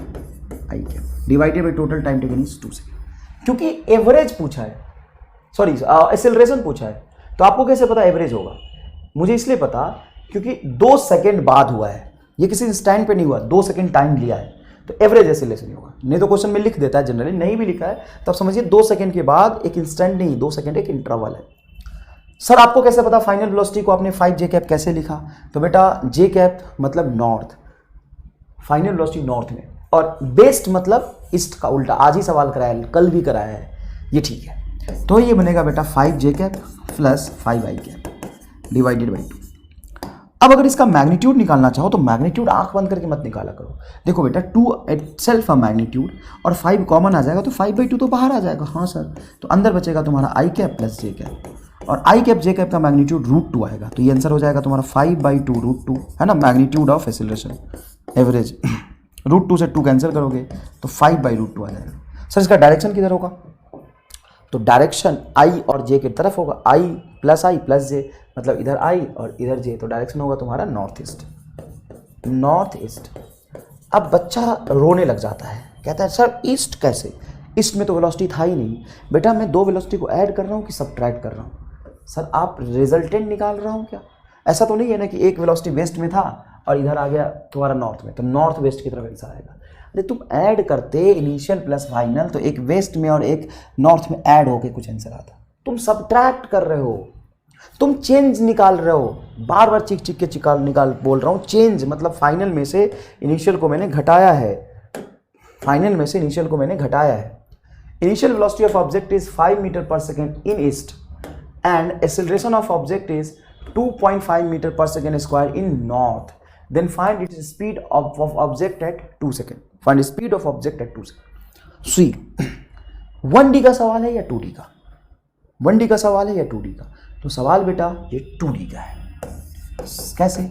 cap divided by total time taken is 2 second. क्योंकि एवरेज पूछा है, सॉरी एक्सेलरेशन पूछा है, तो आपको कैसे पता एवरेज होगा? मुझे इसलिए पता क्योंकि 2 सेकंड बाद हुआ है, ये किसी इंस्टेंट पे नहीं हुआ, 2 सेकंड टाइम लिया है, तो एवरेज एसिलेशन होगा। नहीं तो क्वेश्चन में लिख देता है, जनरली नहीं भी लिखा है तब समझिए 2 सेकंड के बाद, एक इंस्टेंट नहीं, 2 सेकंड एक इंटरवल है। सर आपको कैसे पता फाइनल वेलोसिटी को आपने 5 जे कैप कैसे लिखा? तो बेटा जे कैप मतलब नॉर्थ, फाइनल वेलोसिटी नॉर्थ में, और बेस्ट मतलब ईस्ट का उल्टा। आज ही सवाल कराया, कल भी कराया है, ये ठीक है। तो ये बनेगा बेटा 5 j cap plus 5 i cap divided by 2। अब अगर इसका मैग्नीट्यूड निकालना चाहो तो मैग्नीट्यूड आंख बंद करके मत निकाला करो। देखो बेटा 2 इटसेल्फ अ मैग्नीट्यूड और 5 कॉमन आ जाएगा तो 5/2 तो बाहर आ जाएगा। हाँ सर, तो अंदर बचेगा तुम्हारा आई कैप प्लस जे कैप, और आई कैप जे कैप का मैग्नीट्यूड √2 आएगा। तो ये आंसर हो जाएगा तुम्हारा 5/2 √2, है ना, मैग्नीट्यूड ऑफ एक्सीलरेशन एवरेज। √2 से 2 कैंसिल करोगे तो 5/√2 आ जाएगा। सर इसका डायरेक्शन किधर होगा? तो डायरेक्शन आई और जे की तरफ होगा, आई प्लस जे, मतलब इधर आई और इधर जे, तो डायरेक्शन होगा तुम्हारा नॉर्थ ईस्ट। अब बच्चा रोने लग जाता है, कहता है सर ईस्ट कैसे? ईस्ट में तो वेलोसिटी था ही नहीं। बेटा मैं 2 वेलोसिटी को ऐड कर रहा हूँ कि सब्ट्रैक्ट कर रहा हूँ? सर आप रिजल्टेंट निकाल रहा हूँ क्या? ऐसा तो नहीं है ना कि एक वेलोसिटी वेस्ट में था और इधर आ गया तुम्हारा नॉर्थ में, तो नॉर्थ वेस्ट की तरफ आंसर आएगा। अरे तुम ऐड करते इनिशियल प्लस फाइनल, तो एक वेस्ट में और एक नॉर्थ में ऐड होके कुछ आंसर आता। तुम सब्ट्रैक्ट कर रहे हो, तुम चेंज निकाल रहे हो। बार बार चिक के निकाल बोल रहा हूँ। चेंज मतलब फाइनल में से इनिशियल को मैंने घटाया है। Initial velocity of object is 5 metre per second in east and acceleration of object is 2.5 metre per second square in north. Then find its speed of object at 2 seconds. Find speed of object at 2 seconds. See, 1D का सवाल है या 2D का? 1D का सवाल है या 2D का? तो सवाल बेटा ये 2D का है। कैसे?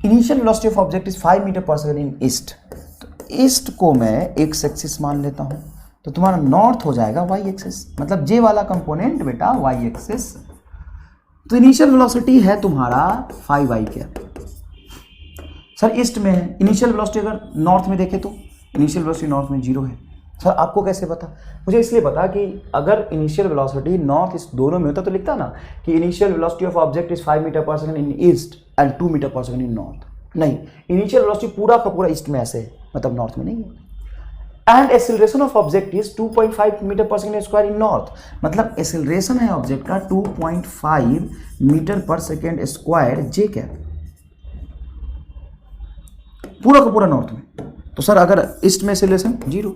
Initial velocity of object is 5 metre per second in east. तो ईस्ट को मैं एक्स एक्सिस मान लेता हूं, तो तुम्हारा नॉर्थ हो जाएगा वाई एक्सिस, मतलब जे वाला कंपोनेंट बेटा वाई एक्सिस। तो इनिशियल वेलोसिटी है तुम्हारा 5 आई कैप। सर ईस्ट में है, इनिशियल वेलोसिटी अगर नॉर्थ में देखें तो इनिशियल वेलोसिटी नॉर्थ में 0 है। सर आपको कैसे पता? मुझे इसलिए पता कि अगर इनिशियल वेलोसिटी नॉर्थ ईस्ट दोनों में होता तो लिखता ना कि initial velocity of object is 5 metre per second in east and 2 metre per second in north. नहीं, इनिशियल वेलोसिटी पूरा का पूरा ईस्ट में ऐसे है, मतलब नॉर्थ में नहीं है। And acceleration of object is 2.5 metre per second square in north, मतलब एक्सेलरेशन है ऑब्जेक्ट का 2.5 metre per second square J cap, पूरा का पूरा नॉर्थ में। तो सर अगर ईस्ट में एक्सेलरेशन 0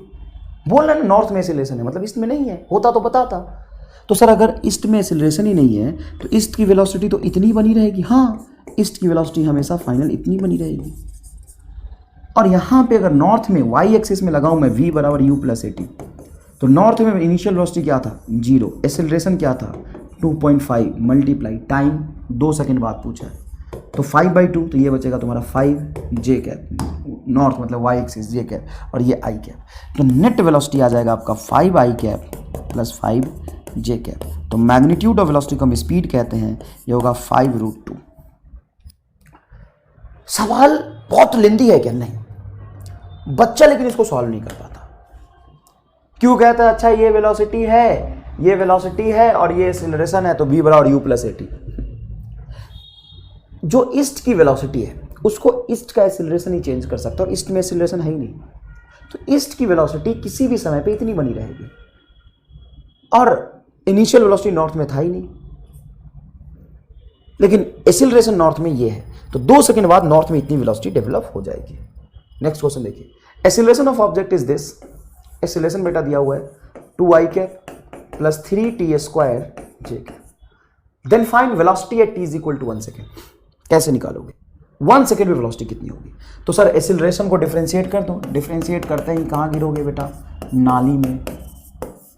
बोल रहे हैं, नॉर्थ में एक्सेलरेशन है, मतलब ईस्ट में नहीं है, होता तो बताता। तो सर अगर ईस्ट में एक्सेलरेशन ही नहीं है तो ईस्ट की वेलोसिटी तो इतनी बनी रहेगी। हाँ, ईस्ट की वेलोसिटी हमेशा फाइनल इतनी बनी रहेगी। और यहाँ पे अगर नॉर्थ में वाई एक्सिस में लगाऊं मैं v बराबर u प्लस 80, तो नॉर्थ में इनिशियल वेलोसिटी क्या था 0, एक्सेलरेशन क्या था 2.5 मल्टीप्लाई टाइम 2 सेकंड बाद पूछा है, तो 5/2, तो ये बचेगा तुम्हारा 5 जे कैप, नॉर्थ मतलब वाई एक्सिस जे कैप, और ये आई कैप। तो नेट वेलोसिटी आ जाएगा आपका 5 i cap plus 5 j cap. तो मैग्नीट्यूड ऑफ वेलोसिटी को हम स्पीड कहते हैं, ये होगा 5√2। सवाल बहुत लेंदी है क्या? नहीं, बच्चा लेकिन इसको सॉल्व नहीं कर पाता। क्यों कहता है? अच्छा ये वेलोसिटी है और ये एक्सेलरेशन है, तो v बराबर u प्लस 80। जो ईस्ट की वेलोसिटी है उसको ईस्ट का एक्सेलरेशन ही चेंज कर सकता है, और ईस्ट में एक्सेलरेशन है ही नहीं। तो ईस्ट की वेलोसिटी किसी भी समय पे इतनी बनी रहेगी, और इनिशियल वेलोसिटी नॉर्थ में था ही नहीं, लेकिन एक्सेलरेशन नॉर्थ में ये है, तो 2 सेकंड बाद नॉर्थ में इतनी वेलोसिटी डेवलप हो जाएगी। नेक्स्ट क्वेश्चन देखिए, acceleration of object is this. Acceleration बेटा दिया हुआ है 2i cap plus 3t square J cap. Then find velocity at t is equal to 1 second. कैसे निकालोगे? 1 सेकेंड में वेलोसिटी कितनी होगी? तो सर एक्सेलरेशन को डिफरेंशिएट कर दो। डिफरेंशिएट करते ही कहाँ गिरोगे बेटा? नाली में।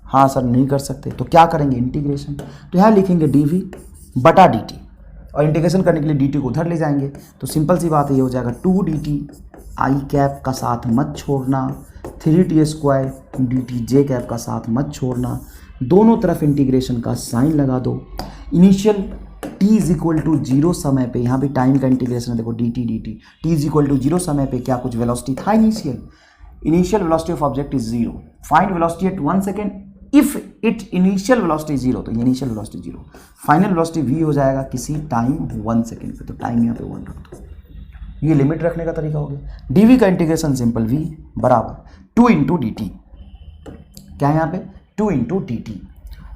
हाँ सर नहीं कर सकते, तो क्या करेंगे? इंटीग्रेशन। तो यहाँ लिखेंगे dv बटा dt, और इंटीग्रेशन करने के लिए dt को उधर ले जाएंगे, तो सिंपल सी बात है, ये हो जाएगा 2dt आई कैप का साथ मत छोड़ना, 3t स्क्वायर dt जे कैप का साथ मत छोड़ना, दोनों तरफ इंटीग्रेशन का साइन लगा दो। Initial t is equal to 0 समय पे, यहाँ भी टाइम का इंटीग्रेशन है, देखो dt t is equal to 0 समय पे क्या कुछ वेलोसिटी था? Initial velocity of object is 0। Find velocity at 1 second, if it initial velocity zero, तो initial velocity zero, final velocity v हो जाएगा किसी टाइम 1 सेकेंड पे, तो टाइम यहाँ पे 1 रख दो। ये लिमिट रखने का तरीका हो गया। डीवी का इंटीग्रेशन सिंपल वी बराबर 2 इंटू डी टी, क्या है यहाँ पे 2 इंटू डी टी,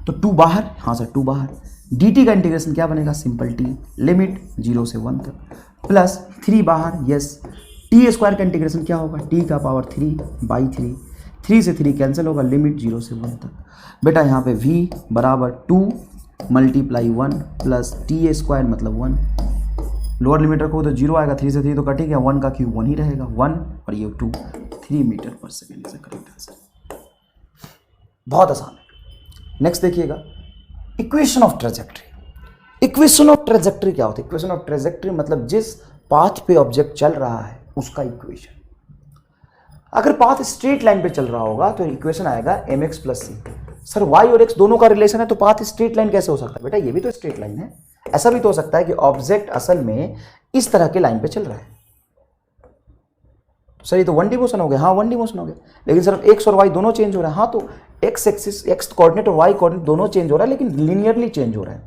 तो 2 बाहर, हाँ सर 2 बाहर, डी टी का इंटीग्रेशन क्या बनेगा सिंपल टी, लिमिट 0 से 1 तक, प्लस 3 बाहर, यस, टी स्क्वायर का इंटीग्रेशन क्या होगा टी का पावर 3/3, 3 से 3 कैंसिल होगा, लिमिट 0 से 1 तक। बेटा यहाँ पे v बराबर 2 मल्टीप्लाई 1 प्लस टी स्क्वायर मतलब 1, लोअर लिमिट रखो तो 0 आएगा, 3 से 3 तो कट ही गया, 1 का क्यूब 1 ही रहेगा, 1 और ये 2, 3 मीटर पर सेकेंड से करेक्ट आंसर। बहुत आसान है। नेक्स्ट देखिएगा, equation of trajectory. Equation of trajectory क्या होता है? इक्वेशन ऑफ ट्रेजेक्ट्री मतलब जिस पाथ पे ऑब्जेक्ट चल रहा है उसका इक्वेशन। अगर पाथ स्ट्रेट लाइन पे चल रहा होगा तो इक्वेशन आएगा mx प्लस सी। सर y और x दोनों का रिलेशन है तो पाथ स्ट्रेट लाइन कैसे हो सकता है? बेटा ये भी तो स्ट्रेट लाइन है। ऐसा भी तो हो सकता है कि ऑब्जेक्ट असल में इस तरह के लाइन पे चल रहा है, सर ये तो 1D मोशन हो गया, हाँ 1D मोशन हो गया, लेकिन सिर्फ x और y दोनों चेंज हो रहा है, हाँ तो x एक्सिस, x कोऑर्डिनेट और y कोऑर्डिनेट दोनों चेंज हो रहा है लेकिन लिनियरली चेंज हो रहा है,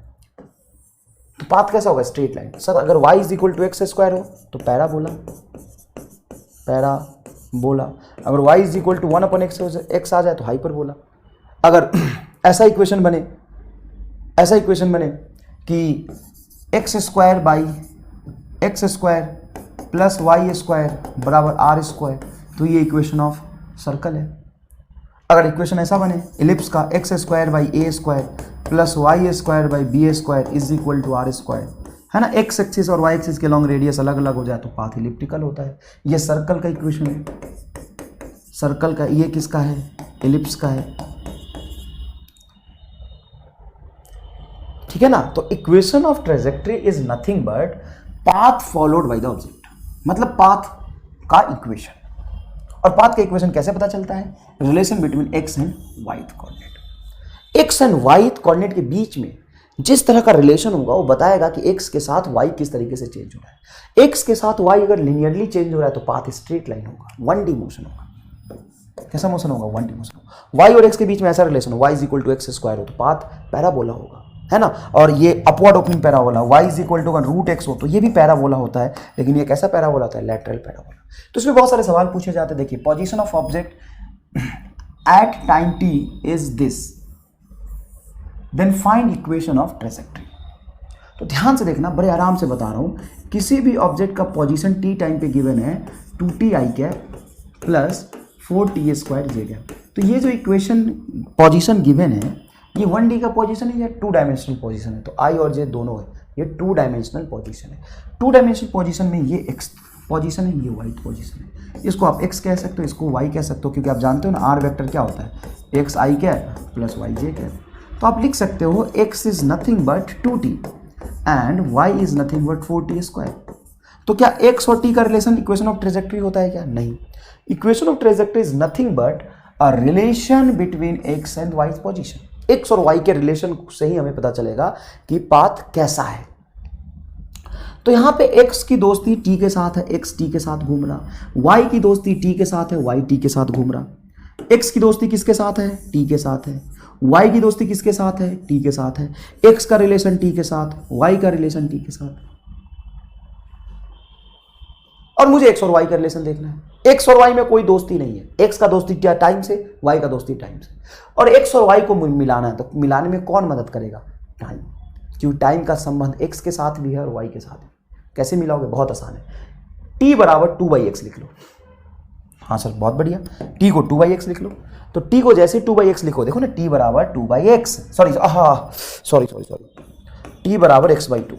तो पाथ कैसा होगा? Straight line. सर अगर y is equal to X square हो तो पैराबोला, पैराबोला। अगर y is equal to 1/x आ जाए तो हाइपरबोला। अगर ऐसा इक्वेशन बने, ऐसा इक्वेशन बने कि X square by X square plus Y square बराबर आर स्क्वायर, तो ये इक्वेशन ऑफ सर्कल है। अगर इक्वेशन ऐसा बने इलिप्स का, X square by A square plus Y square by B square is equal to R square, है ना, एक्स एक्सिस और वाई एक्सिस के लॉन्ग रेडियस अलग अलग हो जाए तो पाथ इलिप्टिकल होता है। ये सर्कल का इक्वेशन है, सर्कल का, ये किसका है? इलिप्स का है, ठीक है ना। तो equation of trajectory is nothing but path followed by the object, मतलब पाथ का इक्वेशन। और पाथ का इक्वेशन कैसे पता चलता है? Relation between X and Y coordinate. X and Y coordinate के बीच में जिस तरह का रिलेशन होगा वो बताएगा कि एक्स के साथ वाई किस तरीके से चेंज हो रहा है। एक्स के साथ वाई अगर लिनियरली चेंज हो रहा है तो पाथ स्ट्रेट लाइन होगा, 1D मोशन होगा। कैसा मोशन होगा? 1D मोशन होगा। वाई और एक्स के बीच में ऐसा रिलेशन हो, Y is equal to X square हो तो पाथ पैराबोला होगा, है ना। और ये upward opening parabola, y is equal to root X हो तो ये भी पैराबोला होता है, लेकिन ये कैसा पैराबोला होता है? Lateral parabola. तो इसमें बहुत सारे सवाल पूछे जाते हैं। देखिए, position of object at time t is this, then find equation of trajectory. तो ध्यान से देखना, बड़े आराम से बता रहा हूं, किसी भी ऑब्जेक्ट का पोजीशन t टाइम पे गिवन है 2t i cap plus 4t square J cap. तो ये जो इक्वेशन पोजीशन गिवन है ये 1D का पोजीशन है या 2 डायमेंशनल पोजीशन है? तो I और J दोनों है, ये 2 डायमेंशनल पोजीशन है। 2 डायमेंशनल पोजीशन में ये x पोजीशन है, ये y पोजीशन है। इसको आप x कह सकते हो, इसको y कह सकते हो, क्योंकि आप जानते हो ना r वेक्टर क्या होता है? x i cap plus y j cap. तो आप लिख सकते हो x is nothing but 2t and y is nothing but 4t square. तो क्या x और t का रिलेशन इक्वेशन ऑफ ट्रेजेक्ट्री होता है क्या? नहीं। Equation of trajectory is nothing but a relation between x and y position. x और y के रिलेशन से ही हमें पता चलेगा कि पाथ कैसा है। तो यहां पे x की दोस्ती t के साथ है, x t के साथ घूम रहा, y की दोस्ती t के साथ है, y t के साथ घूम रहा। x की दोस्ती किसके साथ है? t के साथ है। y की दोस्ती किसके साथ है? t के साथ है। x का रिलेशन t के साथ, y का रिलेशन t के साथ, और मुझे x और y का रिलेशन देखना है। x और y में कोई दोस्ती नहीं है, x का दोस्ती क्या टाइम से, y का दोस्ती टाइम से, और x और y को मिलाना है। तो मिलाने में कौन मदद करेगा? टाइम, क्योंकि टाइम का संबंध x के साथ भी है और y के साथ भी। कैसे मिलाओगे? बहुत आसान है, t बराबर 2/x लिख लो। हाँ सर बहुत बढ़िया, t को 2/x लिख लो। तो t को जैसे 2/x लिखो, देखो ना, t बराबर 2/x, सॉरी t बराबर x/2,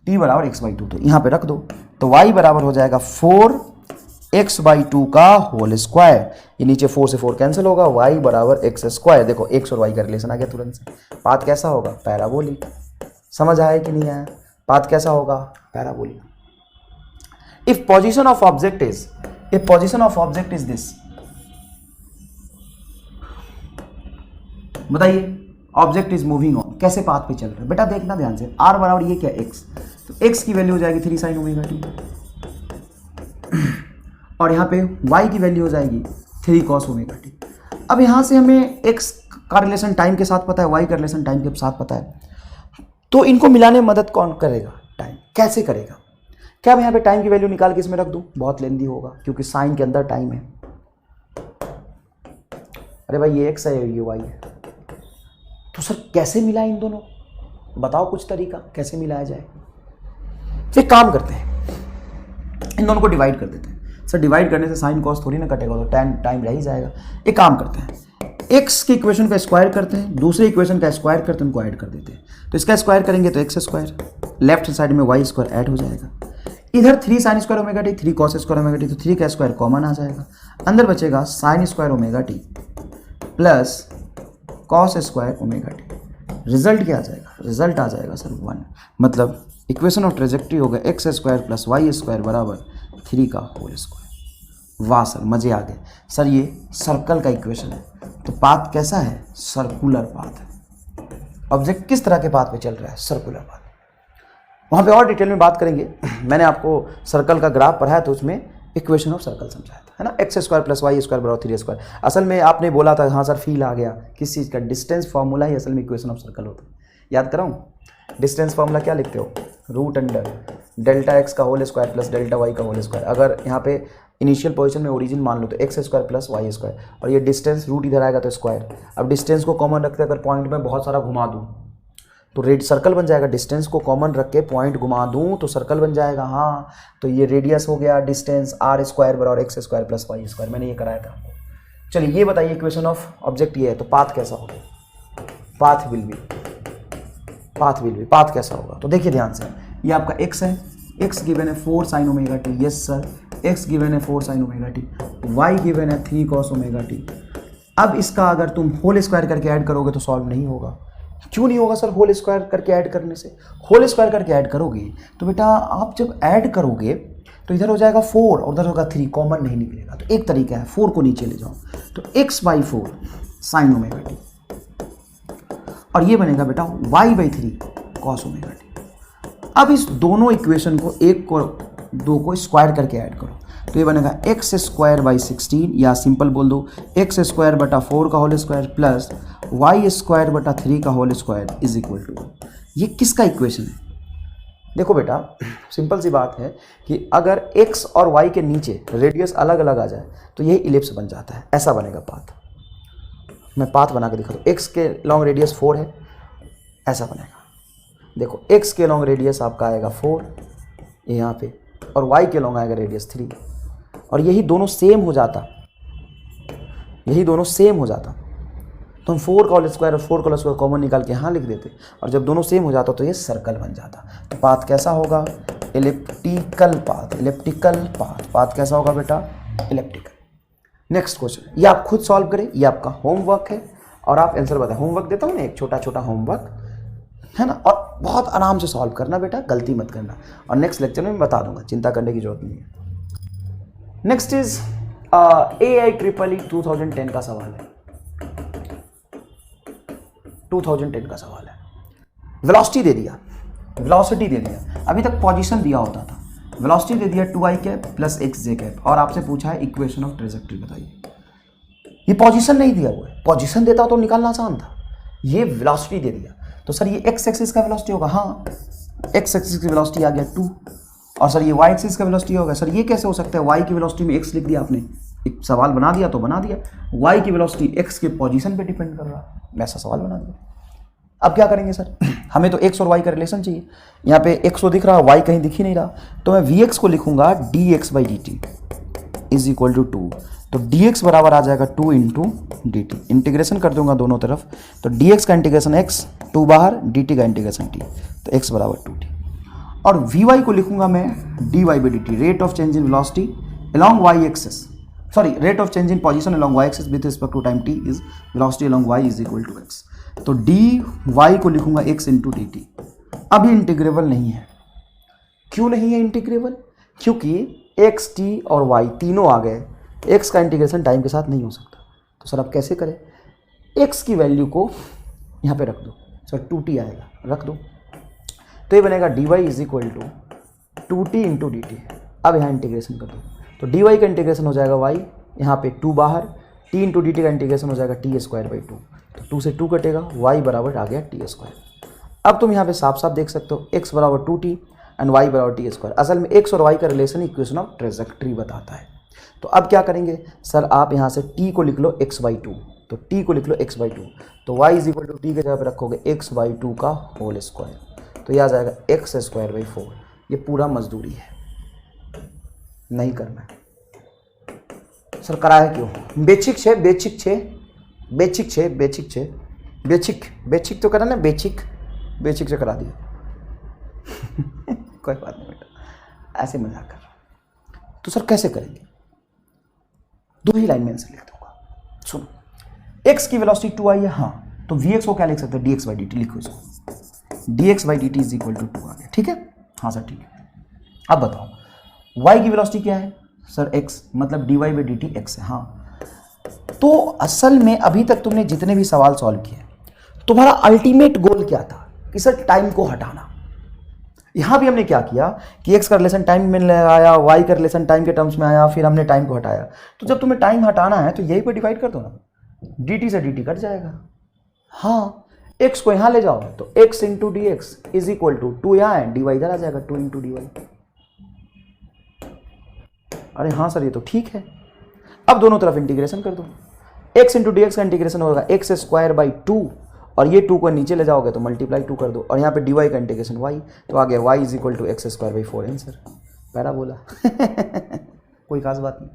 t बराबर x/2, तो यहां पे रख दो। तो y बराबर हो जाएगा 4x/2 का होल स्क्वायर, ये नीचे 4 से 4 कैंसिल होगा, y बराबर x स्क्वायर। देखो x और y का रिलेशन आ गया तुरंत से। पाथ कैसा होगा? पैराबोलिक। समझ आया कि नहीं आया? पाथ कैसा होगा? Parabolic. If position of object is this, बताइए, ऑब्जेक्ट इज मूविंग ऑन, कैसे पाथ पे चल रहा है? बेटा देखना ध्यान से, r बराबर ये क्या x, तो x की वैल्यू हो जाएगी 3 sin ओमेगा t, और यहाँ पे y की वैल्यू हो जाएगी 3 cos ओमेगा t। अब यहाँ से हमें x का रिलेशन टाइम के साथ पता है, y का रिलेशन टाइम के साथ पता है, तो इनको मिलाने में मदद कौन करेगा? टाइम। कैसे करेगा? क्या मैं यहाँ पे टाइम की वैल्यू निकाल के इसमें रख दूँ? बहुत लेंदी होगा क्योंकि साइन के अंदर टाइम है। अरे भाई ये x है ये y है, तो सर कैसे मिलाए इन दोनों? बताओ कुछ तरीका कैसे मिलाया जाए। फिर काम करते हैं, इन दोनों को डिवाइड कर देते हैं। सर डिवाइड करने से साइन कॉस थोड़ी ना कटेगा, तो टाइम रह ही जाएगा। एक काम करते हैं, x की इक्वेशन का स्क्वायर करते हैं, दूसरी इक्वेशन का स्क्वायर करते हैं, उनको ऐड कर देते हैं। तो इसका स्क्वायर करेंगे तो x स्क्वायर, लेफ्ट साइड में y स्क्वायर ऐड हो जाएगा। इधर 3 sine square omega T, 3 cos square omega T, तो 3 का स्क्वायर कॉमन आ जाएगा। अंदर बचेगा sine square omega T plus cos square omega T. Result क्या आ जाएगा? रिजल्ट आ जाएगा सर 1। मतलब इक्वेशन ऑफ ट्रेजेक्ट्री होगा X square plus Y square बराबर 3 का होल स्क्वायर। वाह सर मजे आ गए। सर ये सर्कल का इक्वेशन है, तो पाथ कैसा है? सर्कुलर पाथ है। ऑब्जेक्ट किस तरह के पाथ पे चल रहा है? Circular path. वहाँ पे और डिटेल में बात करेंगे। मैंने आपको सर्कल का ग्राफ पढ़ाया तो उसमें इक्वेशन ऑफ सर्कल समझाया था, है ना। X square plus Y square बराबर 3 स्क्वायर। असल में आपने बोला था, हाँ सर फील आ गया, किस चीज़ का? डिस्टेंस फार्मूला ही असल में इक्वेशन ऑफ सर्कल होता है। याद कराऊँ? डिस्टेंस फार्मूला क्या लिखते हो? रूट अंडर डेल्टा एक्स का whole square plus delta Y का होल स्क्वायर। अगर यहाँ पे इनिशियल पोजीशन में ओरिजिन मान लो तो X square plus Y square, और ये डिस्टेंस रूट इधर आएगा तो स्क्वायर। अब डिस्टेंस को कॉमन रखते अगर पॉइंट में बहुत सारा घुमा दूँ तो रेड सर्कल बन जाएगा। डिस्टेंस को कॉमन रख के पॉइंट घुमा दूँ तो सर्कल बन जाएगा। हाँ, तो ये रेडियस हो गया डिस्टेंस आर स्क्वायर बराबर X square plus Y square. मैंने ये कराया था। चलिए ये बताइए, इक्वेशन ऑफ ऑब्जेक्ट ये है, तो पाथ कैसा होगा? पाथ विल बी पाथ कैसा होगा? तो देखिए ध्यान से, ये आपका x है, x गिवन है 4 sine omega T, yes sir, x given है 4 sine omega T, y given है 3 कॉस ओमेगा टी। अब इसका अगर तुम होल स्क्वायर करके ऐड करोगे तो सॉल्व नहीं होगा। क्यों नहीं होगा सर? होल स्क्वायर करके ऐड करने से, होल स्क्वायर करके ऐड करोगे तो बेटा आप जब ऐड करोगे तो इधर हो जाएगा 4 और उधर होगा 3, कॉमन नहीं निकलेगा। तो एक तरीका है, 4 को नीचे ले जाओ तो x/4 साइन ओमेगा टी, और ये बनेगा बेटा y/3 कॉस ओमेगा टी। अब इस दोनों इक्वेशन को, एक को 2 को स्क्वायर करके ऐड करो तो ये बनेगा एक्स स्क्वायर बाई 16, या सिंपल बोल दो एक्स स्क्वायर बटा 4 का whole square plus Y square बटा 3 का whole square is equal to. ये किसका इक्वेशन है? देखो बेटा सिंपल सी बात है कि अगर x और y के नीचे रेडियस अलग अलग आ जाए तो ये इलिप्स बन जाता है। ऐसा बनेगा पाथ। मैं पाथ बना के दिखा दूँ। x के लॉन्ग रेडियस 4 है, ऐसा बनेगा। देखो x के लॉन्ग रेडियस आपका आएगा 4 यहाँ पे, और y के लॉन्ग आएगा रेडियस 3, और यही दोनों सेम हो जाता, तो हम 4 का होल स्क्वायर और 4 का होल स्क्वायर कॉमन निकाल के यहाँ लिख देते, और जब दोनों सेम हो जाता तो ये सर्कल बन जाता। तो पाथ कैसा होगा? Elliptical path. पाथ कैसा होगा बेटा? इलिप्टिकल। नेक्स्ट क्वेश्चन, ये आप खुद सॉल्व करें, ये आपका होमवर्क है और आप आंसर बताएं। होमवर्क देता हूँ ना, एक छोटा छोटा होमवर्क है ना, और बहुत आराम से सॉल्व करना बेटा, गलती मत करना, और नेक्स्ट लेक्चर में मैं बता दूंगा, चिंता करने की जरूरत नहीं है। नेक्स्ट इज AIEEE 2010 का सवाल है। 2010 का सवाल है। वेलोसिटी दे दिया, अभी तक पोजीशन दिया होता था, वेलोसिटी दे दिया 2i cap plus xj cap, और आपसे पूछा है इक्वेशन ऑफ ट्रेजेक्ट्री बताइए। ये पोजीशन नहीं दिया हुआ है, पोजीशन देता तो निकालना आसान था। ये वेलोसिटी दे दिया, तो सर ये x एक्सिस का वेलोसिटी होगा। हाँ, x एक्सिस की वेलोसिटी आ गया 2, और सर ये y एक्सिस का वेलोसिटी होगा। सर ये कैसे हो सकता है? y की वेलोसिटी में x लिख दिया आपने, एक सवाल बना दिया तो बना दिया। y की वेलोसिटी x के पोजीशन पे डिपेंड कर रहा है, वैसा सवाल बना दिया। अब क्या करेंगे सर? हमें तो x और y का रिलेशन चाहिए। यहाँ पे x तो दिख रहा, y कहीं दिख ही नहीं रहा, तो मैं vx को लिखूंगा dx/dt इज इक्वल टू 2। तो dx बराबर आ जाएगा 2 इंटू dt। इंटीग्रेशन कर दूंगा दोनों तरफ, तो dx का इंटीग्रेशन x, 2 बाहर, dt का इंटीग्रेशन t, तो x बराबर 2t। और vy को लिखूंगा मैं dy/dt, rate of change in velocity along y axis, sorry rate of change in position along y axis with respect to time t is velocity along y is equal to x। तो dy को लिखूंगा x into dt। अभी integrable नहीं है। क्यों नहीं है integrable? क्योंकि x, t और y तीनों आ गए, x का इंटीग्रेशन टाइम के साथ नहीं हो सकता। तो सर अब कैसे करें? x की वैल्यू को यहाँ पे रख दो, सर 2t आएगा, रख दो, तो ये बनेगा dy is equal to 2t into dt। अब यहाँ इंटीग्रेशन कर दो, तो dy का इंटीग्रेशन हो जाएगा y, यहाँ पे 2 बाहर, टी इंटू डी टी का इंटीग्रेशन हो जाएगा टी स्क्वायर बाई 2, तो 2 से 2 कटेगा, y बराबर आ गया टी स्क्वायर। अब तुम यहाँ पे साफ साफ देख सकते हो x बराबर 2t एंड y बराबर टी स्क्वायर। असल में x और y का रिलेशन इक्वेशन ऑफ ट्रेजेक्ट्री बताता है। तो अब क्या करेंगे सर, आप यहाँ से t को लिख लो x/2, तो t को लिख लो x/2, तो y is equal to T के जगह पर रखोगे x/2 का होल स्क्वायर, तो यह आ जाएगा x² 4। ये पूरा मजदूरी है, नहीं करना है सर, कराया क्यों? बेसिक छे बेसिक छे बेसिक छे बेसिक छे बेसिक बेसिक तो करा ना, बेसिक से करा दिया। कोई बात नहीं बेटा, ऐसे मजाक कर रहा हूं। तो सर कैसे करेंगे? दो ही लाइन में आंसर लिख दूंगा। सुनो, x की वेलोसिटी 2i है, हाँ, तो vx को क्या लिख सकते हैं, dx/dt लिखो इसको, dx/dt इज इक्वल टू 2 आ गया, ठीक है? हाँ सर ठीक है। अब बताओ y की वेलोसिटी क्या है सर, x, मतलब dy/dt x है, हाँ। तो असल में अभी तक तुमने जितने भी सवाल सॉल्व किए, तुम्हारा अल्टीमेट गोल क्या था कि सर टाइम को हटाना। यहां भी हमने क्या किया कि x का रिलेशन टाइम में आया, y का रिलेशन टाइम के टर्म्स में आया, फिर हमने टाइम को हटाया। तो जब तुम्हें टाइम हटाना है तो यही पे डिवाइड कर दो ना, dt से dt कट जाएगा। हाँ, x को यहां ले जाओ तो x into D X is equal to 2 यहाँ है, dy इधर आ जाएगा 2 इंटू dy। अरे हाँ सर ये तो ठीक है। अब दोनों तरफ इंटीग्रेशन कर दो, x इंटू डी एक्स का इंटीग्रेशन होगा x² 2, और ये 2 को नीचे ले जाओगे तो मल्टीप्लाई 2 कर दो, और यहाँ पे dy का इंटीग्रेशन y, तो आ गया y is equal to x² 4 answer. Parabola कोई खास बात नहीं।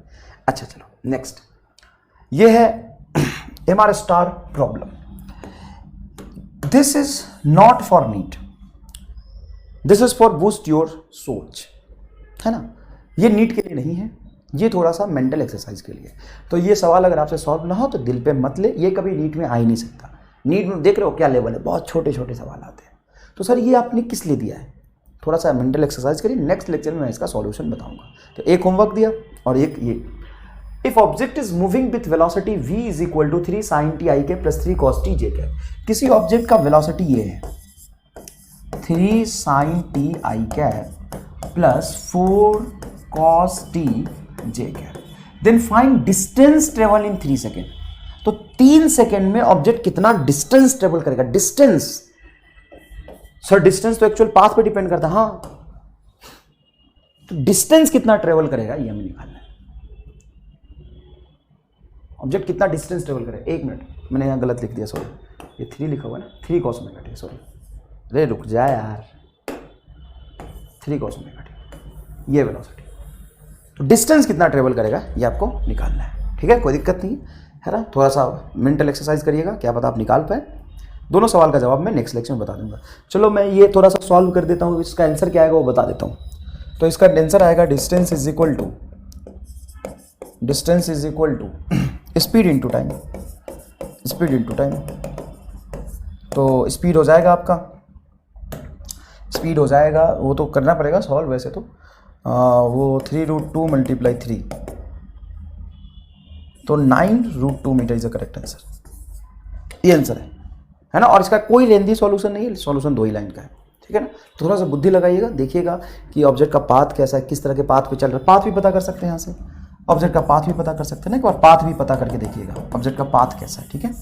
अच्छा चलो नेक्स्ट, ये है MR star problem. This is not for NEET, this is for boost your सोच, है ना? ये नीट के लिए नहीं है, ये थोड़ा सा मेंटल एक्सरसाइज के लिए। तो ये सवाल अगर आपसे सॉल्व ना हो तो दिल पे मत ले, ये कभी नीट में आ ही नहीं सकता। नीट में देख रहे हो क्या लेवल है, बहुत छोटे छोटे सवाल आते हैं। तो सर ये आपने किस लिए दिया है, थोड़ा सा मेंटल एक्सरसाइज करिए। नेक्स्ट लेक्चर में मैं इसका सॉल्यूशन बताऊंगा। तो एक होमवर्क दिया और एक ये, if object is moving with velocity v is equal to 3 sin t i के प्लस 3 cos t j के। किसी ऑब्जेक्ट का वेलोसिटी ये है 3 sin t i cap plus 4 cos t j cap, then find distance travel in 3 second. तो 3 second में object कितना distance travel करेगा। डिस्टेंस सर, डिस्टेंस तो एक्चुअल पाथ पे डिपेंड करता है, हाँ, तो डिस्टेंस कितना ट्रेवल करेगा ये हमें निकालना है। ऑब्जेक्ट कितना डिस्टेंस ट्रेवल करेगा। एक मिनट, मैंने यहां गलत लिख दिया, सॉरी, ये 3 लिखा हुआ है ना, 3 cos ओमेगा टी, सॉरी, रे रुक जा यार, 3 cos ओमेगा टी, ये वेलोसिटी। तो डिस्टेंस कितना ट्रेवल करेगा ये आपको निकालना है, ठीक है? कोई दिक्कत नहीं है ना, थोड़ा सा मेंटल एक्सरसाइज करिएगा, क्या पता आप निकाल पाए। दोनों सवाल का जवाब मैं नेक्स्ट लेक्चर में बता दूंगा। चलो मैं ये थोड़ा सा सॉल्व कर देता हूँ, इसका आंसर क्या आएगा वो बता देता हूँ। तो इसका आंसर आएगा distance is equal to speed into time, speed into time. तो स्पीड हो जाएगा आपका, स्पीड हो जाएगा, वो तो करना पड़ेगा सॉल्व वैसे तो, वो 3√2 मल्टीप्लाई 3, तो 9√2 metre is the correct answer. ये आंसर है ना? और इसका कोई लेंथी सॉल्यूशन नहीं है, सॉल्यूशन 2 ही लाइन का है, ठीक है ना? थोड़ा सा बुद्धि लगाइएगा, देखिएगा कि ऑब्जेक्ट का पाथ कैसा है, किस तरह के पाथ पे चल रहा है। पाथ भी पता कर सकते हैं यहाँ से, ऑब्जेक्ट का पाथ भी पता कर सकते हैं ना, एक बार पाथ भी पता करके देखिएगा ऑब्जेक्ट का पाथ कैसा है, ठीक है?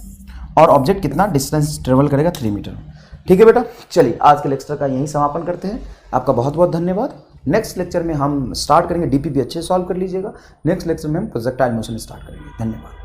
और ऑब्जेक्ट कितना डिस्टेंस ट्रेवल करेगा 3 मीटर, ठीक है बेटा? चलिए आज के लेक्चर का यहीं समापन करते हैं। आपका बहुत बहुत धन्यवाद। नेक्स्ट लेक्चर में हम स्टार्ट करेंगे, डीपीपी अच्छे सॉल्व कर लीजिएगा। नेक्स्ट लेक्चर में हम प्रोजेक्टाइल मोशन स्टार्ट करेंगे। धन्यवाद।